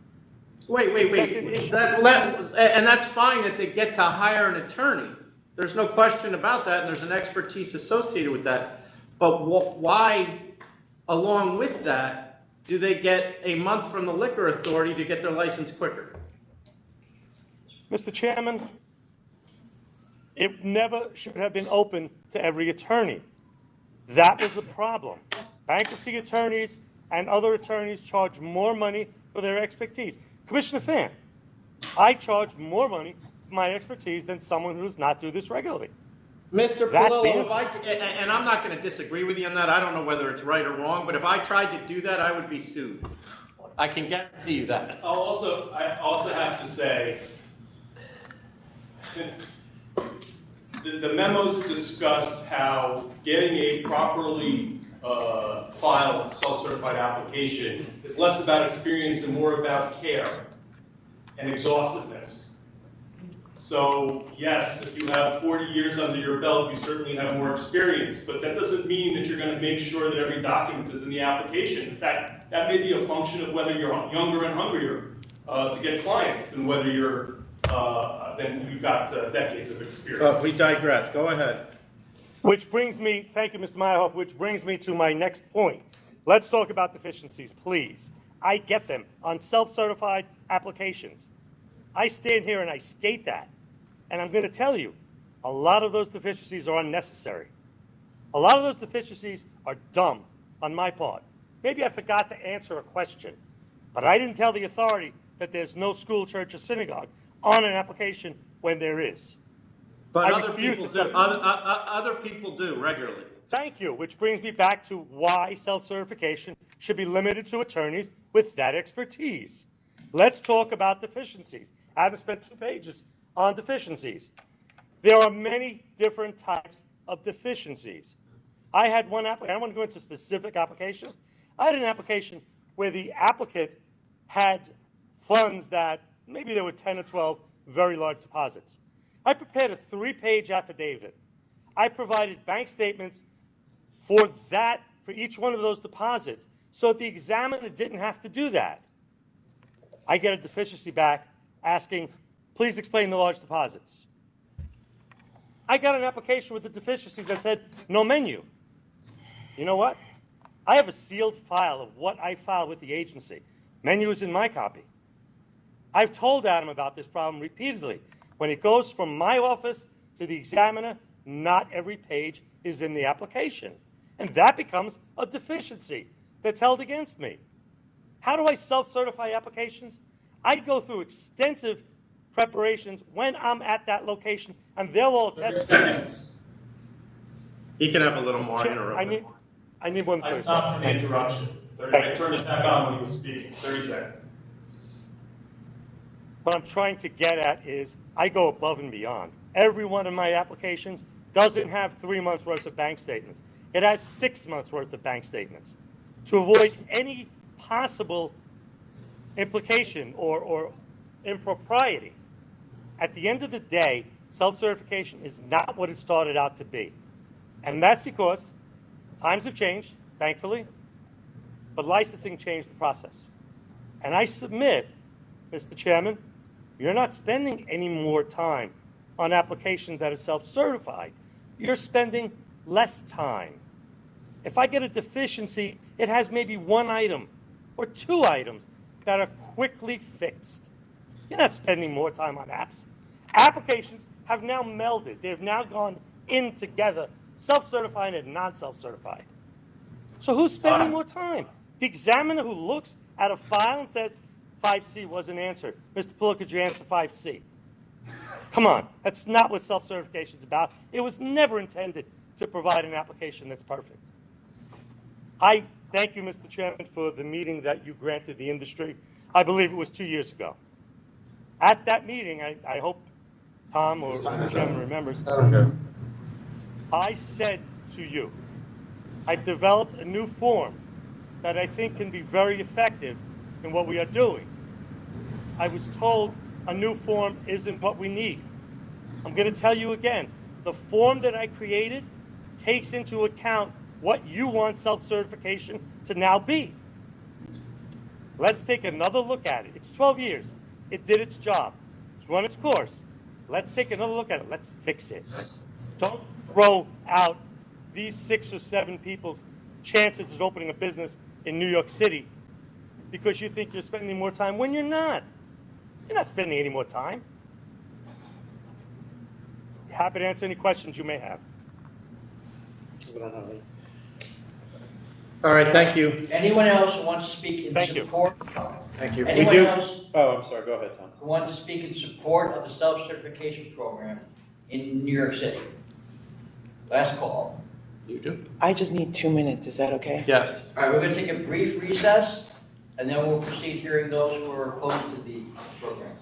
Wait. And that's fine that they get to hire an attorney. There's no question about that, and there's an expertise associated with that. But why, along with that, do they get a month from the liquor authority to get their license quicker? Mr. Chairman, it never should have been open to every attorney. That was the problem. Bankruptcy attorneys and other attorneys charge more money for their expertise. Commissioner Fan, I charge more money for my expertise than someone who does not do this regularly. Mr. That's the Palillo, if answer. and I'm not going to disagree with you on that. I don't know whether it's right or wrong, but if I tried to do that, I would be sued. I can guarantee you that. I also have to say, the memos discuss how getting a properly filed self-certified application is less about experience and more about care and exhaustiveness. So yes, if you have 40 years under your belt, you certainly have more experience, but that doesn't mean that you're going to make sure that every document is in the application. In fact, that may be a function of whether you're younger and hungrier to get clients than whether you're then you've got decades of experience. We digress. Go ahead. Which brings me, thank you, Mr. Meyerhoff, which brings me to my next point. Let's talk about deficiencies, please. I get them on self-certified applications. I stand here and I state that. And I'm going to tell you, a lot of those deficiencies are unnecessary. A lot of those deficiencies are dumb on my part. Maybe I forgot to answer a question, but I didn't tell the authority that there's no school, church, or synagogue on an application when there is. But I other refuse people to do. self- Other people do regularly. Thank you, which brings me back to why self-certification should be limited to attorneys with that expertise. Let's talk about deficiencies. I haven't spent 2 pages on deficiencies. There are many different types of deficiencies. I had one application, I don't want to go into specific applications. I had an application where the applicant had funds that maybe there were 10 or 12 very large deposits. I prepared a 3-page affidavit. I provided bank statements for each one of those deposits so that the examiner didn't have to do that. I get a deficiency back asking, please explain the large deposits. I got an application with the deficiencies that said, no menu. You know what? I have a sealed file of what I filed with the agency. Menu is in my copy. I've told Adam about this problem repeatedly. When it goes from my office to the examiner, not every page is in the application. And that becomes a deficiency that's held against me. How do I self-certify applications? I go through extensive preparations when I'm at that location, and they'll all test it. He can have a little more interrupt. I need one. I stopped the interruption. I turned it back on when he was speaking. 30 seconds. What I'm trying to get at is I go above and beyond. Every one of my applications doesn't have 3 months worth of bank statements. It has 6 months worth of bank statements to avoid any possible implication or impropriety. At the end of the day, self-certification is not what it started out to be. And that's because times have changed, thankfully, but licensing changed the process. And I submit, Mr. Chairman, you're not spending any more time on applications that are self-certified. You're spending less time. If I get a deficiency, it has maybe 1 item or 2 items that are quickly fixed. You're not spending more time on apps. Applications have now melded. They've now gone in together, self-certified and non-self-certified. So who's spending more time? The examiner who looks at a file and says, 5C wasn't answered. Mr. Palillo, could you answer 5C? Come on, that's not what self-certification is about. It was never intended to provide an application that's perfect. I thank you, Mr. Chairman, for the meeting that you granted the industry. I believe it was 2 years ago. At that meeting, I hope Tom or the Chairman remembers, I said to you, I've developed a new form that I think can be very effective in what we are doing. I was told a new form isn't what we need. I'm going to tell you again, the form that I created takes into account what you want self-certification to now be. Let's take another look at it. It's 12 years. It did its job. It's run its course. Let's take another look at it. Let's fix it. Don't throw out these 6 or 7 people's chances of opening a business in New York City because you think you're spending more time when you're not. You're not spending any more time. Happy to answer any questions you may have. We don't have any. All right, thank you. Anyone else who wants to speak in support? Thank you. Anyone else Oh, I'm sorry. Go ahead, Tom. who wants to speak in support of the self-certification program in New York City? Last call. You do? I just need 2 minutes, is that okay? Yes. All right, we're going to take a brief recess, and then we'll proceed hearing those who are opposed to the program.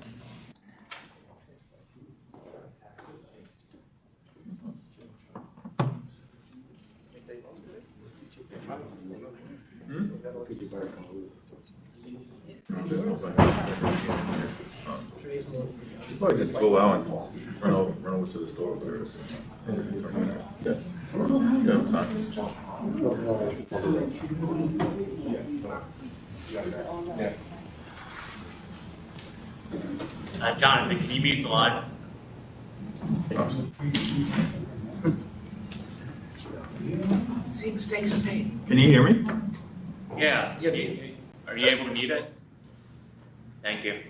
You probably just go out and run over to the store over there. Yeah. Jonathan, can you mute the line? See, mistakes are made. Can you hear me? Yeah. Are you able to mute it? Thank you.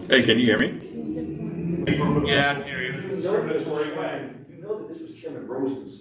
Hey, can you hear me? Yeah, I can hear you. You know that this was Chairman Rosen's.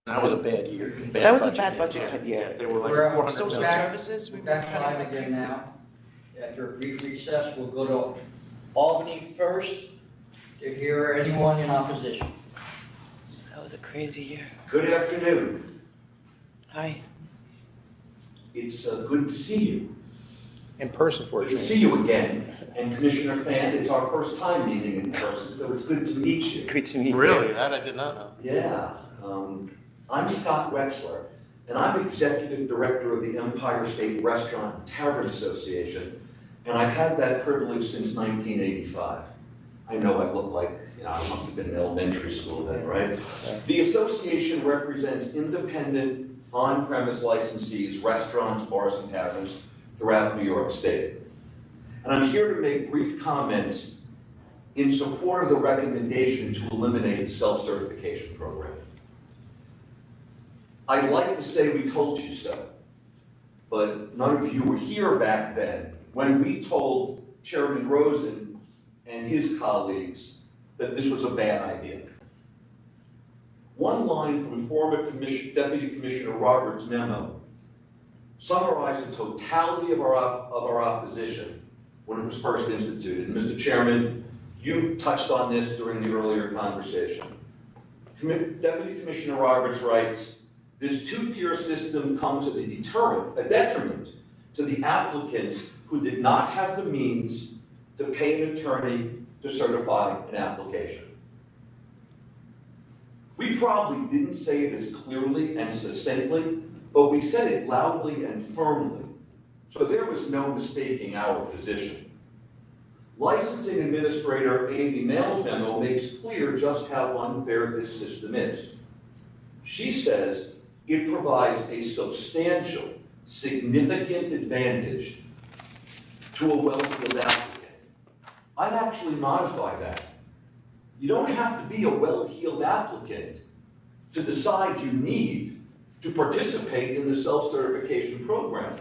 That was a bad year. That was a bad budget cut year. They were like We're 400 Social million. services, we were Back cutting live like again crazy. now. After a brief recess, we'll go to Albany first to hear anyone in opposition. That was a crazy year. Good afternoon. Hi. it's good to see you. In person for a Good to change. see you again. And Commissioner Fan, it's our first time meeting in person, so it's good to meet you. Great to meet you. Really? That I did not know. Yeah. I'm Scott Wetzler, and I'm Executive Director of the Empire State Restaurant and Tavern Association, and I've had that privilege since 1985. I know I look like, I must have been in elementary school then, right? The association represents independent on-premise licensees, restaurants, bars, and taverns throughout New York State. And I'm here to make brief comments in support of the recommendation to eliminate the self-certification program. I'd like to say we told you so, but none of you were here back then when we told Chairman Rosen and his colleagues that this was a bad idea. One line from former Deputy Commissioner Roberts' memo summarized the totality of our opposition when it was first instituted. And Mr. Chairman, you touched on this during the earlier conversation. Deputy Commissioner Roberts writes, this two-tier system comes as a detriment to the applicants who did not have the means to pay an attorney to certify an application. We probably didn't say it as clearly and succinctly, but we said it loudly and firmly, so there was no mistaking our position. Licensing Administrator Amy Mail's memo makes clear just how unfair this system is. She says it provides a substantial, significant advantage to a well-heeled applicant. I'd actually modify that. You don't have to be a well-heeled applicant to decide you need to participate in the self-certification program.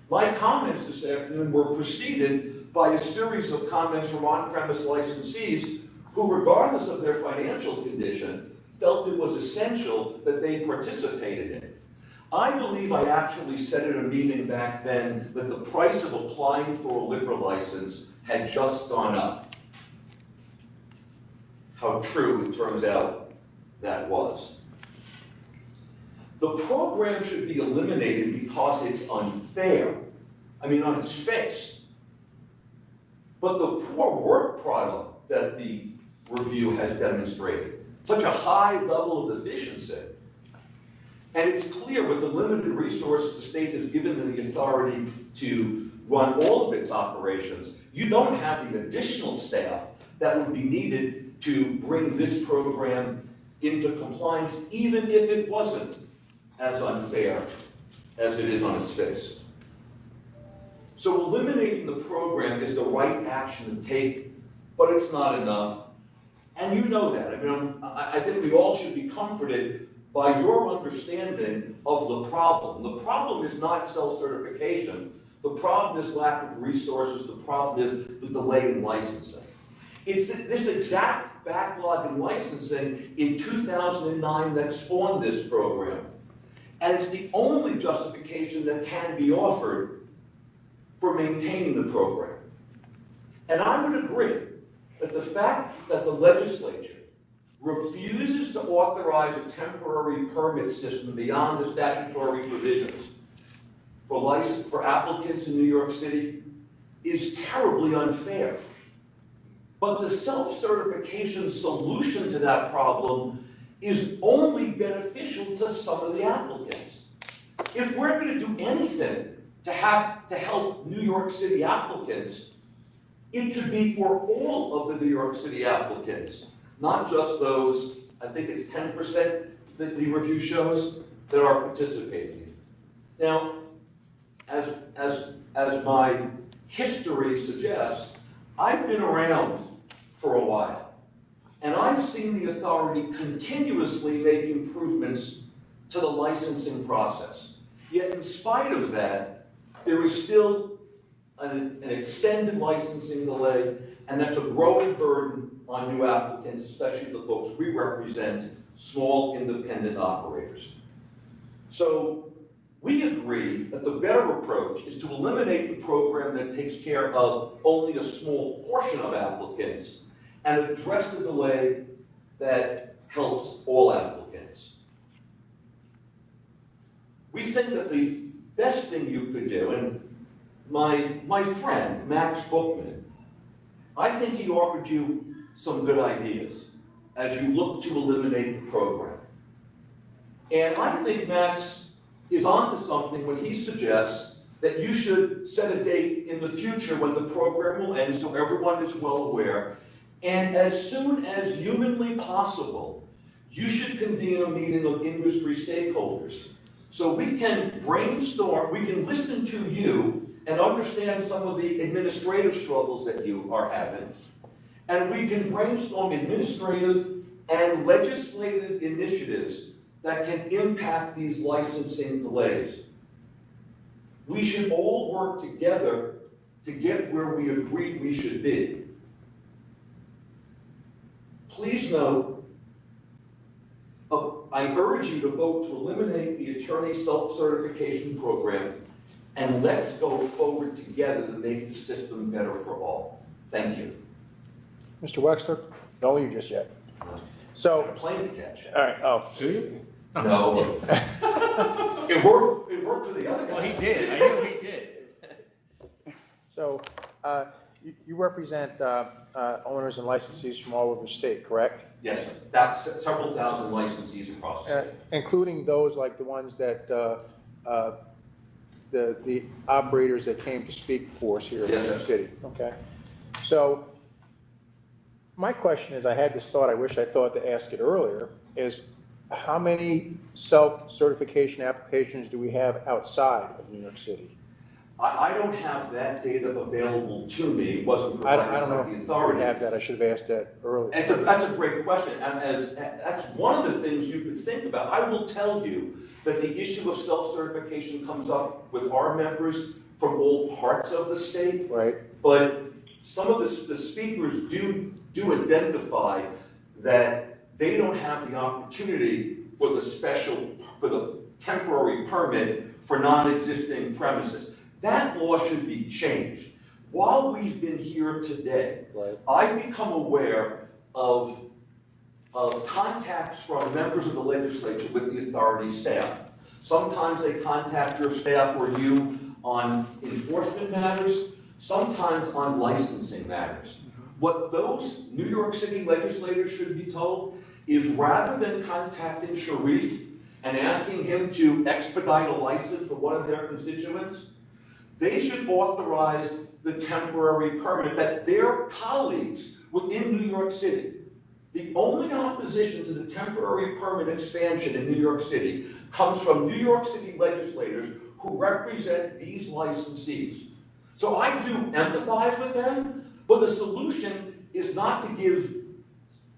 My comments this afternoon were preceded by a series of comments from on-premise licensees who, regardless of their financial condition, felt it was essential that they participated in it. I believe I actually said at a meeting back then that the price of applying for a liquor license had just gone up. How true it turns out that was. The program should be eliminated because it's unfair. I mean, on its face. But the poor work product that the review has demonstrated, such a high level of efficiency, and it's clear with the limited resources the state has given the authority to run all of its operations, you don't have the additional staff that would be needed to bring this program into compliance, even if it wasn't as unfair as it is on its face. So eliminating the program is the right action to take, but it's not enough. And you know that. I mean, I think we all should be comforted by your understanding of the problem. The problem is not self-certification. The problem is lack of resources. The problem is the delay in licensing. It's this exact backlog in licensing in 2009 that spawned this program. And it's the only justification that can be offered for maintaining the program. And I would agree that the fact that the legislature refuses to authorize a temporary permit system beyond the statutory provisions for applicants in New York City is terribly unfair. But the self-certification solution to that problem is only beneficial to some of the applicants. If we're going to do anything to help New York City applicants, it should be for all of the New York City applicants, not just those, I think it's 10% that the review shows, that are participating. Now, as my history suggests, I've been around for a while, and I've seen the authority continuously make improvements to the licensing process. Yet in spite of that, there is still an extended licensing delay, and that's a growing burden on new applicants, especially the folks we represent, small independent operators. So we agree that the better approach is to eliminate the program that takes care of only a small portion of applicants and address the delay that helps all applicants. We think that the best thing you could do, and my friend, Max Bookman, I think he offered you some good ideas as you look to eliminate the program. And I think Max is onto something when he suggests that you should set a date in the future when the program will end so everyone is well aware. And as soon as humanly possible, you should convene a meeting of industry stakeholders so we can brainstorm, we can listen to you and understand some of the administrative struggles that you are having. And we can brainstorm administrative and legislative initiatives that can impact these licensing delays. We should all work together to get where we agree we should be. Please note, I urge you to vote to eliminate the attorney self-certification program, and let's go forward together to make the system better for all. Thank you. Mr. Wexler? No, you just yet. So. Playing to catch. All right, oh. Do you? No. It worked for the other guy. Well, he did. I knew he did. So, you represent owners and licensees from all over the state, correct? Yes, sir. That's several thousand licensees across the state. Including those like the ones that, the operators that came to speak for us here in New York City, okay? So, my question is, I had this thought, I wish I thought to ask it earlier, is how many self-certification applications do we have outside of New York City? I don't have that data available to me. It wasn't provided I don't know by the if authority. you have that. I should have asked that earlier. That's a great question, and that's one of the things you could think about. I will tell you that the issue of self-certification comes up with our members from all parts of the state. Right. But some of the speakers do identify that they don't have the opportunity for the temporary permit for non-existing premises. That law should be changed. While we've been here today, I've become aware of contacts from members of the legislature with the authority staff. Sometimes they contact your staff or you on enforcement matters, sometimes on licensing matters. What those New York City legislators should be told is rather than contacting Sharif and asking him to expedite a license for one of their constituents, they should authorize the temporary permit that their colleagues within New York City, the only opposition to the temporary permit expansion in New York City comes from New York City legislators who represent these licensees. So I do empathize with them, but the solution is not to give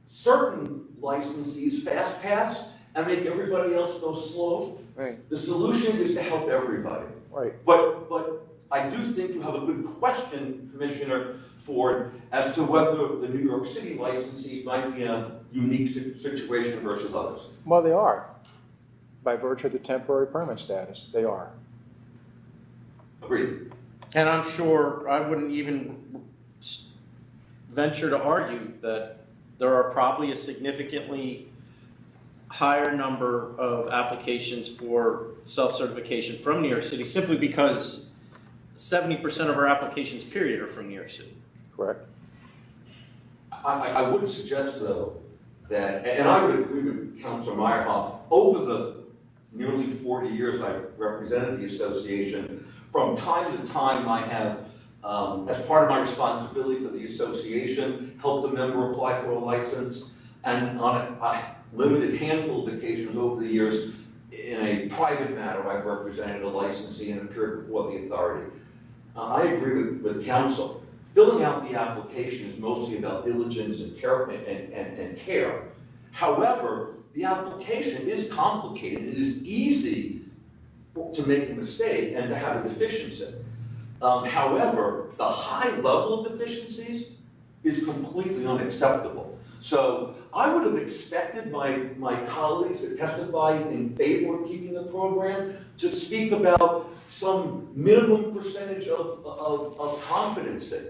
certain licensees fast pass and make everybody else go slow. Right. The solution is to help everybody. Right. But I do think you have a good question, Commissioner Ford, as to whether the New York City licensees might be in a unique situation versus others. Well, they are. By virtue of the temporary permit status, they are. Agreed. And I'm sure I wouldn't even venture to argue that there are probably a significantly higher number of applications for self-certification from New York City simply because 70% of our applications, period, are from New York City. Correct. I would suggest, though, that, and I would agree with Councilor Meyerhoff, over the nearly 40 years I've represented the association, from time to time I have, as part of my responsibility for the association, helped a member apply for a license, and on a limited handful of occasions over the years, in a private matter, I've represented a licensee and appeared before the authority. I agree with counsel. Filling out the application is mostly about diligence and care. However, the application is complicated. It is easy to make a mistake and to have a deficiency. However, the high level of deficiencies is completely unacceptable. So I would have expected my colleagues that testify in favor of keeping the program to speak about some minimum percentage of competency.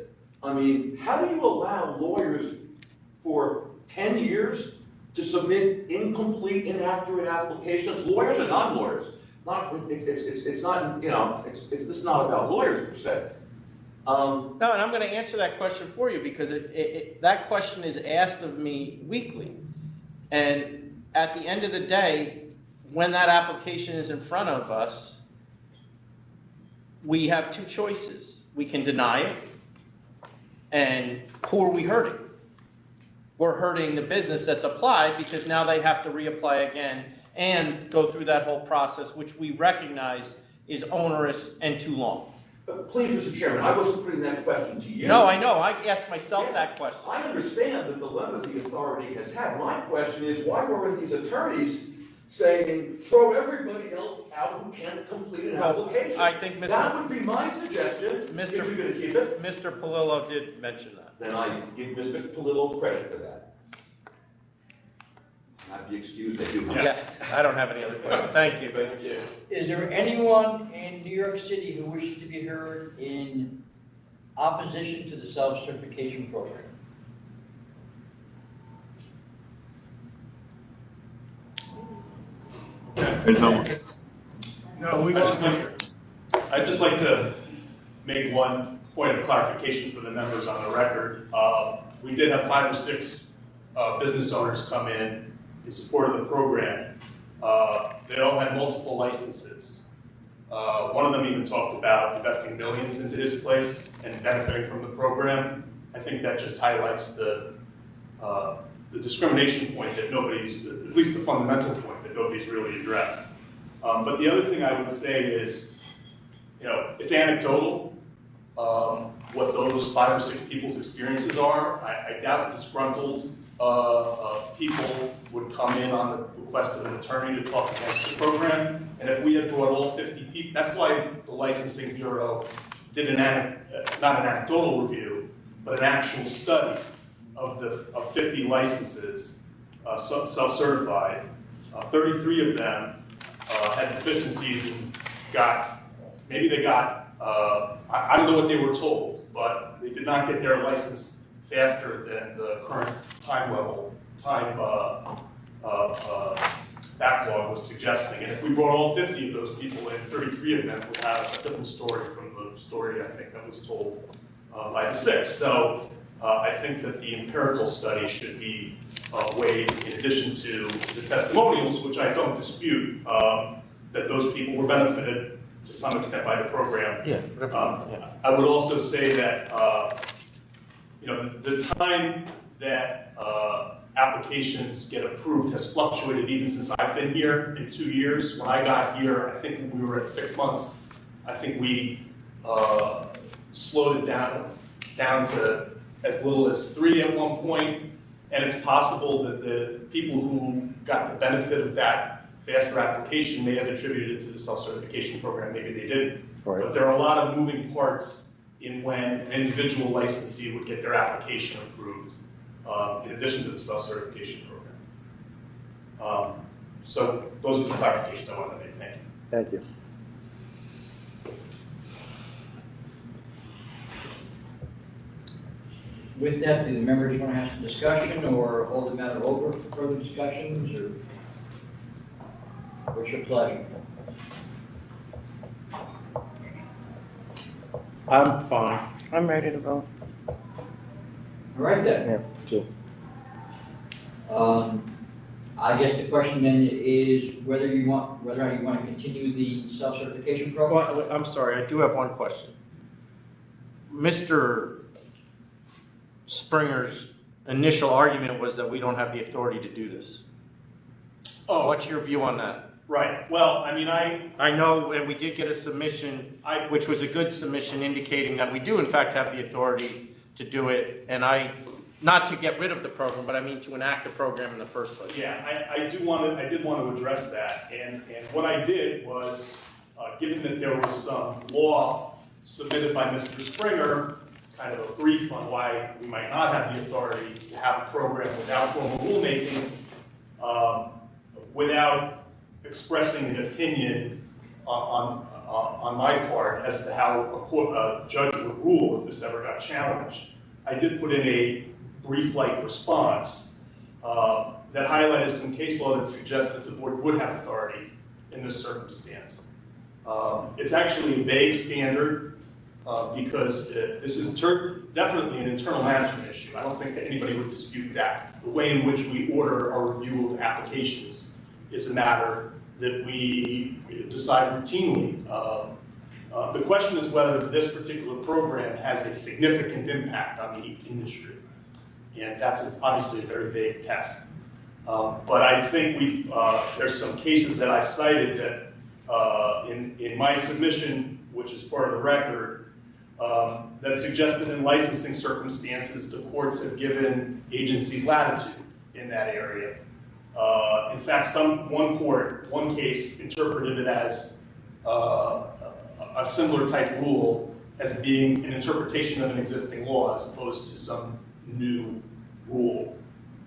I mean, how do you allow lawyers for 10 years to submit incomplete, inaccurate applications? Lawyers and non-lawyers. It's not, you know, it's not about lawyers per se. No, and I'm going to answer that question for you because that question is asked of me weekly. And at the end of the day, when that application is in front of us, we have two choices. We can deny it, and who are we hurting? We're hurting the business that's applied because now they have to reapply again and go through that whole process, which we recognize is onerous and too long. Please, Mr. Chairman, I wasn't putting that question to you. No, I know. I asked myself that question. I understand the dilemma the authority has had. My question is, why weren't these attorneys saying, throw everybody else out who can't complete an application? I think that would be my suggestion, if you're going to keep it. Mr. Polillo did mention that. Then I give Mr. Polillo credit for that. I'd be excused if you. Yeah, I don't have any other questions. Thank you. Thank you. Is there anyone in New York City who wishes to be heard in opposition to the self-certification program? There's no one. No, I'd just like to make one point of clarification for the members on the record. We did have 5 or 6 business owners come in support of the program. They all had multiple licenses. One of them even talked about investing millions into his place and benefiting from the program. I think that just highlights the discrimination point that nobody's, at least the fundamental point that nobody's really addressed. But the other thing I would say is, you know, it's anecdotal what those 5 or 6 people's experiences are. I doubt disgruntled people would come in on the request of an attorney to talk against the program. And if we had brought all 50 people, that's why the Licensing Bureau did not an anecdotal review, but an actual study of 50 licenses, self-certified. 33 of them had deficiencies and maybe they got, I don't know what they were told, but they did not get their license faster than the current time backlog was suggesting. And if we brought all 50 of those people in, 33 of them would have a different story from the story I think that was told by the 6. So I think that the empirical study should be weighed in addition to the testimonials, which I don't dispute, that those people were benefited to some extent by the program. Yeah. I would also say that you know, the time that applications get approved has fluctuated even since I've been here in 2 years. When I got here, I think we were at 6 months. I think we slowed it down to as little as 3 at one point. And it's possible that the people who got the benefit of that faster application may have attributed it to the self-certification program. Maybe they didn't. Right. But there are a lot of moving parts in when an individual licensee would get their application approved, in addition to the self-certification program. So those are the clarifications I wanted to make. Thank you. Thank you. With that, do the members want to have some discussion or hold the matter over for further discussions, or what's your pleasure? I'm fine. I'm ready to vote. All right then. Yeah, sure. I guess the question then is whether or not you want to continue the self-certification program? Well, I'm sorry, I do have one question. Mr. Springer's initial argument was that we don't have the authority to do this. Oh. What's your view on that? Right. Well, I mean, I know, and we did get a submission, which was a good submission indicating that we do in fact have the authority to do it, and not to get rid of the program, but I mean to enact the program in the first place. Yeah, I did want to address that, and what I did was, given that there was some law submitted by Mr. Springer, kind of a brief on why we might not have the authority to have a program without formal rulemaking, without expressing an opinion on my part as to how a judge would rule if this ever got challenged. I did put in a brief-like response that highlighted some case law that suggests that the board would have authority in this circumstance. It's actually a vague standard because this is definitely an internal management issue. I don't think that anybody would dispute that. The way in which we order our review of applications is a matter that we decide routinely. The question is whether this particular program has a significant impact on the industry. And that's obviously a very vague test. But I think there's some cases that I've cited that in my submission, which is part of the record, that suggest that in licensing circumstances, the courts have given agencies latitude in that area. In fact, one case interpreted it as a similar type rule as being an interpretation of an existing law as opposed to some new rule.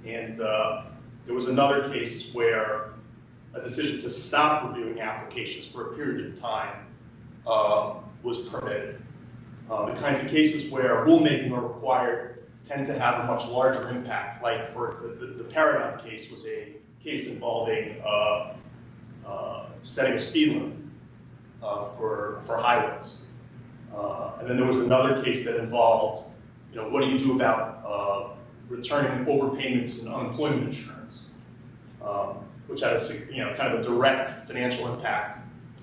And there was another case where a decision to stop reviewing applications for a period of time was permitted. The kinds of cases where rulemaking are required tend to have a much larger impact. Like for the Paradigm case was a case involving setting a speed limit for highways. And then there was another case that involved, what do you do about returning overpayments in unemployment insurance, which had a kind of a direct financial impact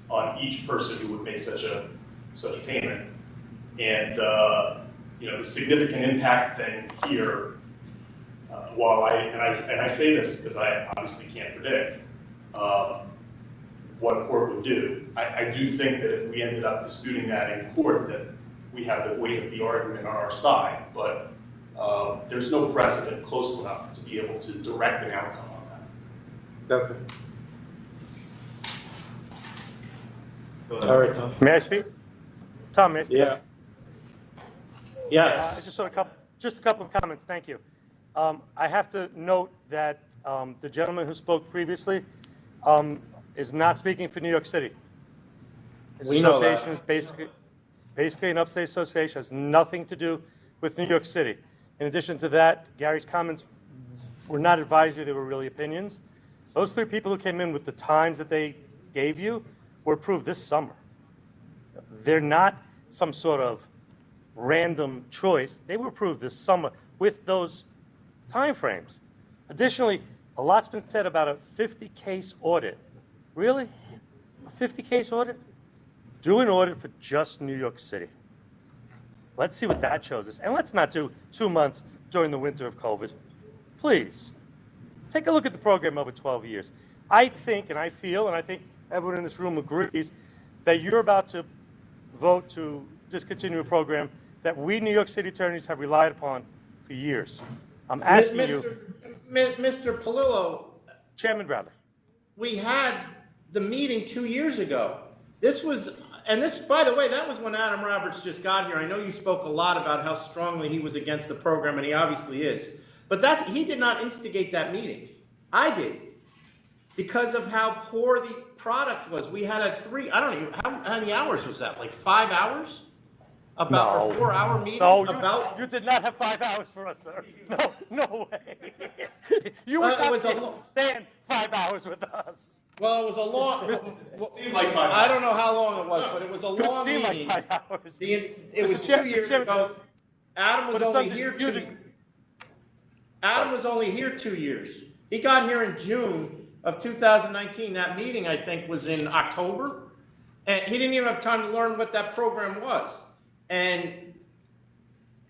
on each person who would make such a payment. And the significant impact thing here, while I say this because I obviously can't predict what a court would do, I do think that if we ended up disputing that in court, that we have the weight of the argument on our side. But there's no precedent close enough to be able to direct an outcome on that. Okay. All right, Tom. May I speak? Tom, may I speak? Yeah. Yes. Just a couple of comments. Thank you. I have to note that the gentleman who spoke previously is not speaking for New York City. His association is basically an upstate association, has nothing to do with New York City. In addition to that, Gary's comments were not advisory, they were really opinions. Those three people who came in with the times that they gave you were approved this summer. They're not some sort of random choice. They were approved this summer with those timeframes. Additionally, a lot's been said about a 50-case audit. Really? A 50-case audit? Do an audit for just New York City. Let's see what that shows us. And let's not do 2 months during the winter of COVID. Please. Take a look at the program over 12 years. I think, and I feel, and I think everyone in this room agrees, that you're about to vote to discontinue a program that we New York City attorneys have relied upon for years. I'm asking you. Mr. Palillo. Chairman Bradley. We had the meeting 2 years ago. This, by the way, that was when Adam Roberts just got here. I know you spoke a lot about how strongly he was against the program, and he obviously is. But he did not instigate that meeting. I did. Because of how poor the product was. We had I don't even, how many hours was that? Like 5 hours? About a 4-hour meeting? No, you did not have 5 hours for us, sir. No way. You would not be able to stand 5 hours with us. Well, it was a long. It seemed like 5 hours. I don't know how long it was, but it was a long meeting. It seemed like 5 hours. It was 2 years ago. Adam was only here 2 years. Adam was only here 2 years. He got here in June of 2019. That meeting, I think, was in October. And he didn't even have time to learn what that program was. And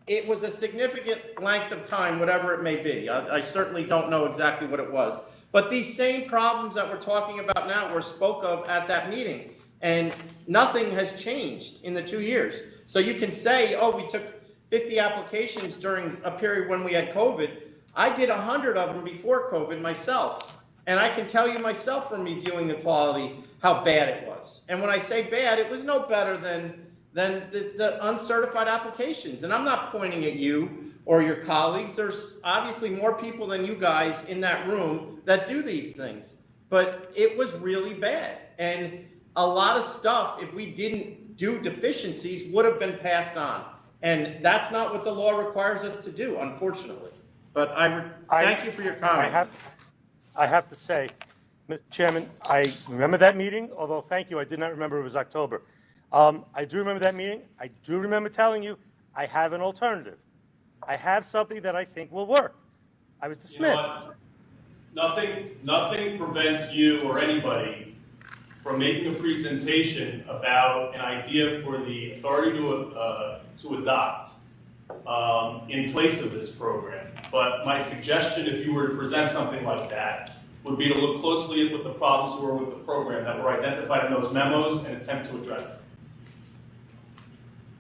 it was a significant length of time, whatever it may be. I certainly don't know exactly what it was. But these same problems that we're talking about now were spoke of at that meeting. And nothing has changed in the 2 years. So you can say, oh, we took 50 applications during a period when we had COVID. I did 100 of them before COVID myself. And I can tell you myself from reviewing the quality how bad it was. And when I say bad, it was no better than the uncertified applications. And I'm not pointing at you or your colleagues. There's obviously more people than you guys in that room that do these things. But it was really bad. And a lot of stuff, if we didn't do deficiencies, would have been passed on. And that's not what the law requires us to do, unfortunately. But thank you for your comments. I have to say Mr. Chairman, I remember that meeting, although, thank you, I did not remember it was October. I do remember that meeting. I do remember telling you I have an alternative. I have something that I think will work. I was dismissed. You know what? Nothing prevents you or anybody from making a presentation about an idea for the authority to adopt in place of this program. But my suggestion, if you were to present something like that, would be to look closely at what the problems were with the program that were identified in those memos and attempt to address them.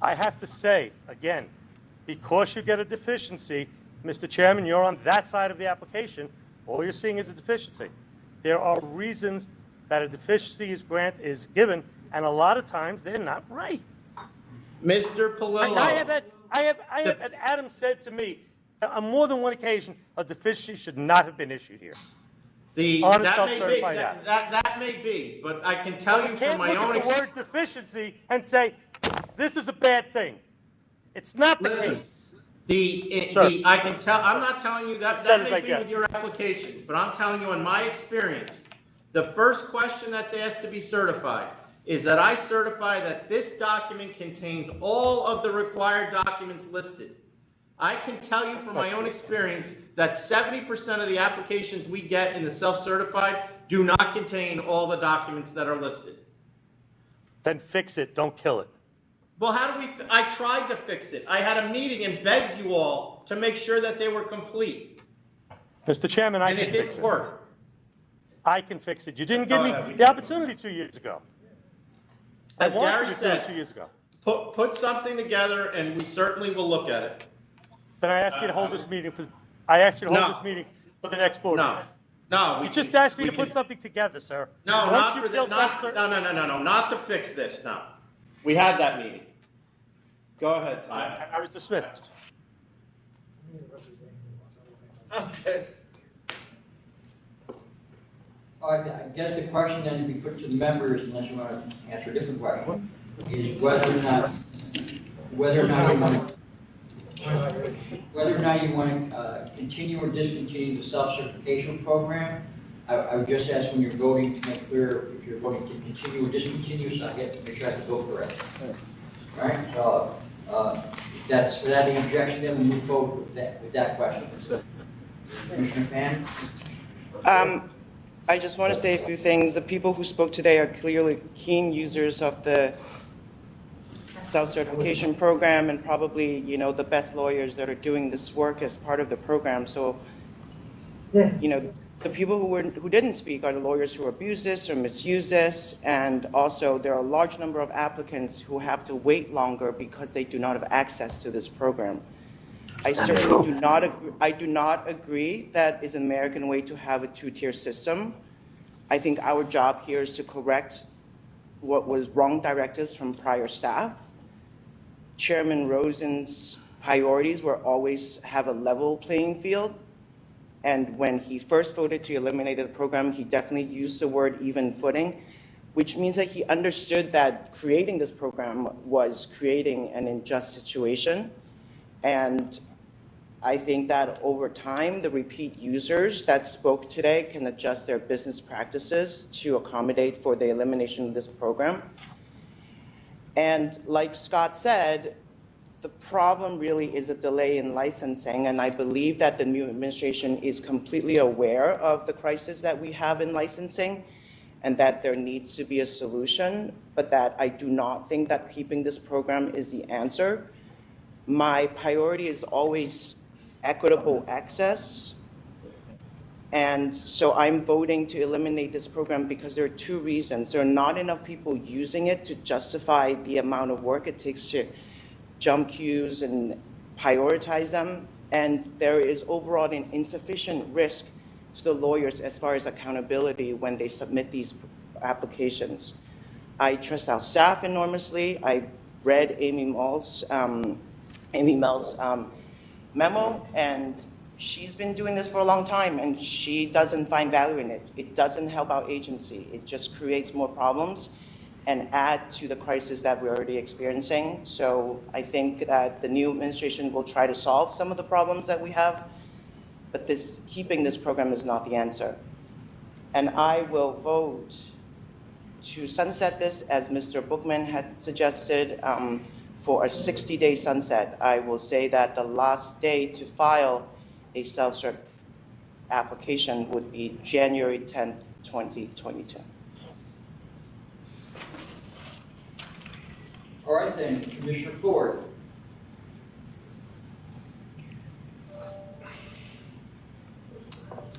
I have to say, again, because you get a deficiency, Mr. Chairman, you're on that side of the application, all you're seeing is a deficiency. There are reasons that a deficiency is given, and a lot of times they're not right. Mr. Palillo. I have had Adam said to me on more than one occasion, a deficiency should not have been issued here. That may be, but I can tell you from my own experience. You can't look at the word deficiency and say, this is a bad thing. It's not the case. I can tell, I'm not telling you that may be with your applications, but I'm telling you in my experience, the first question that's asked to be certified is that I certify that this document contains all of the required documents listed. I can tell you from my own experience that 70% of the applications we get in the self-certified do not contain all the documents that are listed. Then fix it, don't kill it. Well, I tried to fix it. I had a meeting and begged you all to make sure that they were complete. Mr. Chairman, I can fix it. And it didn't work. I can fix it. You didn't give me the opportunity 2 years ago. As Gary said, 2 years ago. Put something together and we certainly will look at it. Then I ask you to hold this meeting for, this meeting for the next board meeting. No. You just asked me to put something together, sir. No, not to fix this, no. We had that meeting. Go ahead, Tom. I was dismissed. Okay. All right, I guess the question then to be put to the members, unless you want to answer a different question, is whether or not you want to continue or discontinue the self-certification program. I would just ask when you're voting to make clear if you're voting to continue or discontinue, so I get to make sure I can vote correct. All right, so that's without any objection, then we'll move forward with that question. Commissioner Pan? I just want to say a few things. The people who spoke today are clearly keen users of the self-certification program and probably, the best lawyers that are doing this work as part of the program. So, the people who didn't speak are the lawyers who abuse this or misuse this, and also there are a large number of applicants who have to wait longer because they do not have access to this program. I certainly do not agree that is an American way to have a two-tier system. I think our job here is to correct what was wrong directives from prior staff. Chairman Rosen's priorities were always have a level playing field. And when he first voted to eliminate the program, he definitely used the word even footing, which means that he understood that creating this program was creating an unjust situation. And I think that over time, the repeat users that spoke today can adjust their business practices to accommodate for the elimination of this program. And like Scott said, the problem really is a delay in licensing, and I believe that the new administration is completely aware of the crisis that we have in licensing and that there needs to be a solution, but that I do not think that keeping this program is the answer. My priority is always equitable access, and so I'm voting to eliminate this program because there are two reasons. There are not enough people using it to justify the amount of work it takes to jump queues and prioritize them, and there is overall an insufficient risk to the lawyers as far as accountability when they submit these applications. I trust our staff enormously. I read Amy Mel's memo, and she's been doing this for a long time, and she doesn't find value in it. It doesn't help our agency. It just creates more problems and add to the crisis that we're already experiencing. So I think that the new administration will try to solve some of the problems that we have, but keeping this program is not the answer. And I will vote to sunset this, as Mr. Bookman had suggested, for a 60-day sunset. I will say that the last day to file a self-cert application would be January 10th, 2022. All right then, Commissioner Ford.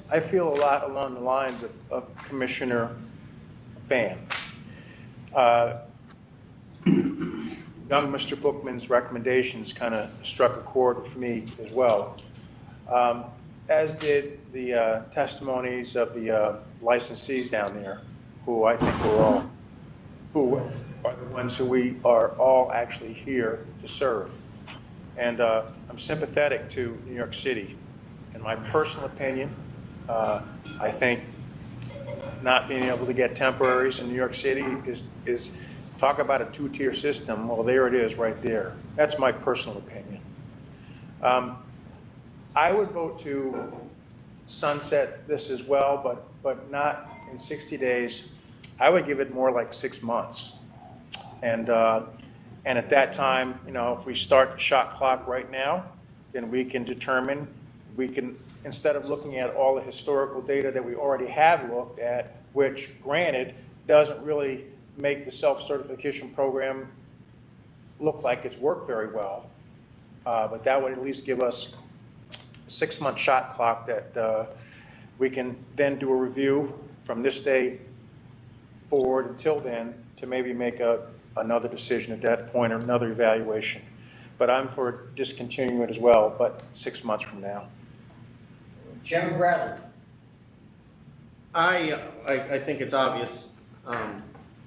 I feel a lot along the lines of Commissioner Fan. Young Mr. Bookman's recommendations kind of struck a chord with me as well, as did the testimonies of the licensees down there, who I think are the ones who we are all actually here to serve. And I'm sympathetic to New York City. In my personal opinion, I think not being able to get temporaries in New York City is talk about a two-tier system. Well, there it is right there. That's my personal opinion. I would vote to sunset this as well, but not in 60 days. I would give it more like 6 months. And at that time, you know, if we start the shot clock right now, then we can determine, instead of looking at all the historical data that we already have looked at, which granted doesn't really make the self-certification program look like it's worked very well. But that would at least give us a 6-month shot clock that we can then do a review from this day forward until then to maybe make another decision at that point or another evaluation. But I'm for discontinuing it as well, but 6 months from now. Chairman Bradley. I think it's obvious,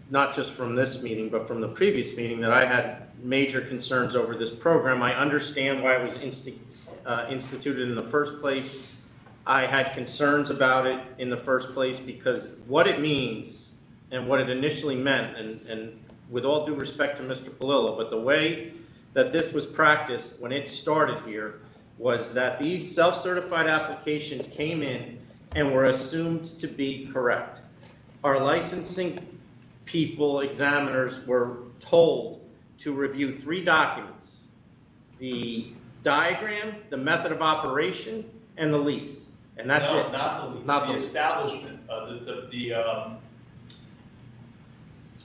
not just from this meeting, but from the previous meeting, that I had major concerns over this program. I understand why it was instituted in the first place. I had concerns about it in the first place because what it means and what it initially meant, and with all due respect to Mr. Polillo, but the way that this was practiced when it started here was that these self-certified applications came in and were assumed to be correct. Our licensing people, examiners, were told to review 3 documents: the diagram, the method of operation, and the lease. And that's it. Not the lease, Not the the- establishment,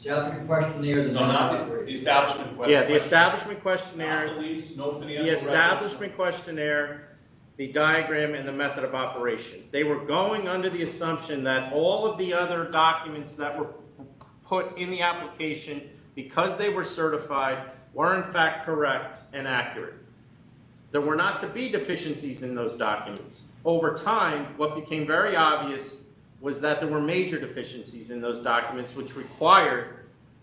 Establishment questionnaire, no, not the establishment question. Yeah, the establishment questionnaire. Not the lease, no financial The records. establishment questionnaire, the diagram, and the method of operation. They were going under the assumption that all of the other documents that were put in the application, because they were certified, were in fact correct and accurate. There were not to be deficiencies in those documents. Over time, what became very obvious was that there were major deficiencies in those documents, which required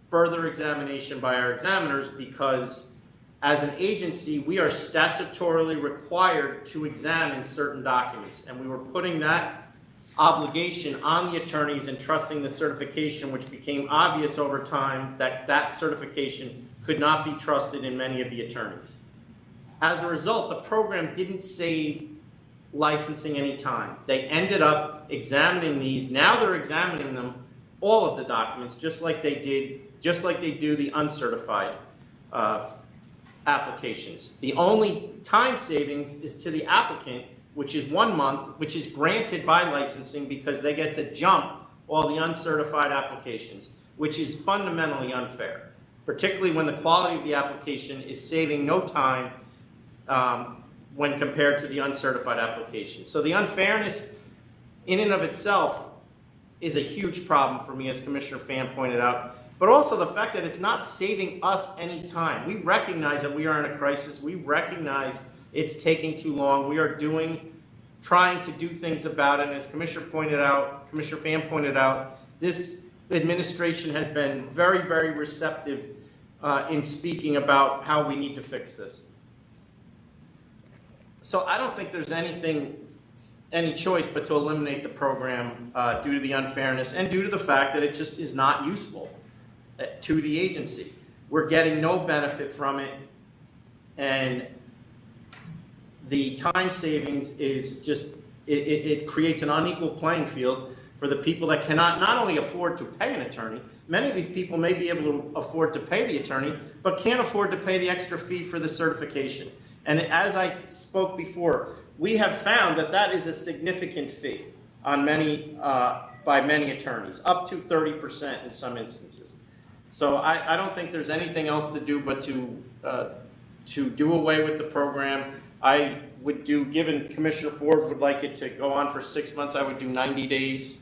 further examination by our examiners, because as an agency, we are statutorily required to examine certain documents, and we were putting that obligation on the attorneys and trusting the certification, which became obvious over time that that certification could not be trusted in many of the attorneys. As a result, the program didn't save licensing any time. They ended up examining these. Now they're examining them, all of the documents, just like they do the uncertified applications. The only time savings is to the applicant, which is 1 month, which is granted by licensing because they get to jump all the uncertified applications, which is fundamentally unfair, particularly when the quality of the application is saving no time when compared to the uncertified application. So the unfairness in and of itself is a huge problem for me, as Commissioner Fan pointed out, but also the fact that it's not saving us any time. We recognize that we are in a crisis. We recognize it's taking too long. We are trying to do things about it. And as Commissioner Fan pointed out, this administration has been very, very receptive in speaking about how we need to fix this. So I don't think there's any choice but to eliminate the program due to the unfairness and due to the fact that it just is not useful to the agency. We're getting no benefit from it, and the time savings is just, it creates an unequal playing field for the people that cannot not only afford to pay an attorney, many of these people may be able to afford to pay the attorney, but can't afford to pay the extra fee for the certification. And as I spoke before, we have found that that is a significant fee on many, by many attorneys, up to 30% in some instances. So I don't think there's anything else to do but to do away with the program. I would do, given Commissioner Ford would like it to go on for 6 months, I would do 90 days,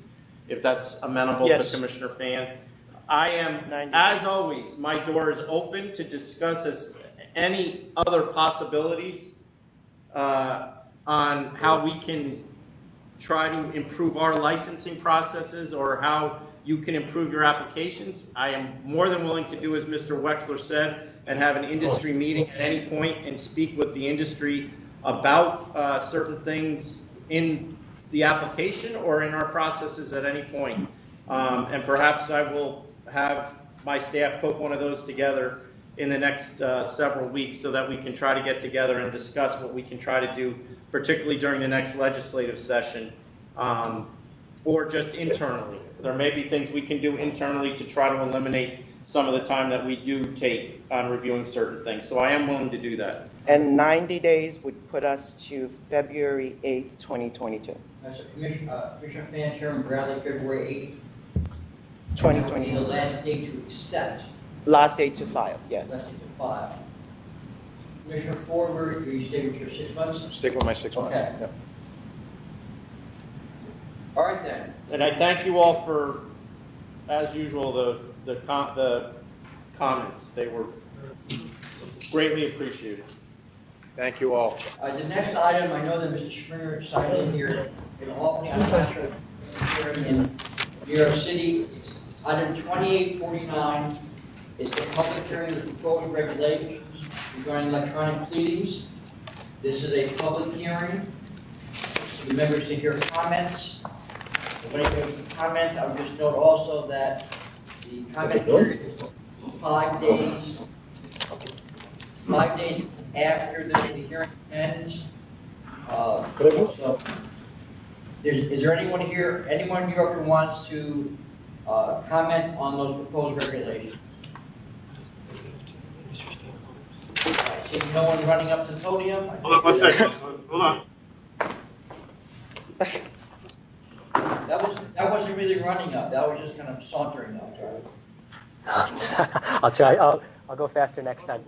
if that's amenable Yes. to Commissioner Fan. I am, as always, my door is open to discuss any other possibilities on how we can try to improve our licensing processes or how you can improve your applications. I am more than willing to do as Mr. Wexler said and have an industry meeting at any point and speak with the industry about certain things in the application or in our processes at any point. And perhaps I will have my staff put one of those together in the next several weeks so that we can try to get together and discuss what we can try to do, particularly during the next legislative session, or just internally. There may be things we can do internally to try to eliminate some of the time that we do take on reviewing certain things. So I am willing to do that. And 90 days would put us to February 8th, 2022. That's Commissioner Fan, Chairman Bradley, February 8th. 2022. The last date to accept. Last day to file, yes. Last date to file. Commissioner Ford, are you staying with your 6 months? Stick with my 6 months. Okay. Yep. All right then. And I thank you all for, as usual, the comments. They were greatly appreciated. Thank you all. The next item, I know that Mr. Springer signed in here in Albany, I'm not sure, in New York City. It's item 2849 is the public hearing of the proposed regulations regarding electronic pleadings. This is a public hearing for the members to hear comments. If anybody has a comment, I would just note also that the comment period is 5 days. 5 days after the hearing ends. So, is there anyone here, anyone in New York who wants to comment on those proposed regulations? I see no one running up to the podium. Hold on 1 second. Hold on. That wasn't really running up. That was just kind of sauntering up. I'll try. I'll go faster next time.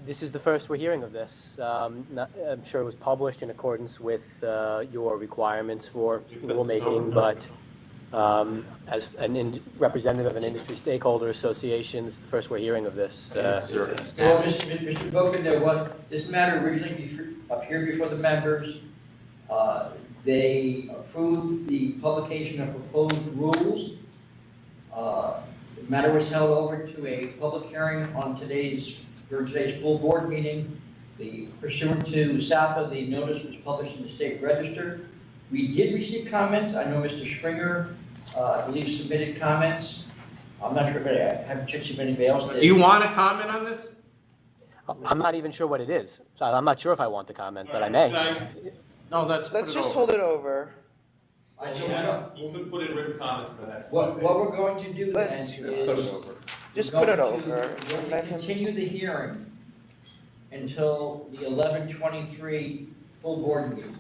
This is the first we're hearing of this. I'm sure it was published in accordance with your requirements for rulemaking, but as a representative of an industry stakeholder association, it's the first we're hearing of this. Well, Mr. Booker, this matter originally appeared before the members. They approved the publication of proposed rules. The matter was held over to a public hearing on today's full board meeting. Pursuant to SAPA, the notice was published in the State Register. We did receive comments. I know Mr. Springer, I believe, submitted comments. I'm not sure if I haven't checked if anybody else did. Do you want to comment on this? I'm not even sure what it is. So I'm not sure if I want to comment, but I may. No, let's just hold it over. You could put in written comments in the next. What we're going to do then is Just put it over. We're going to continue the hearing until the 11/23 full board meeting.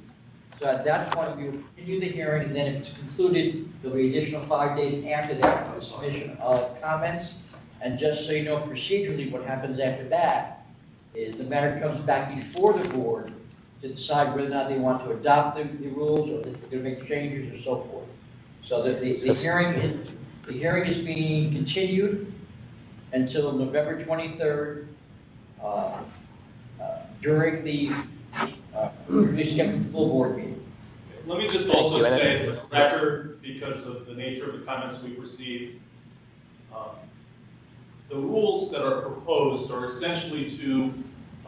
So at that point, we will continue the hearing, and then if it's concluded, there'll be additional 5 days after that for submission of comments. And just so you know procedurally, what happens after that is the matter comes back before the board to decide whether or not they want to adopt the rules or they're going to make changes or so forth. So the hearing is being continued until November 23rd during the scheduled full board meeting. Let me just also say for the record, because of the nature of the comments we've received, the rules that are proposed are essentially to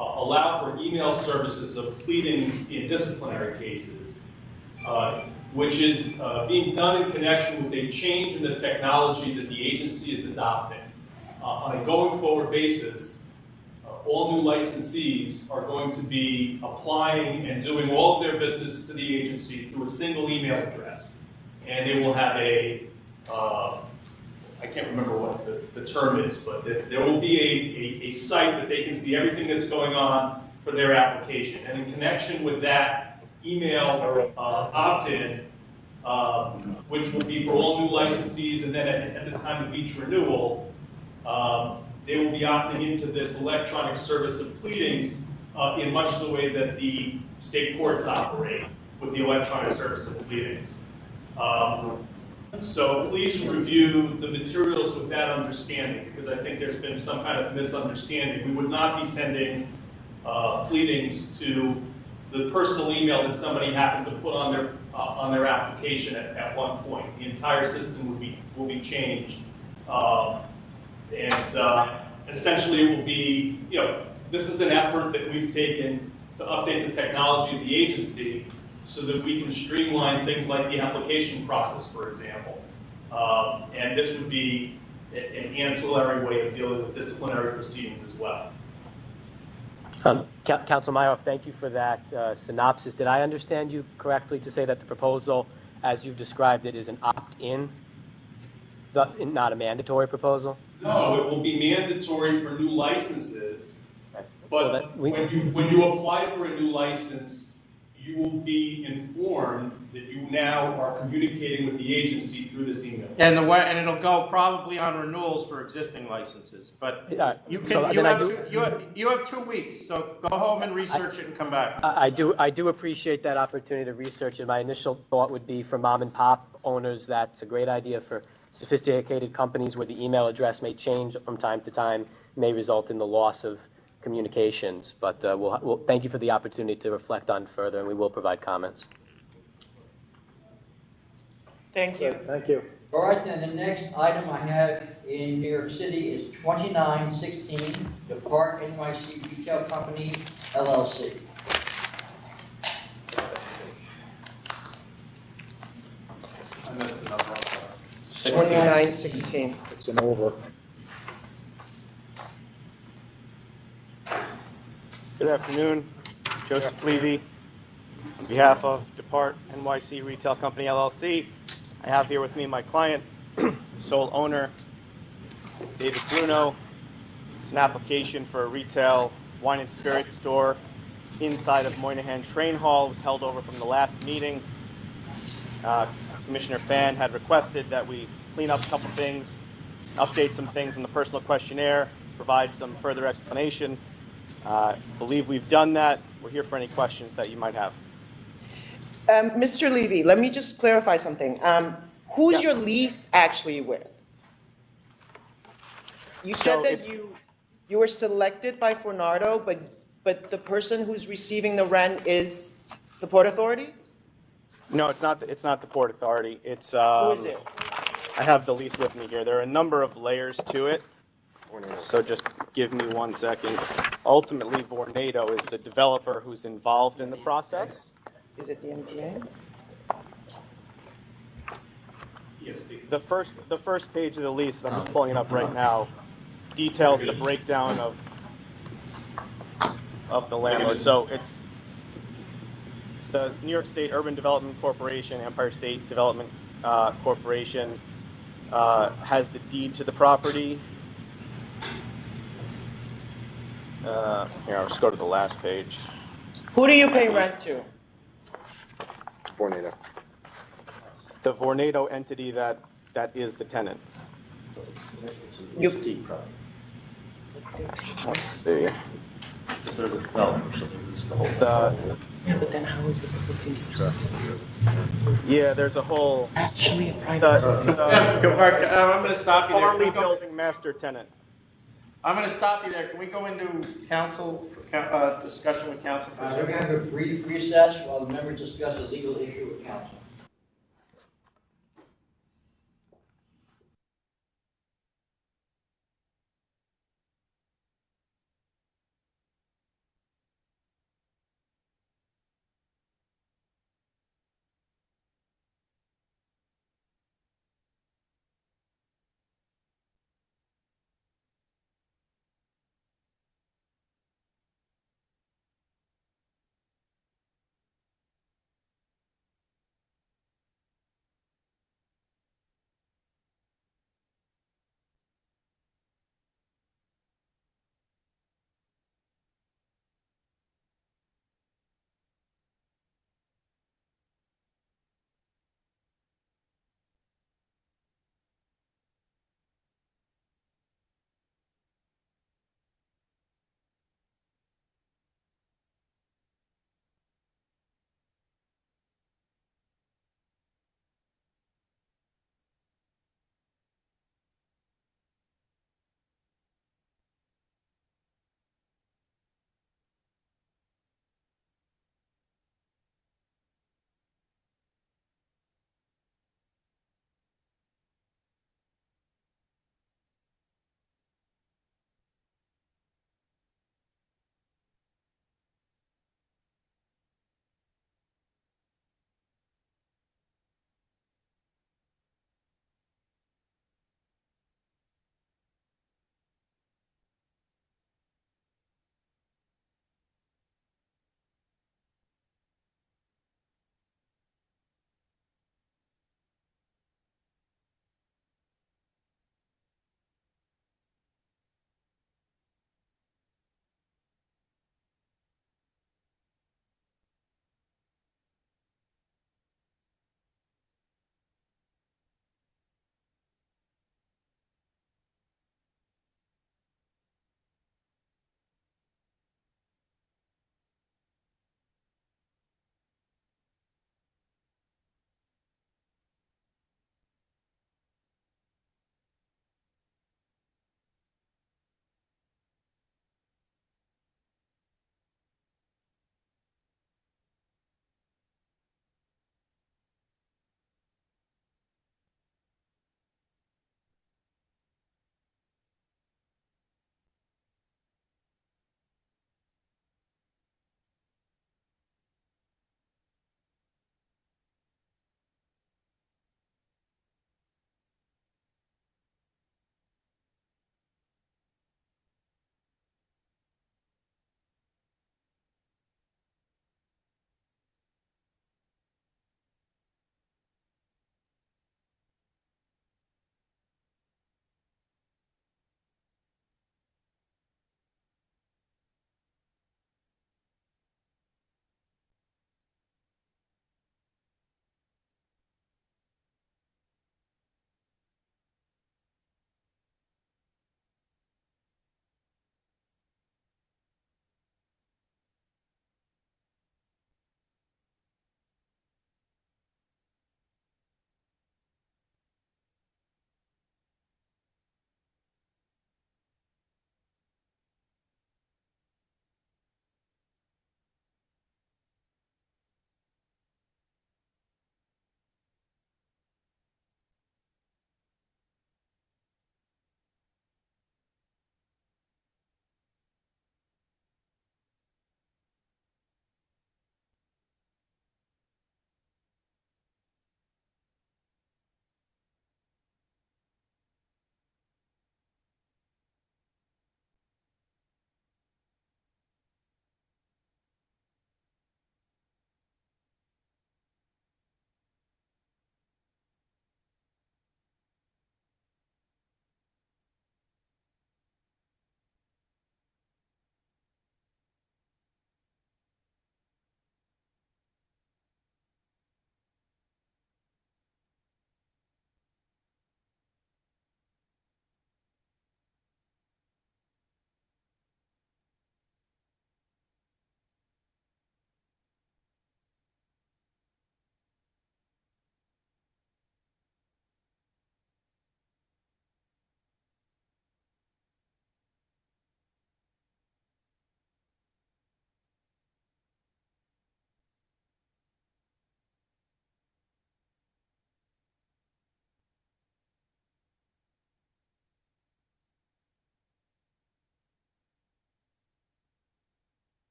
allow for email services of pleadings in disciplinary cases, which is being done in connection with a change in the technology that the agency is adopting. On a going forward basis, all new licensees are going to be applying and doing all of their business to the agency through a single email address. and they will have I can't remember what the term is, but there will be a site that they can see everything that's going on for their application. And in connection with that email opt-in, which will be for all new licensees, and then at the time of each renewal, they will be opting into this electronic service of pleadings in much the way that the state courts operate with the electronic service of pleadings. So please review the materials with that understanding, because I think there's been some kind of misunderstanding. We would not be sending pleadings to the personal email that somebody happened to put on their application at one point. The entire system will be changed, and essentially it will be, this is an effort that we've taken to update the technology of the agency so that we can streamline things like the application process, for example. And this would be an ancillary way of dealing with disciplinary proceedings as well. Council Meyerhoff, thank you for that synopsis. Did I understand you correctly to say that the proposal, as you've described it, is an opt-in, not a mandatory proposal? No, it will be mandatory for new licenses, but when you apply for a new license, you will be informed that you now are communicating with the agency through this email. And it'll go probably on renewals for existing licenses, but you have 2 weeks, so go home and research it and come back. I do appreciate that opportunity to research it. My initial thought would be for mom and pop owners, that's a great idea. For sophisticated companies where the email address may change from time to time, may result in the loss of communications. But we'll thank you for the opportunity to reflect on further, and we will provide comments. Thank you. Thank you. All right, then, the next item I have in New York City is 2916, the Park NYC Retail Company, LLC. I messed it up. 2916. It's an over. Good afternoon, Joseph Levy, on behalf of Depart NYC Retail Company LLC. I have here with me my client, sole owner, David Bruno. It's an application for a retail wine and spirits store inside of Moynihan Train Hall. It was held over from the last meeting. Commissioner Fan had requested that we clean up a couple things, update some things in the personal questionnaire, provide some further explanation. I believe we've done that. We're here for any questions that you might have. Mr. Levy, let me just clarify something. Who's your lease actually with? You said that you were selected by Fornardo, but the person who's receiving the rent is the Port Authority? No, it's not the Port Authority. It's Who is it? I have the lease with me here. There are a number of layers to it. So just give me 1 second. Ultimately, Vornado is the developer who's involved in the process. Is it the MTA? Yes. The first page of the lease, I'm just pulling it up right now, details the breakdown of the landlord. So it's the New York State Urban Development Corporation, Empire State Development Corporation has the deed to the property. Here, I'll just go to the last page. Who do you pay rent to? Vornado. The Vornado entity that is the tenant. You, There you Sort of the developer, so they lease the whole but then how is it the 15%? Yeah, there's a whole. Actually, a private. I'm going to stop you there. Farley Building Master Tenant. I'm going to stop you there. Can we go into council discussion with council? We're going to have a brief recess while the members discuss a legal issue with council.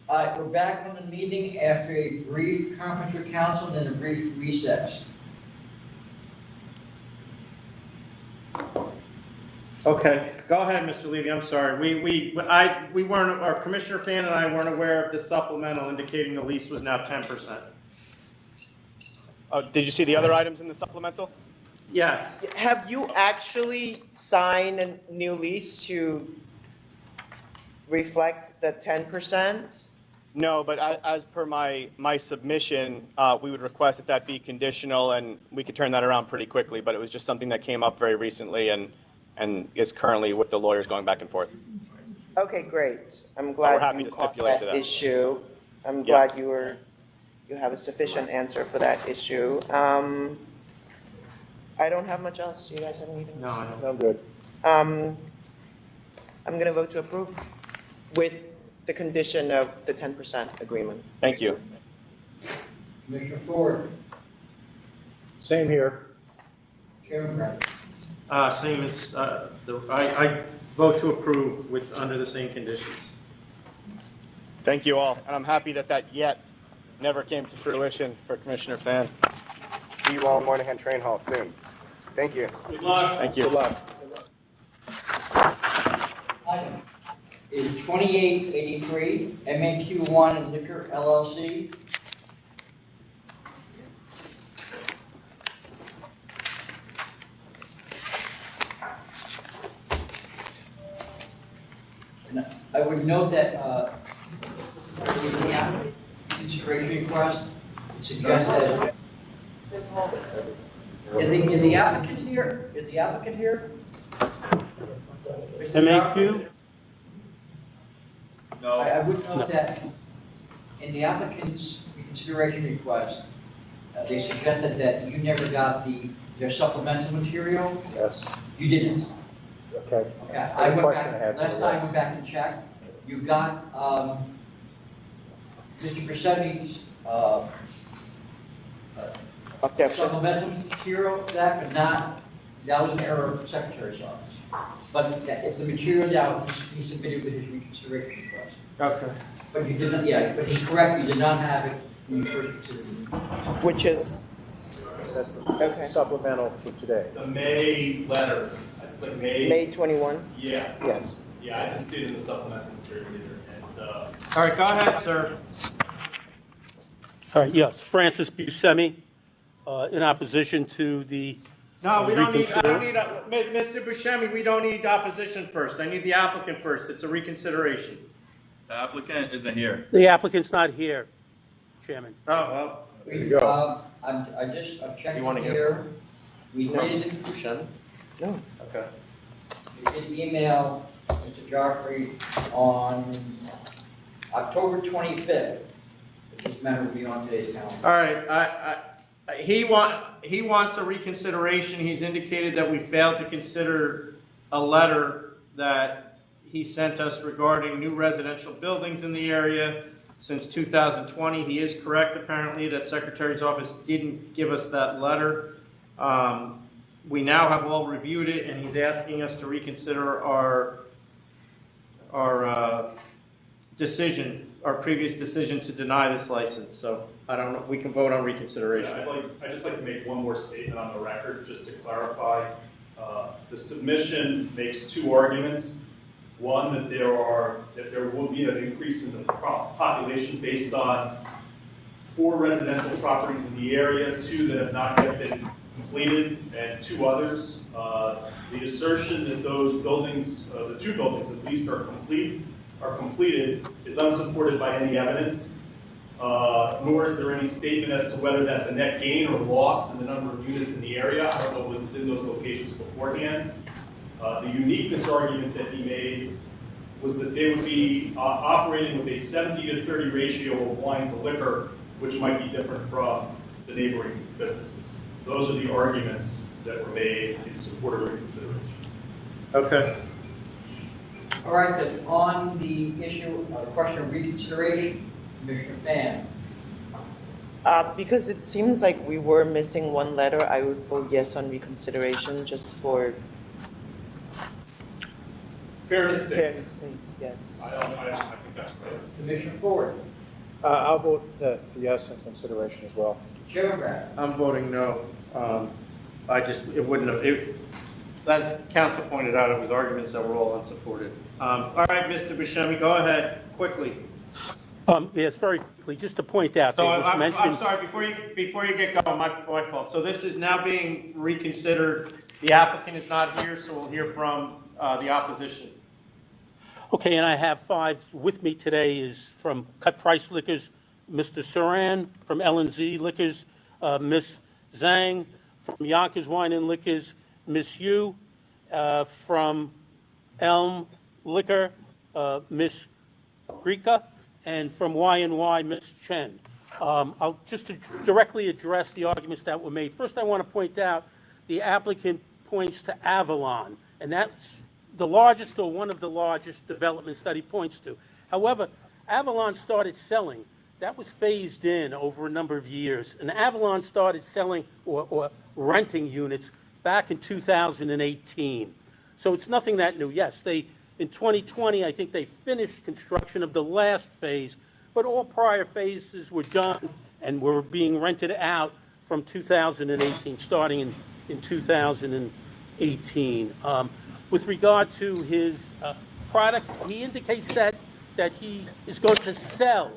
All right, we're back on the meeting after a brief conference with council, then a brief recess. Okay, go ahead, Mr. Levy, I'm sorry. We weren't, our Commissioner Fan and I weren't aware of the supplemental indicating the lease was now 10%. Oh, did you see the other items in the supplemental? Yes. Have you actually signed a new lease to reflect the 10%? No, but as per my submission, we would request that be conditional, and we could turn that around pretty quickly, but it was just something that came up very recently and is currently with the lawyers going back and forth. Okay, great. I'm We're glad happy you to caught stipulate that to that. issue. I'm Yeah. glad you have a sufficient answer for that issue. I don't have much else. You guys have anything? No, I don't. I'm good. I'm gonna vote to approve with the condition of the 10% agreement. Thank you. Commissioner Ford, Same here. Chairman Bradley. Same as, I vote to approve with, under the same conditions. Thank you all, and I'm happy that yet never came to fruition for Commissioner Fan. See you all in Moynihan Train Hall soon. Thank you. Good luck. Thank you. Good luck. Item is 2883, MAQ1 Liquor LLC. And I would note that in the applicant consideration request, it suggests that is the applicant here? Is the applicant here? MAQ? No. I would note that in the applicant's reconsideration request, they suggested that you never got their supplemental material. Yes. You didn't. Okay. Okay, I went Question I back, had for last you time I was- went back and checked, you got, Mr. Persevi's, supplemental material for that, but not, that was an error of the Secretary's office. But that is the material that he submitted with his reconsideration request. Okay. But you did not, yeah, but he's correct, you did not have it when you first considered it. Which is, That's the supplemental for today. The May letter, it's like May 21? Yeah. Yes. Yeah, I didn't see it in the supplemental material either, and, All right, go ahead, sir. All right, yes, Francis Buscemi, in opposition to the. No, we don't need, I don't reconsider- need, Mr. Buscemi, we don't need opposition first. I need the applicant first. It's a reconsideration. The applicant isn't here. The applicant's not here, Chairman. Oh, well. There you go. I'm checking You wanna hear here. We did, Buscemi? No. Okay. we did email Mr. Joffrey on October 25th. This matter will be on today's calendar. All right, he wants a reconsideration. He's indicated that we failed to consider a letter that he sent us regarding new residential buildings in the area since 2020. He is correct, apparently, that Secretary's office didn't give us that letter. We now have all reviewed it, and he's asking us to reconsider our decision, our previous decision to deny this license. So I don't know, we can vote on reconsideration. I'd just like to make one more statement on the record, just to clarify. The submission makes two arguments. One, that there will be an increase in the population based on 4 residential properties in the area, 2 that have not yet been completed, and 2 others. The assertion that those buildings, the 2 buildings at least, are completed is unsupported by any evidence, nor is there any statement as to whether that's a net gain or loss in the number of units in the area. I don't know what was in those locations beforehand. The uniqueness argument that he made was that they would be operating with a 70-to-30 ratio of wine to liquor, which might be different from the neighboring businesses. Those are the arguments that were made in support of reconsideration. Okay. All right, then, on the issue, the question of reconsideration, Commissioner Fan. Because it seems like we were missing one letter, I would vote yes on reconsideration, just for Fairness sake. Fairness sake, yes. I think that's great. Commissioner Ford, I'll vote to yes in consideration as well. Chairman Brown. I'm voting no. It wouldn't have, as council pointed out, it was arguments that were all unsupported. All right, Mr. Buscemi, go ahead, quickly. Yes, very quickly, just to point out, So it was I'm mentioned. sorry, before you get going, my fault. So this is now being reconsidered. The applicant is not here, so we'll hear from the opposition. Okay, and I have 5 with me today is from Cut Price Liquors, Mr. Saran, from L&Z Liquors, Ms. Zhang, from Yonkers Wine and Liquors, Ms. Yu, from Elm Liquor, Ms. Grika, and from Y&Y, Ms. Chen. I'll just directly address the arguments that were made. First, I want to point out the applicant points to Avalon, and that's the largest or one of the largest developments that he points to. However, Avalon started selling. That was phased in over a number of years, and Avalon started selling or renting units back in 2018. So it's nothing that new. Yes, in 2020, I think they finished construction of the last phase, but all prior phases were done and were being rented out from 2018, starting in 2018. With regard to his product, he indicates that he is going to sell.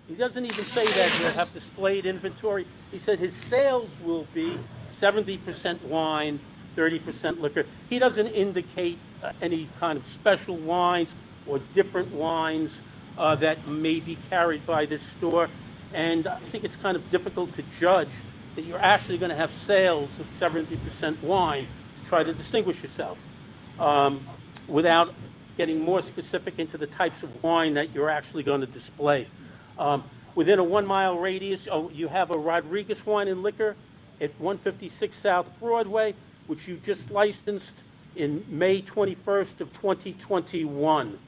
He doesn't even say that he'll have displayed inventory. He said his sales will be 70% wine, 30% liquor. He doesn't indicate any kind of special wines or different wines that may be carried by this store. And I think it's kind of difficult to judge that you're actually going to have sales of 70% wine to try to distinguish yourself without getting more specific into the types of wine that you're actually going to display. Within a 1 mile radius, you have a Rodriguez Wine and Liquor at 156 South Broadway, which you just licensed in May 21st of 2021.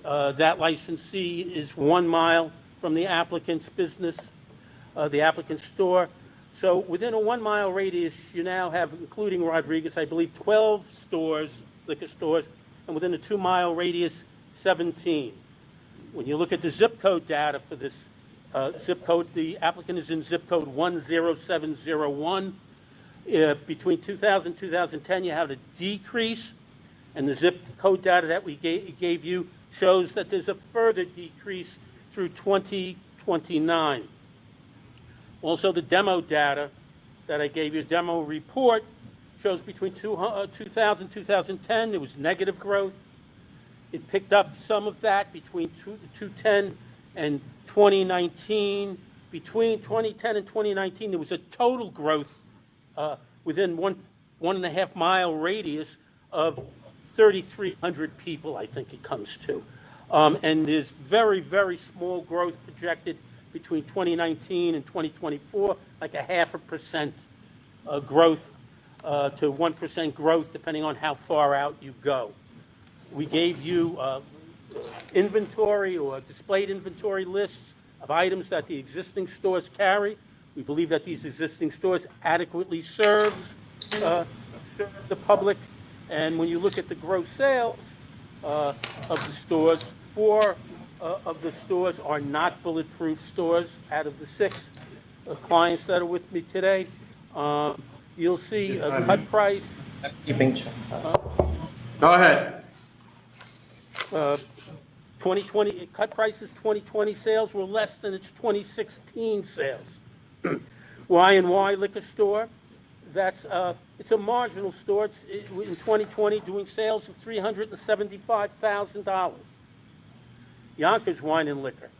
That licensee is 1 mile from the applicant's business, the applicant's store. So within a 1 mile radius, you now have, including Rodriguez, I believe 12 stores, liquor stores, and within a 2 mile radius, 17. When you look at the zip code data for this zip code, the applicant is in zip code 10701. Between 2000 and 2010, you have a decrease, and the zip code data that we gave you shows that there's a further decrease through 2029. Also, the demo data that I gave you, demo report, shows between 2000 and 2010, there was negative growth. It picked up some of that between 2010 and 2019. Between 2010 and 2019, there was a total growth within one and a half mile radius of 3,300 people, I think it comes to. And there's very, very small growth projected between 2019 and 2024, like a 0.5% growth to 1% growth, depending on how far out you go. We gave you inventory or displayed inventory lists of items that the existing stores carry. We believe that these existing stores adequately serve the public. And when you look at the gross sales of the stores, 4 of the stores are not bulletproof stores out of the 6 clients that are with me today. You'll see a cut price. Go ahead. 2020 cut prices 2020 sales were less than its 2016 sales. Y&Y Liquor Store, that's it's a marginal store. It's in 2020 doing sales of $375,000. Yonkers Wine and Liquor,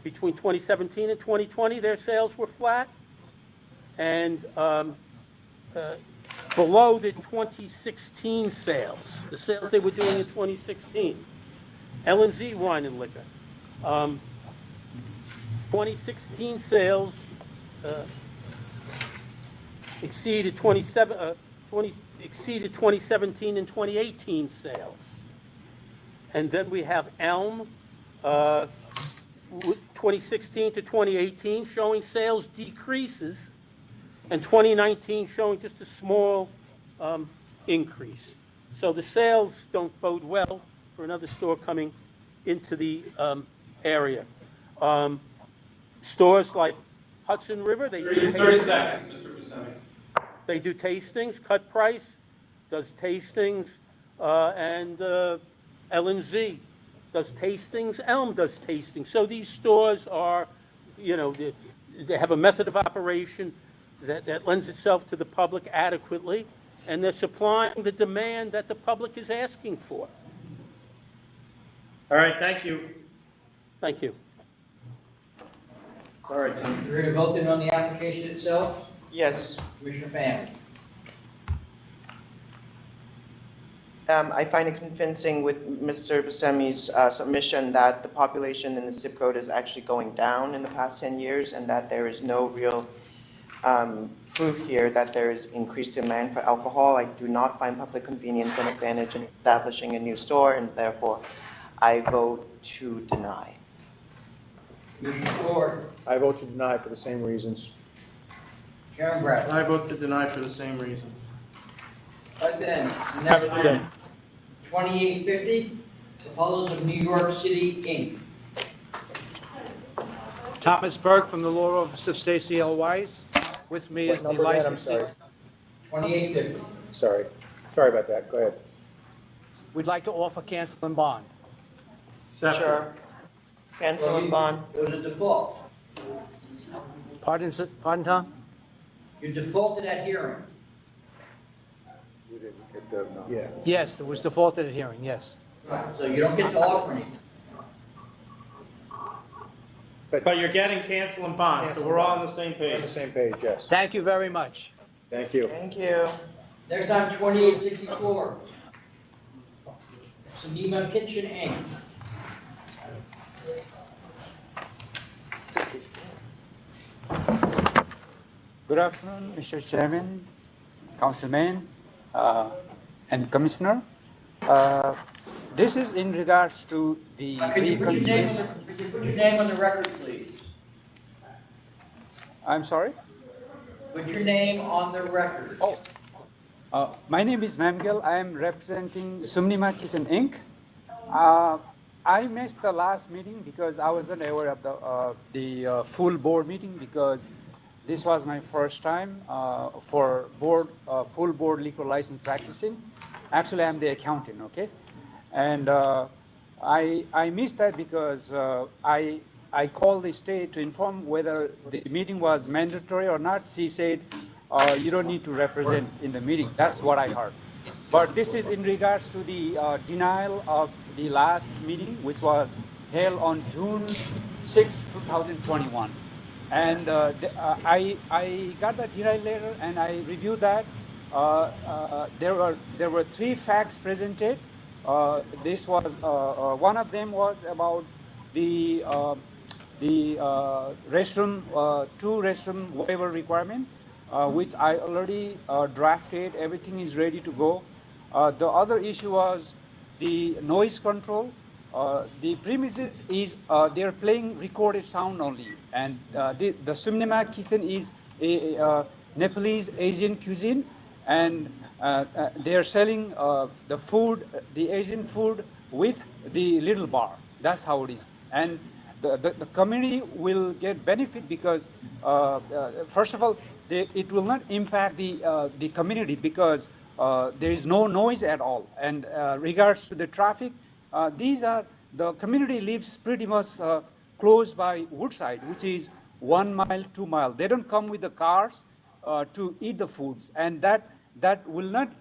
between 2017 and 2020, their sales were flat, and below the 2016 sales, the sales they were doing in 2016. L&Z Wine and Liquor, 2016 sales exceeded 2017 and 2018 sales. And then we have Elm, 2016 to 2018, showing sales decreases, and 2019 showing just a small increase. So the sales don't bode well for another store coming into the area. Stores like Hudson River, they do 30 tastings. seconds, Mr. Buscemi. They do tastings. Cut Price does tastings, and L&Z does tastings. Elm does tastings. So these stores are, they have a method of operation that lends itself to the public adequately, and they're supplying the demand that the public is asking for. All right, thank you. Thank you. All right, You're going to vote then on the application itself? Yes. Commissioner Family? I find it convincing with Mr. Buscemi's submission that the population in the zip code is actually going down in the past 10 years and that there is no real proof here that there is increased demand for alcohol. I do not find public convenience an advantage in establishing a new store, and therefore I vote to deny. Commissioner Ford? I vote to deny for the same reasons. Chairman Bradley? I vote to deny for the same reasons. Right then, Have next a good day. 2850, Apollos of New York City, Inc. Thomas Berg from the Law Office of Stacy L. Wise. With me is the Number again, I'm licensee. sorry. 2850. Sorry. Sorry about that. Go ahead. We'd like to offer cancel and bond. Sure. Cancel and bond. It was a default. Pardon, Tom? You defaulted at hearing. Yeah. Yes, there was defaulted at hearing, yes. Right, so you don't get to offer anything. But you're getting cancel and bond, so we're all on the same We're on page. the same page, yes. Thank you very much. Thank you. Thank you. Next time, 2864. SUMNIMA Kitchen, Inc. Good afternoon, Mr. Chairman, Councilman, and Commissioner. This is in regards to the Could you put your name on the record, please? I'm sorry? Put your name on the record. My name is Mamgel. I am representing SUMNIMA Kitchen, Inc. I missed the last meeting because I wasn't aware of the full board meeting because this was my first time for full board liquor license practicing. Actually, I'm the accountant, okay? And I missed that because I called the state to inform whether the meeting was mandatory or not. She said, you don't need to represent in the meeting. That's what I heard. But this is in regards to the denial of the last meeting, which was held on June 6, 2021. And I got the denial letter and I reviewed that. There were 3 facts presented. This was one of them was about the restroom, 2 restroom waiver requirement, which I already drafted. Everything is ready to go. The other issue was the noise control. The premises is they're playing recorded sound only, and the SUMNIMA Kitchen is a Nepalese Asian cuisine, and they're selling the food, the Asian food with the little bar. That's how it is, and the community will get benefit because first of all, it will not impact the community because there is no noise at all. And regards to the traffic, the community lives pretty much close by Woodside, which is 1 mile, 2 miles. They don't come with the cars to eat the foods, and that will not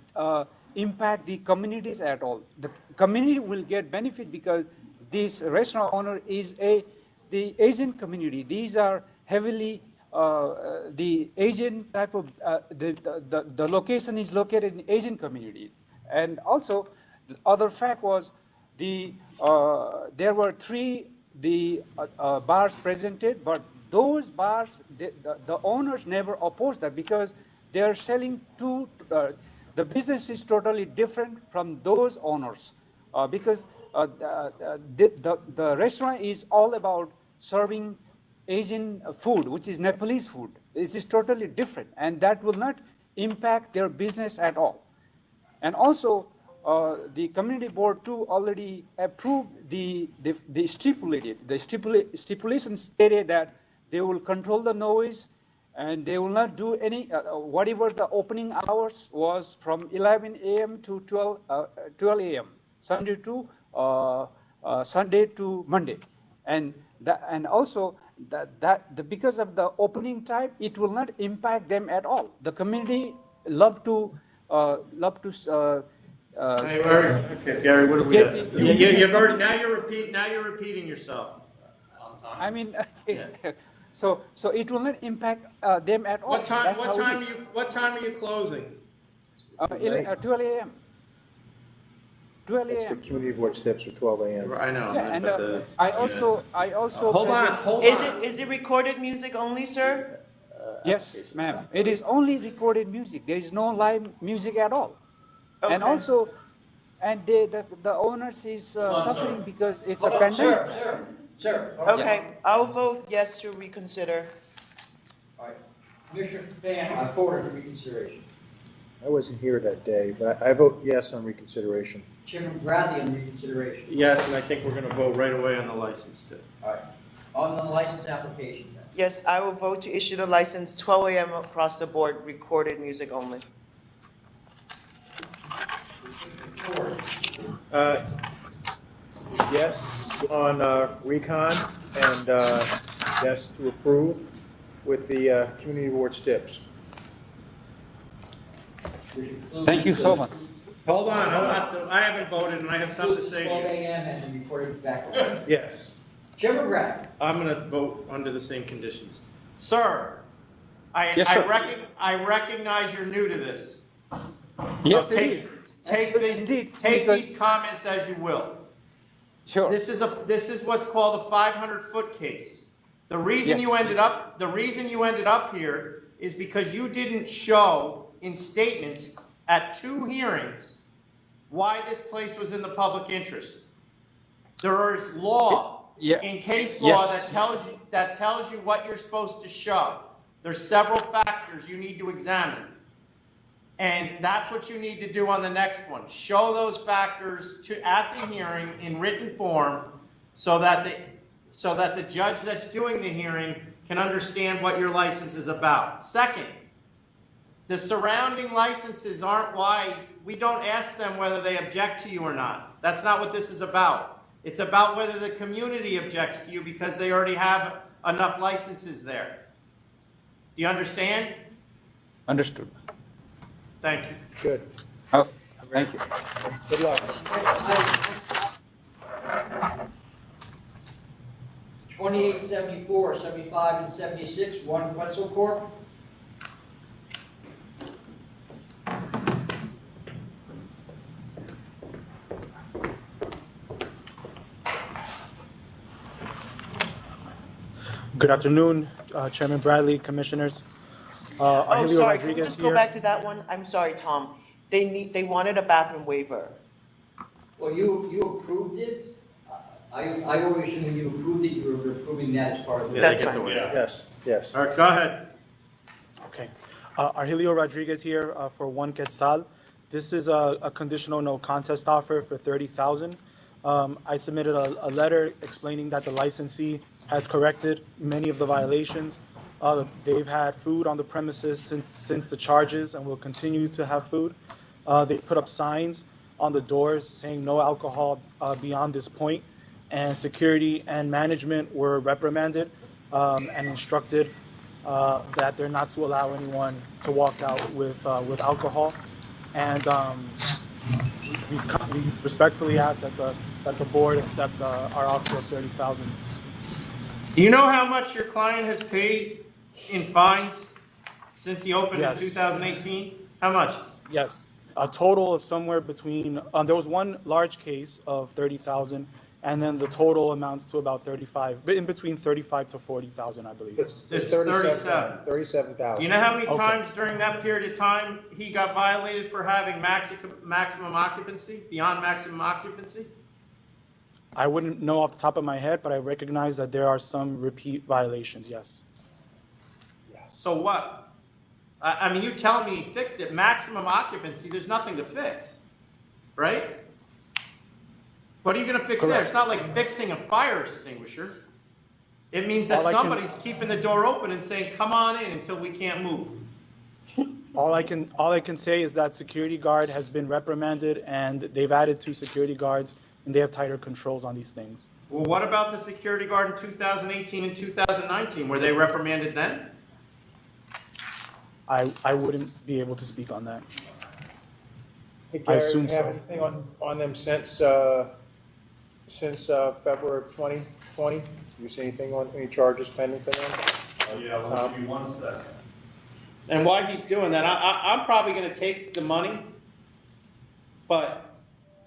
impact the communities at all. The community will get benefit because this restaurant owner is the Asian community. These are heavily the Asian type of, the location is located in Asian communities. And also, the other fact was there were 3 bars presented, but those bars, the owners never opposed that because they are selling the business is totally different from those owners because the restaurant is all about serving Asian food, which is Nepalese food. This is totally different, and that will not impact their business at all. And also, the community board too already approved the stipulation stated that they will control the noise and they will not do any, whatever the opening hours was from 11 a.m. to 12 a.m. Sunday to Monday. And also because of the opening time, it will not impact them at all. The community love to Okay, Gary, what are we at? You've already, now you're repeating yourself. I mean, so it will not impact them at all. What time That's how it is. are you closing? 12 a.m. 12 It's the a.m. community board steps for 12 a.m. I know. Yeah, and I also. Hold on. Is it recorded music only, sir? Yes, ma'am. It is only recorded music. There is no live music at all. Okay. And also, the owners is suffering because it's a pandemic. Sir. Okay, I'll vote yes to reconsider. All right. Commissioner Fan, I forwarded the reconsideration. I wasn't here that day, but I vote yes on reconsideration. Chairman Bradley on reconsideration. Yes, and I think we're going to vote right away on the license too. All right. On the license application then. Yes, I will vote to issue the license 12 a.m. across the board, recorded music only. Yes on recon and yes to approve with the community board steps. Thank you so much. Hold on. I haven't voted and I have something to say. 12 a.m. and the recording's back on. Yes. Chairman Bradley. I'm going to vote under the same conditions. Sir, Yes, sir. I recognize you're new to this. Yes, So take these comments as you will. Sure. This is what's called a 500-foot case. The reason Yes. you ended up here is because you didn't show in statements at 2 hearings why this place was in the public interest. There is law in case law Yes. that tells you what you're supposed to show. There's several factors you need to examine. And that's what you need to do on the next one. Show those factors at the hearing in written form so that the judge that's doing the hearing can understand what your license is about. Second, the surrounding licenses aren't why we don't ask them whether they object to you or not. That's not what this is about. It's about whether the community objects to you because they already have enough licenses there. Do you understand? Understood. Thank you. Good. Oh, thank you. Good luck. 28, 74, 75, and 76, one QUETZAL Corp. Good afternoon, Chairman Bradley, Commissioners. Oh, Arhelio sorry, can we Rodriguez just go here. back to that one? I'm sorry, Tom. They wanted a bathroom waiver. Well, you approved it. I always assume when you approved it, you were approving that as part of the. That's fine. Yes, yes. All right, go ahead. Okay. Arhelio Rodriguez here for one QUETZAL. This is a conditional no contest offer for $30,000. I submitted a letter explaining that the licensee has corrected many of the violations. They've had food on the premises since the charges and will continue to have food. They put up signs on the doors saying no alcohol beyond this point, and security and management were reprimanded and instructed that they're not to allow anyone to walk out with alcohol. And we respectfully ask that the board accept our offer of $30,000. Do you know how much your client has paid in fines since he opened in 2018? How much? Yes, a total of somewhere between, there was one large case of $30,000, and then the total amounts to about 35, in between 35 to 40,000, I believe. It's 37. 37,000. Do you know how many times during that period of time he got violated for having maximum occupancy, beyond maximum occupancy? I wouldn't know off the top of my head, but I recognize that there are some repeat violations, yes. So what? I mean, you telling me he fixed it, maximum occupancy, there's nothing to fix. right? What are you gonna fix there? It's not like fixing a fire extinguisher. It means that All I can- somebody's keeping the door open and saying, come on in until we can't move. All I can say is that security guard has been reprimanded, and they've added 2 security guards, and they have tighter controls on these things. Well, what about the security guard in 2018 and 2019? Were they reprimanded then? I wouldn't be able to speak on that. Hey, I Gary, assume you have so. anything on them since February of 2020? You see anything on, any charges pending for them? Yeah, well, give me 1 second. And while he's doing that, I'm probably gonna take the money, but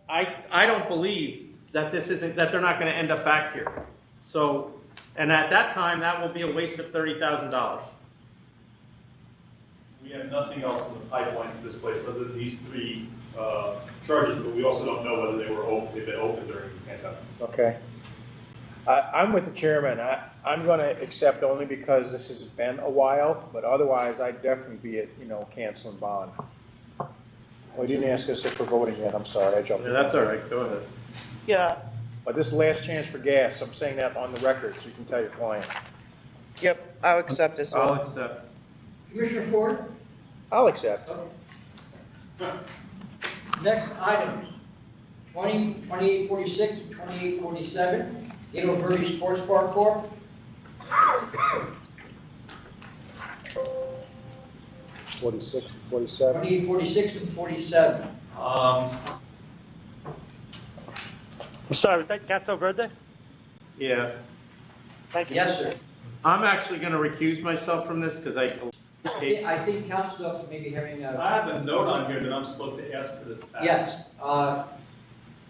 I don't believe that that they're not gonna end up back here. So, and at that time, that will be a waste of $30,000. We have nothing else in the pipeline for this place other than these 3 charges, but we also don't know whether they've been open during the pandemic. Okay. I'm with the chairman. I'm going to accept only because this has been a while, but otherwise I'd definitely be at, canceling bond. Well, you didn't ask us if we're voting yet. I'm sorry, I jumped in. Yeah, that's all right. Go ahead. Yeah, But this is the last chance for gas. I'm saying that on the record so you can tell your client. yep, I'll accept this I'll one. accept. Commissioner Ford? I'll accept. Next items, 2846 and 2847, VERDE Sports Bar Corp. 46, 47. 2846 and 47. I'm sorry, was that GATO VERDE? Yeah. Thank you. Yes, sir. I'm actually gonna recuse myself from this because I think Council Officer may be having a... I have a note on here that I'm supposed to ask for this back. Yes.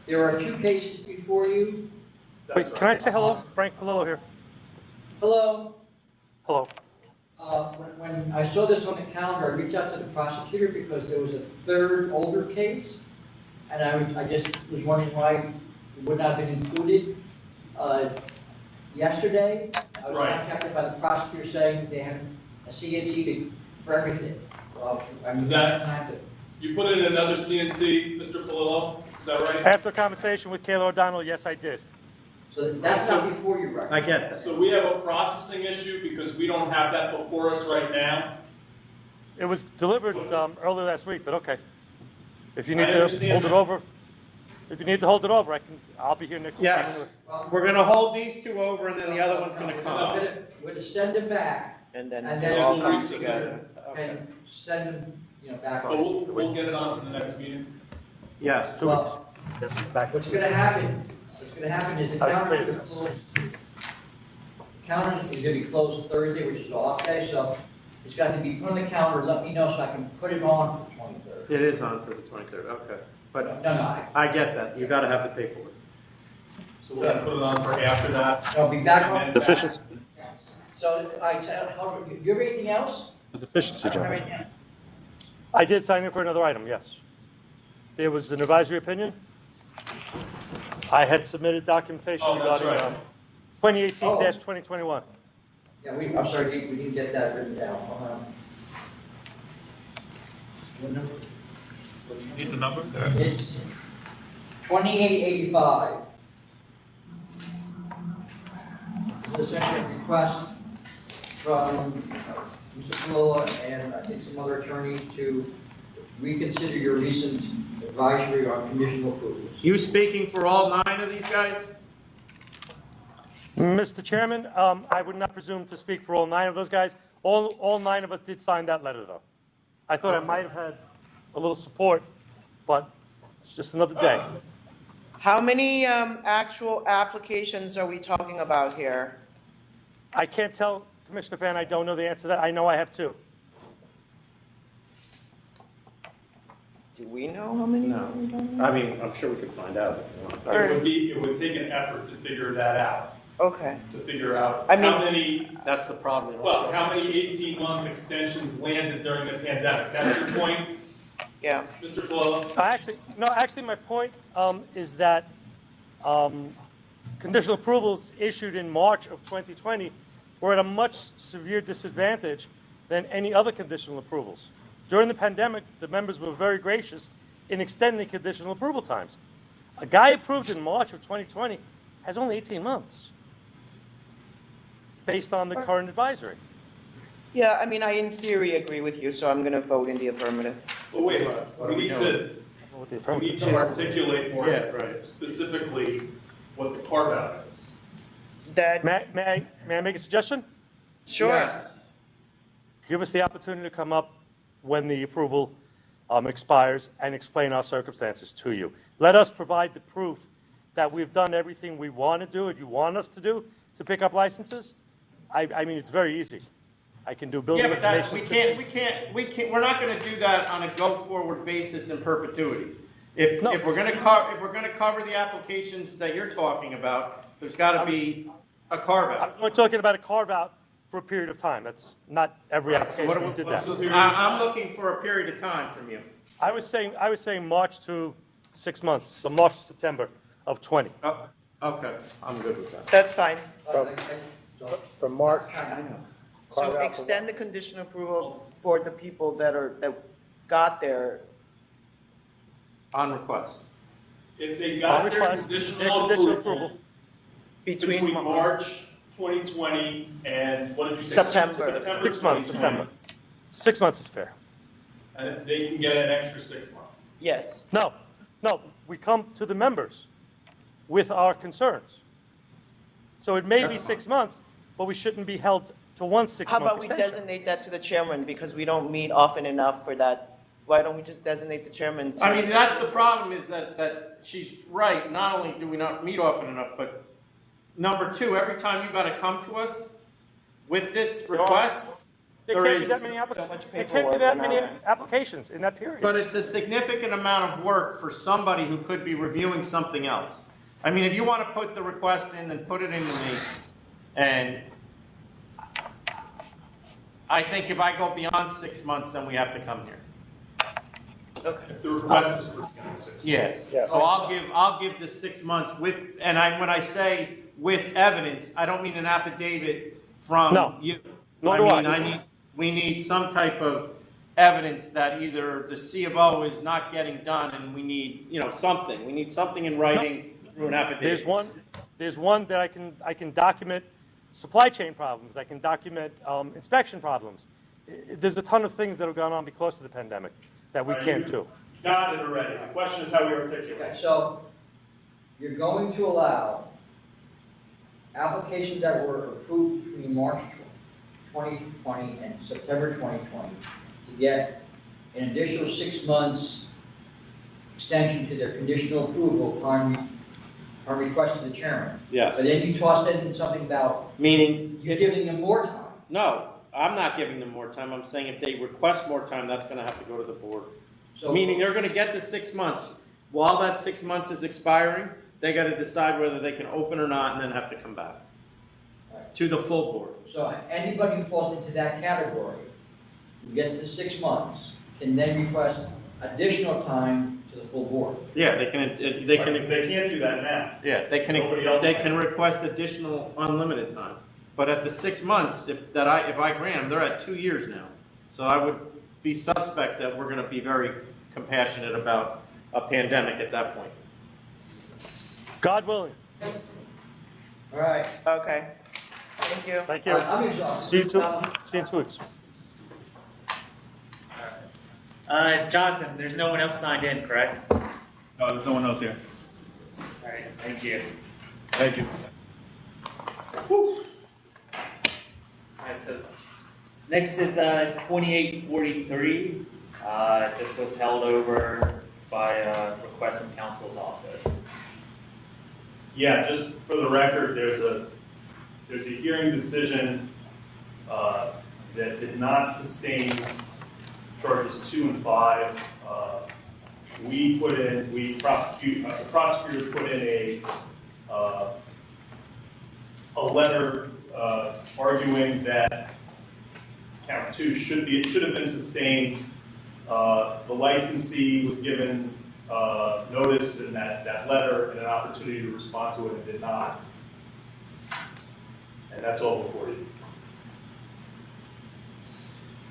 There are 2 cases before you. Wait, can I say hello? Frank Palillo here. Hello. Hello. When I saw this on the calendar, I reached out to the prosecutor because there was a 3rd older case, and I just was wondering why it would not have been included. Yesterday, I was contacted by the prosecutor saying they have a CNC for everything. Well, Is that, you put in another CNC, Mr. Palillo, is that right? After a conversation with Kayla O'Donnell, yes, I did. So that's not before you, right? I get that. So we have a processing issue because we don't have that before us right now? It was delivered early last week, but okay. If you need I to understand hold it that. over, I'll be here next week. Yes. We're gonna hold these 2 over and then the other one's gonna come. We're to send them back. And then And it then all we'll comes resubmit together. and send them, back. But we'll get it on for the next meeting? Yes, 2 weeks. Well, what's gonna happen is the counters are gonna close. Counters is gonna be closed Thursday, which is an off day, so it's got to be put on the calendar, let me know so I can put it on for the 23rd. It is on for the 23rd, okay. But No, I get that. You gotta have the paperwork. So we'll put it on for after that? I'll be back on. Deficiency. So, do you have anything else? Deficiency, John. I did sign in for another item, yes. There was an advisory opinion. I had submitted documentation Oh, that's regarding right. 2018-2021. Yeah, I'm sorry, we didn't get that written down. What number? You need the number? It's 2885. This is actually a request from Mr. Palillo and I think some other attorneys to reconsider your recent advisory on conditional approvals. You speaking for all 9 of these guys? Mr. Chairman, I would not presume to speak for all 9 of those guys. All 9 of us did sign that letter, though. I thought I might have had a little support, but it's just another day. How many actual applications are we talking about here? I can't tell, Commissioner Fan, I don't know the answer to that. I know I have 2. Do we know how many? No. I mean, I'm sure we could find out if you want. It would take an effort to figure that out. Okay. To figure out I mean- how many, That's the problem. well, how many 18-month extensions landed during the pandemic. That's your point, Yeah. Mr. Palillo? Actually, my point is that conditional approvals issued in March of 2020 were at a much severe disadvantage than any other conditional approvals. During the pandemic, the members were very gracious in extending conditional approval times. A guy approved in March of 2020 has only 18 months based on the current advisory. Yeah, I mean, I in theory agree with you, so I'm going to vote in the affirmative. Well, wait, we need to articulate more specifically what the carve-out is. That May I make a suggestion? Sure. Yes. Give us the opportunity to come up when the approval expires and explain our circumstances to you. Let us provide the proof that we've done everything we want to do and you want us to do to pick up licenses. I mean, it's very easy. I can do building information systems. We're not going to do that on a go-forward basis in perpetuity. If we're going to cover the applications that you're talking about, there's got to be a carve-out. I'm only talking about a carve-out for a period of time. That's not every application we did that. I'm looking for a period of time from you. I was saying March to 6 months, so March to September of 20. Oh, okay, I'm good with that. That's fine. From March. So extend the conditional approval for the people that got their on request. If they got their conditional approval between March 2020 and what did you say? September. 6 months, September. 6 months is fair. And they can get an extra 6 months. Yes. No, we come to the members with our concerns. So it may be 6 months, but we shouldn't be held to one 6 month How about we extension. designate that to the chairman because we don't meet often enough for that? Why don't we just designate the chairman to? I mean, that's the problem is that she's right. Not only do we not meet often enough, but number two, every time you got to come to us with this request, there is There can't be that many applications in that period. But it's a significant amount of work for somebody who could be reviewing something else. I mean, if you want to put the request in, then put it into me. And I think if I go beyond 6 months, then we have to come here. Okay. If the request is for 6 months. Yeah. So I'll give the 6 months with, and when I say with evidence, I don't mean an affidavit from you. Nor do We need some type of evidence that either the C of O is not getting done, and we need, something. We need something in writing through an affidavit. There's one that I can document supply chain problems. I can document inspection problems. There's a ton of things that have gone on because of the pandemic that we can't do. Got it already. The question is how we articulate. Okay, so you're going to allow applications that were approved between March 2020 and September 2020 to get an additional 6 months extension to their conditional approval upon request of the chairman. Yes. But then you tossed in something about Meaning you're giving them more time. No, I'm not giving them more time. I'm saying if they request more time, that's going to have to go to the board. So- Meaning they're going to get the 6 months. While that 6 months is expiring, they got to decide whether they can open or not, and then have to come back to the full board. So anybody who falls into that category, who gets the 6 months, can then request additional time to the full board. Yeah, they can. They can't do that now. Yeah, they can. Nobody else They can. can request additional unlimited time. But at the 6 months, if I grant them, they're at 2 years now. So I would be suspect that we're going to be very compassionate about a pandemic at that point. God willing. All right. Okay. Thank you. Thank you. I'm exhausted. See you in 2 weeks. Jonathan, there's no one else signed in, correct? No, there's no one else here. All right, thank you. Thank you. All right, so next is 2843. This was held over by a request from counsel's office. Yeah, just for the record, there's a hearing decision that did not sustain charges 2 and 5. The prosecutor put in a letter arguing that count 2 should have been sustained. The licensee was given notice in that letter and an opportunity to respond to it and did not. And that's all before you.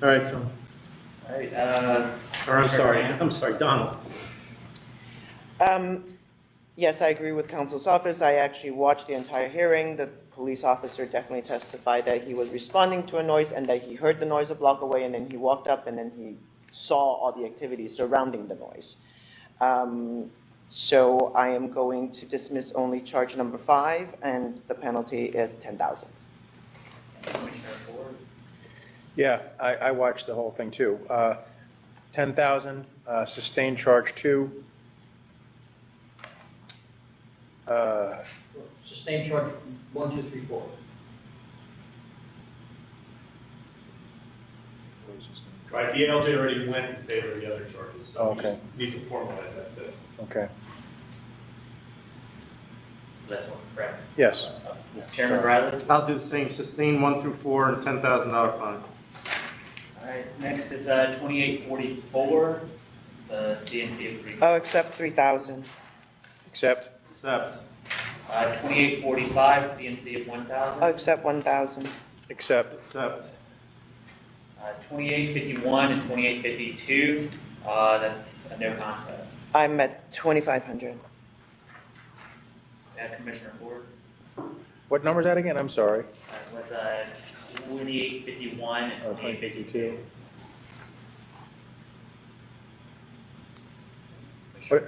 All right, Tom. All right. Or I'm sorry, Donald. Yes, I agree with counsel's office. I actually watched the entire hearing. The police officer definitely testified that he was responding to a noise and that he heard the noise a block away, and then he walked up and then he saw all the activities surrounding the noise. So I am going to dismiss only charge number 5, and the penalty is $10,000. Commissioner Ford? Yeah, I watched the whole thing too. 10,000, sustained charge 2. Sustained charge 1, 2, 3, 4. Right, the ALJ already went in favor of the other charges, so we Okay. just need to formalize that too. Okay. So that's one correct. Yes. Chairman Bradley? I'll do the same, sustain 1 through 4 and $10,000 fine. All right, next is 2844. It's a CNC of 3. I'll accept 3,000. Accept. Accept. 2845, CNC of 1,000. I'll accept 1,000. Accept. Accept. 2851 and 2852, that's a no contest. I'm at 2,500. Commissioner Ford? What number is that again? I'm sorry. Was 2851 and 2852. What-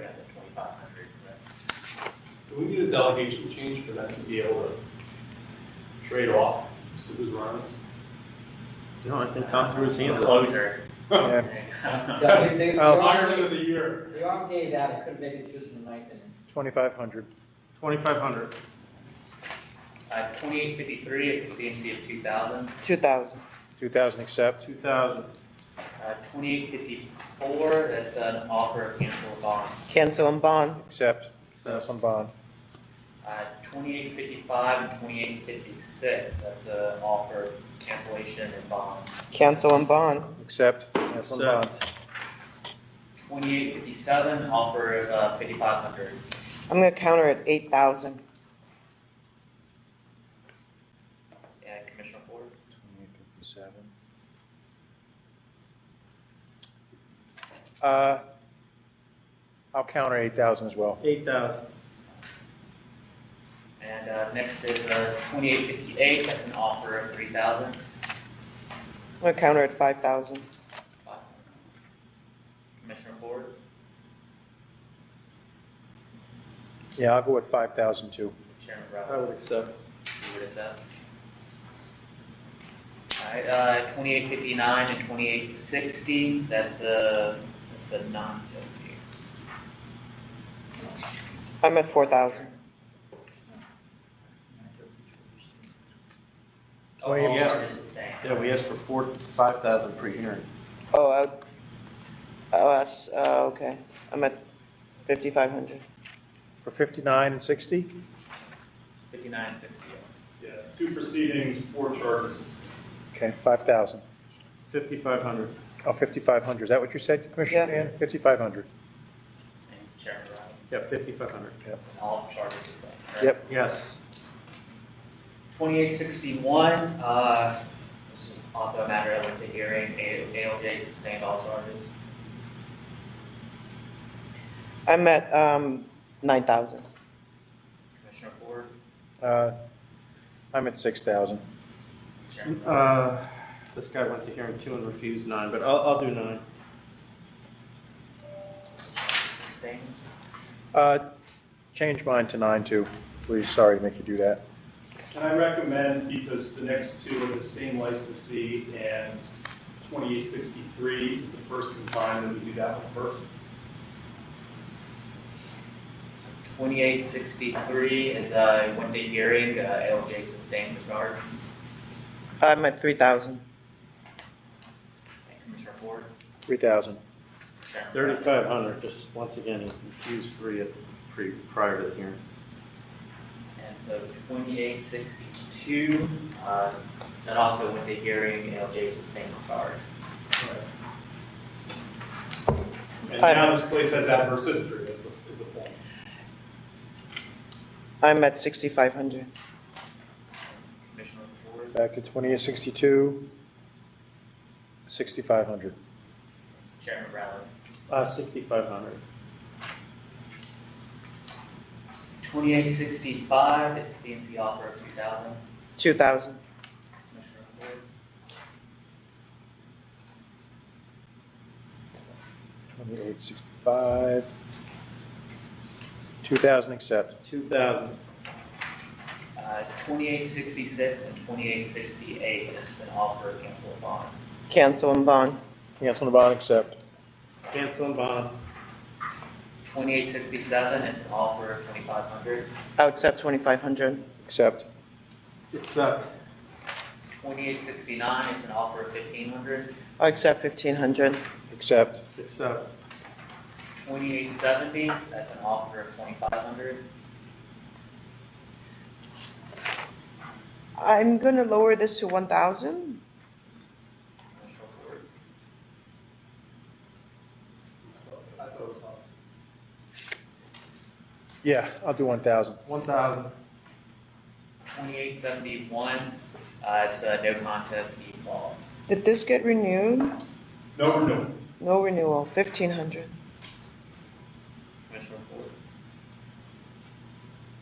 Do we need a delegation change for that to be able to trade off to who's running this? No, I think Tom threw his hand up. Closer. Yeah. The Fireman of the year. The arm gave out, I couldn't make it through to the ninth inning. 2,500. 2,500. 2853, it's a CNC of 2,000. 2,000. 2,000 accept. 2,000. 2854, that's an offer of cancel bond. Cancel and bond. Accept. Cancel and bond. 2855 and 2856, that's an offer of cancellation and bond. Cancel and bond. Accept. Cancel and bond. 2857, offer of 5,500. I'm going to counter at 8,000. And Commissioner Ford? 2857. I'll counter 8,000 as well. 8,000. And next is 2858, that's an offer of 3,000. I'm going to counter at 5,000. Commissioner Ford? Yeah, I'll go with 5,000 too. Chairman I Brown? would accept. You would accept? All right, 2859 and 2860, that's a non-guilty. I'm at 4,000. Oh, Well, all yes. charges sustained. Yeah, we asked for 5,000 pre-hearing. Oh, that's, okay. I'm at 5,500. For 59 and 60? 59 and 60, yes. Yes, 2 proceedings, 4 charges. Okay, 5,000. 5,500. Oh, 5,500. Is that what you said, Commissioner Yeah. Dan? 5,500. And Chairman Brown? Yeah, 5,500. Yep. And all charges sustained, correct? Yep. Yes. 2861, this is also a matter that went to hearing. ALJ sustained all charges. I'm at 9,000. Commissioner Ford? I'm at 6,000. Chairman Brown? This guy went to hearing 2 and refused 9, but I'll do 9. Sustained? Change mine to 9 too. Please, sorry to make you do that. And I recommend, because the next 2 are the same licensee, and 2863 is the first in time that we do that one first. 2863 is went to hearing. ALJ sustained the charge. I'm at 3,000. And Commissioner Ford? 3,000. Chairman Brown? 3,500, just once again, he refused 3 prior to the hearing. And so 2862, that also went to hearing. ALJ sustained the charge. And now this place has adverse history, is the point. I'm at 6,500. Commissioner Ford? Back to 2862. 6,500. Chairman Bradley? 6,500. 2865, it's a CNC offer of 2,000. 2,000. Commissioner Ford. 2865. 2,000 accept. 2,000. 2866 and 2868, it's an offer of cancel a bond. Cancel and bond. Cancel and bond accept. Cancel and bond. 2867, it's an offer of 2,500. I'll accept 2,500. Accept. Accept. 2869, it's an offer of 1,500. I'll accept 1,500. Accept. Accept. 2870, that's an offer of 2,500. I'm going to lower this to 1,000. Commissioner Ford. Yeah, I'll do 1,000. 1,000. 2871, it's a no contest default. Did this get renewed? No renewal. No renewal. 1,500. Commissioner Ford.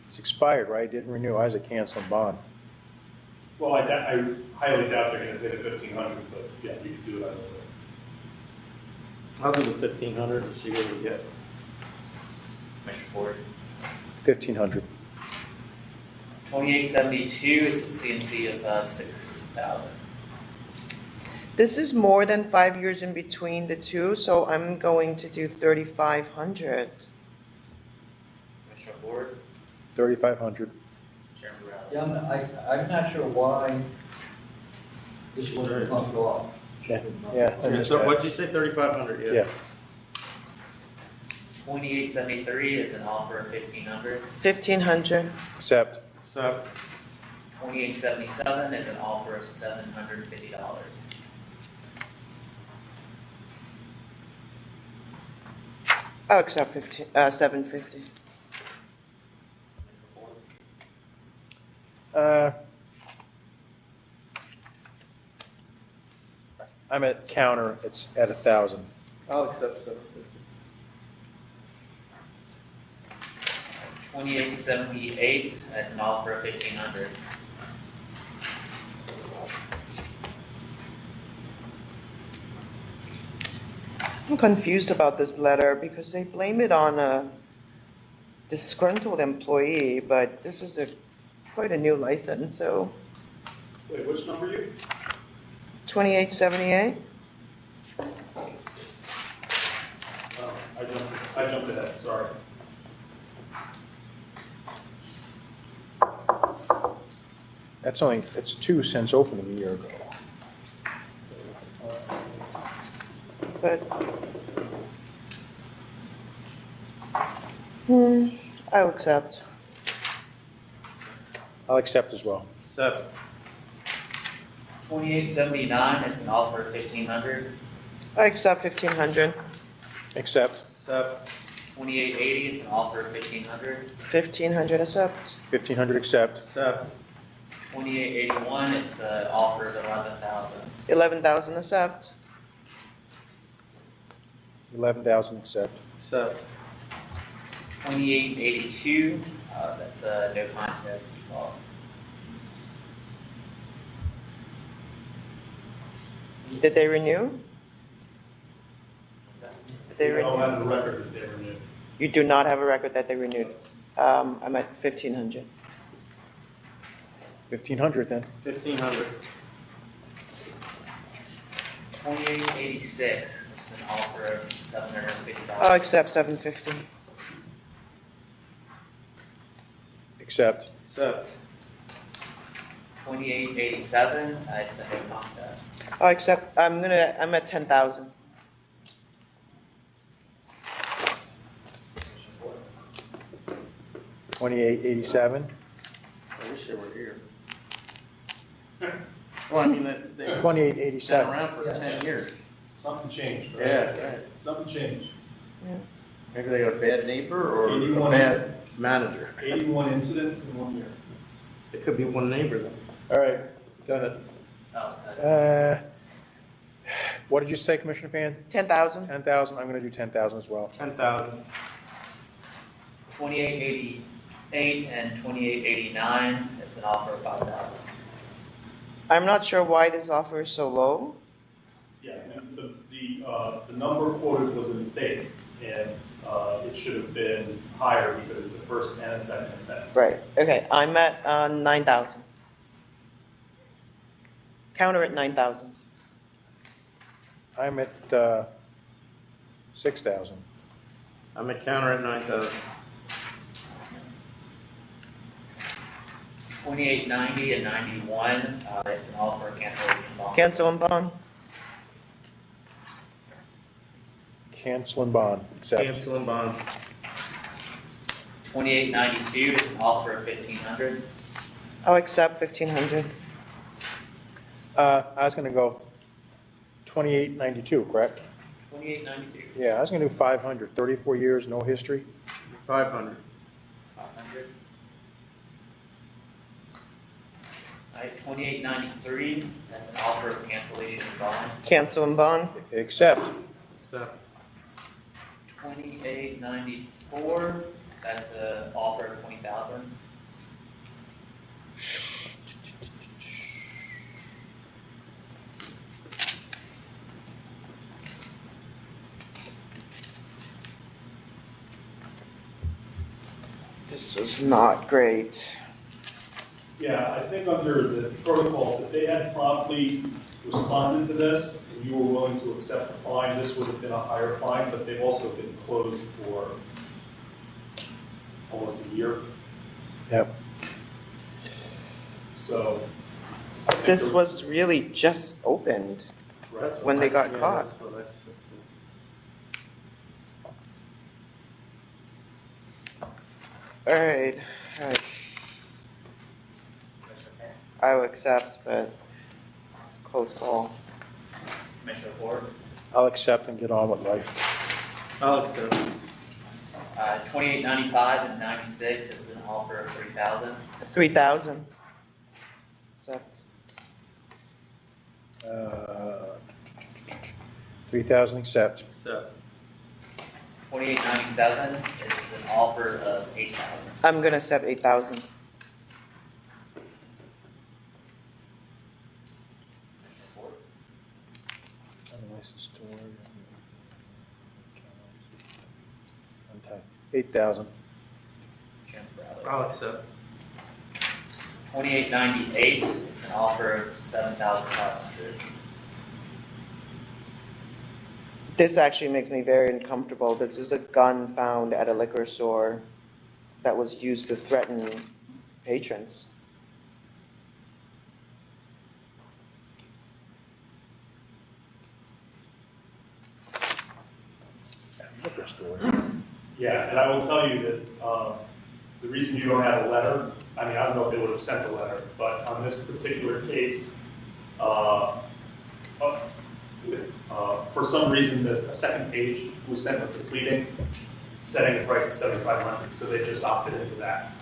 It's expired, right? Didn't renew. I was a cancel and bond. Well, I highly doubt they're gonna hit a 1,500, but yeah, you could do it either way. I'll do the 1,500 and see what we get. Commissioner Ford. 1,500. 2872, it's a CNC of 6,000. This is more than 5 years in between the two, so I'm going to do 3,500. Commissioner Ford. 3,500. Chairman Morales. Yeah, I'm not sure why this wasn't bumped off. Yeah. Yeah. I missed So that. what'd you say, 3,500? Yeah. 2873 is an offer of 1,500. 1,500. Accept. Accept. 2877 is an offer of $750. I'll accept 750. I'm at counter. It's at 1,000. I'll accept 750. 2878, that's an offer of 1,500. I'm confused about this letter because they blame it on a disgruntled employee, but this is quite a new license, so Wait, which number are you? 2878? Oh, I jumped ahead, sorry. It's 2 since opening a year ago. But I'll accept. I'll accept as well. Accept. 2879, it's an offer of 1,500. I accept 1,500. Accept. Accept. 2880, it's an offer of 1,500. 1,500 accept. 1,500 accept. Accept. 2881, it's an offer of 11,000. 11,000 accept. 11,000 accept. Accept. 2882, that's a no contest default. Did they renew? Did they I don't renew? have the record that they renewed. You do not have a record that they renewed. I'm at 1,500. 1,500 then. 1,500. 2886, it's an offer of $750. I'll accept 750. Accept. Accept. 2887, it's a no contest. I'll accept. I'm at 10,000. $28.87. I wish they were here. Well, I mean, they've been 28.87. around for 10 years. Something changed, right? Yeah, right. Something changed. Maybe they got a bad neighbor or a 81 bad manager. 81 incidents in 1 year. It could be one neighbor then. All right, go ahead. What did you say, Commissioner Fan? 10,000. 10,000. I'm going to do 10,000 as well. 10,000. 2880, 28 and 2889, it's an offer of 5,000. I'm not sure why this offer is so low. Yeah, the number quoted was a mistake, and it should have been higher because it's a first and a second offense. Right, okay, I'm at 9,000. Counter at 9,000. I'm at 6,000. I'm at counter at 9,000. 2890 and 91, it's an offer of cancellation bond. Cancel and bond. Cancel and bond, accept. Cancel and bond. 2892, it's an offer of 1,500. I'll accept 1,500. I was gonna go 2892, correct? 2892. Yeah, I was gonna do 500, 34 years, no history. 500. 500. Alright, 2893, that's an offer of cancellation of bond. Cancel and bond. Accept. Accept. 2894, that's an offer of 20,000. This was not great. Yeah, I think under the protocols, if they had promptly responded to this, and you were willing to accept the fine, this would have been a higher fine, but they've also been closed for almost a year. Yep. So. This was really just opened when they got caught. That's what I said too. All right. I will accept, but it's a close call. Commissioner Ford. I'll accept and get on with life. I'll accept. 2895 and 96 is an offer of 3,000. 3,000. Accept. 3,000, accept. Accept. 2897 is an offer of 8,000. I'm gonna accept 8,000. Unlicensed store. 8,000. I'll accept. 2898, it's an offer of 7,500. This actually makes me very uncomfortable. This is a gun found at a liquor store that was used to threaten patrons. Liquor store. Yeah, and I will tell you that the reason you don't have a letter, I mean, I don't know if they would have sent a letter, but on this particular case, for some reason, a second page was sent with the pleading, setting the price at 7,500, so they just opted into that.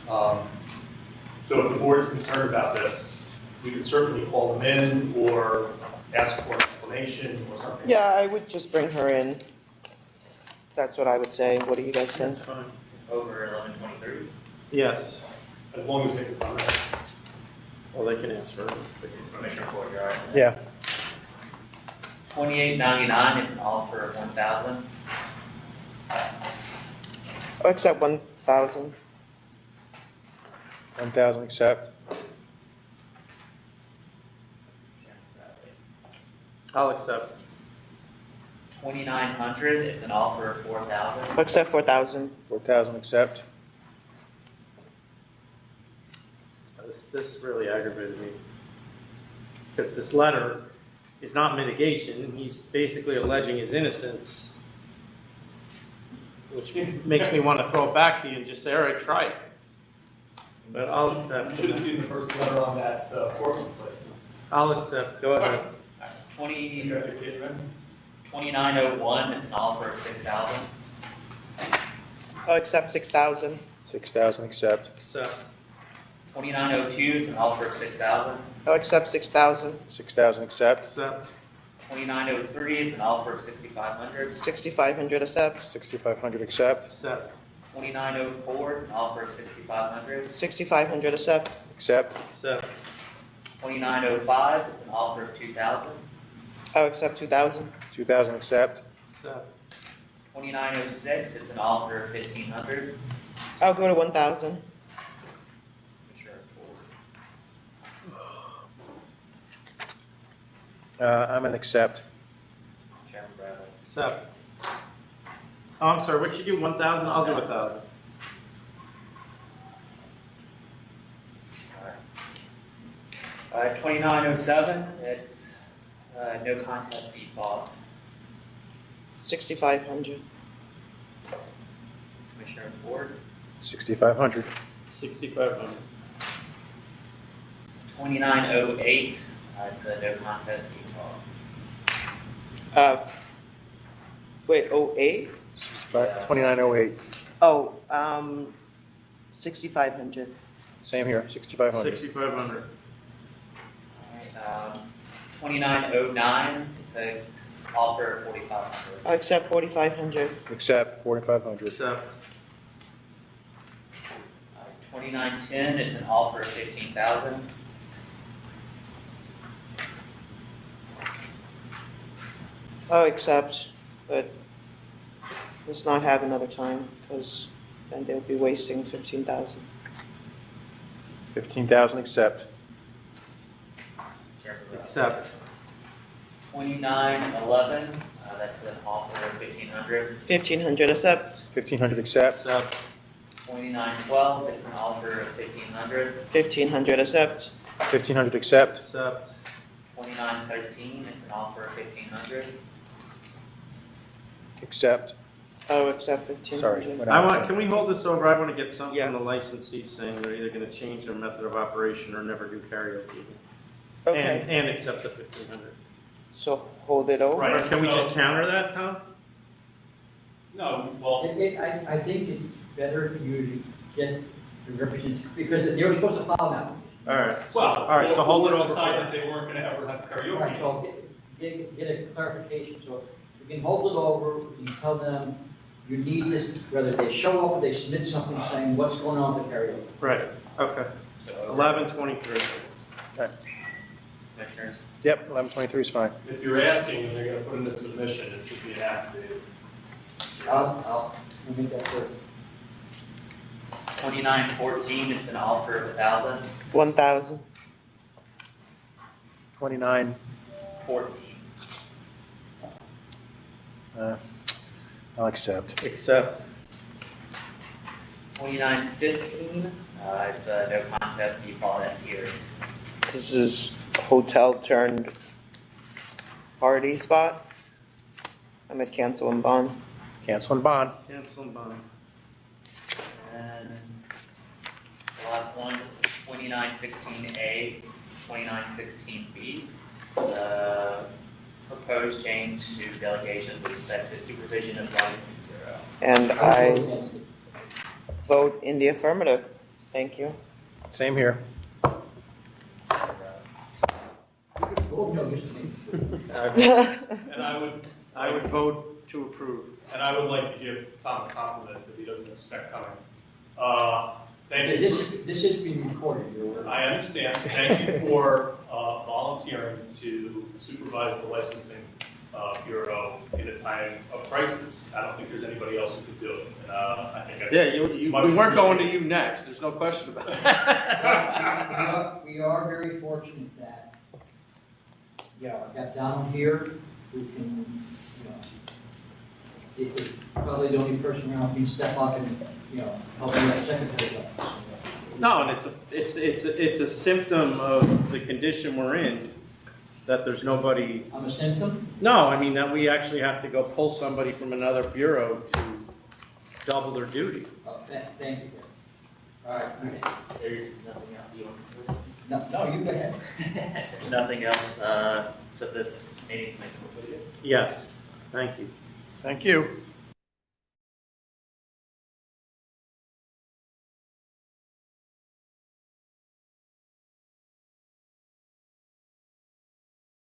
So if the board's concerned about this, we could certainly call them in or ask for an explanation or something. Yeah, I would just bring her in. That's what I would say. What do you guys think? That's fine. Over 1123. Yes. As long as they can come in. Well, they can answer it. Commissioner Ford, you're all right. Yeah. 2899, it's an offer of 1,000. I'll accept 1,000. 1,000, accept. I'll accept. 2900, it's an offer of 4,000. I'll accept 4,000. 4,000, accept. This really aggravated me. Because this letter is not mitigation. He's basically alleging his innocence, which makes me want to throw it back to you and just say, all right, try it. But I'll accept. You should have seen the first letter on that Foreman place. I'll accept. Go ahead. 2901, it's an offer of 6,000. I'll accept 6,000. 6,000, accept. Accept. 2902, it's an offer of 6,000. I'll accept 6,000. 6,000, accept. Accept. 2903, it's an offer of 6,500. 6,500, accept. 6,500, accept. Accept. 2904, it's an offer of 6,500. 6,500 accept. Accept. Accept. 2905, it's an offer of 2,000. I'll accept 2,000. 2,000 accept. Accept. 2906, it's an offer of 1,500. I'll go to 1,000. I'm an accept. Chairman Bradley. Accept. Oh, I'm sorry, what'd you do, 1,000? I'll do 1,000. 2907, it's no contest default. 6,500. Commissioner Ford. 6,500. 6,500. 2908, it's a no contest default. Wait, 08? 2908. Oh, 6,500. Same here, 6,500. 6,500. 2909, it's an offer of 4,500. I'll accept 4,500. Accept, 4,500. Accept. 2910, it's an offer of 15,000. I'll accept, but let's not have another time, because then they'll be wasting 15,000. 15,000 accept. Accept. 2911, that's an offer of 1,500. 1,500 accept. 1,500 accept. Accept. 2912, it's an offer of 1,500. 1,500 accept. 1,500 accept. Accept. 2913, it's an offer of 1,500. Accept. I'll accept 1,500. Sorry. Can we hold this over? I want to get something from the licensee saying they're either going to change their method of operation or never do karaoke. Okay. And accept the 1,500. So hold it over. Or can we just counter that, Tom? No, well, I think it's better for you to get the representative, because they were supposed to file now. All right. well, All right, so hold it over. decide that they weren't gonna ever have karaoke. Right, so get a clarification, so we can hold it over, we can tell them you need this, whether they show up or they submit something saying what's going on with the karaoke. Right, okay. So 1123. Okay. Commissioners. Yep, 1123 is fine. If you're asking, and they're gonna put in the submission, it should be an affidavit. I'll make that first. 2914, it's an offer of 1,000. 1,000. 29. 14. I'll accept. Accept. 2915, it's a no contest default at here. This is hotel turned party spot. I'm at cancel and bond. Cancel and bond. Cancel and bond. And the last one is 2916A, 2916B. The proposed change to delegation with respect to supervision of licensing bureau. And I vote in the affirmative. Thank you. Same here. And I would vote to approve. And I would like to give Tom a compliment that he doesn't expect coming. Thank you. This is being recorded, you're aware. I understand. Thank you for volunteering to supervise the licensing bureau in a time of crisis. I don't think there's anybody else who could do it. And I think We weren't going to you next. There's no question about that. We are very fortunate that, I got down here who can, is probably the only person around who can step up and, help me out secretary. No, and it's a symptom of the condition we're in, that there's nobody. I'm a symptom? No, I mean that we actually have to go pull somebody from another bureau to double their duty. Thank you. All right. There's nothing else you want to No, you go ahead. There's nothing else, so this meeting can be concluded. Yes, thank you. Thank you.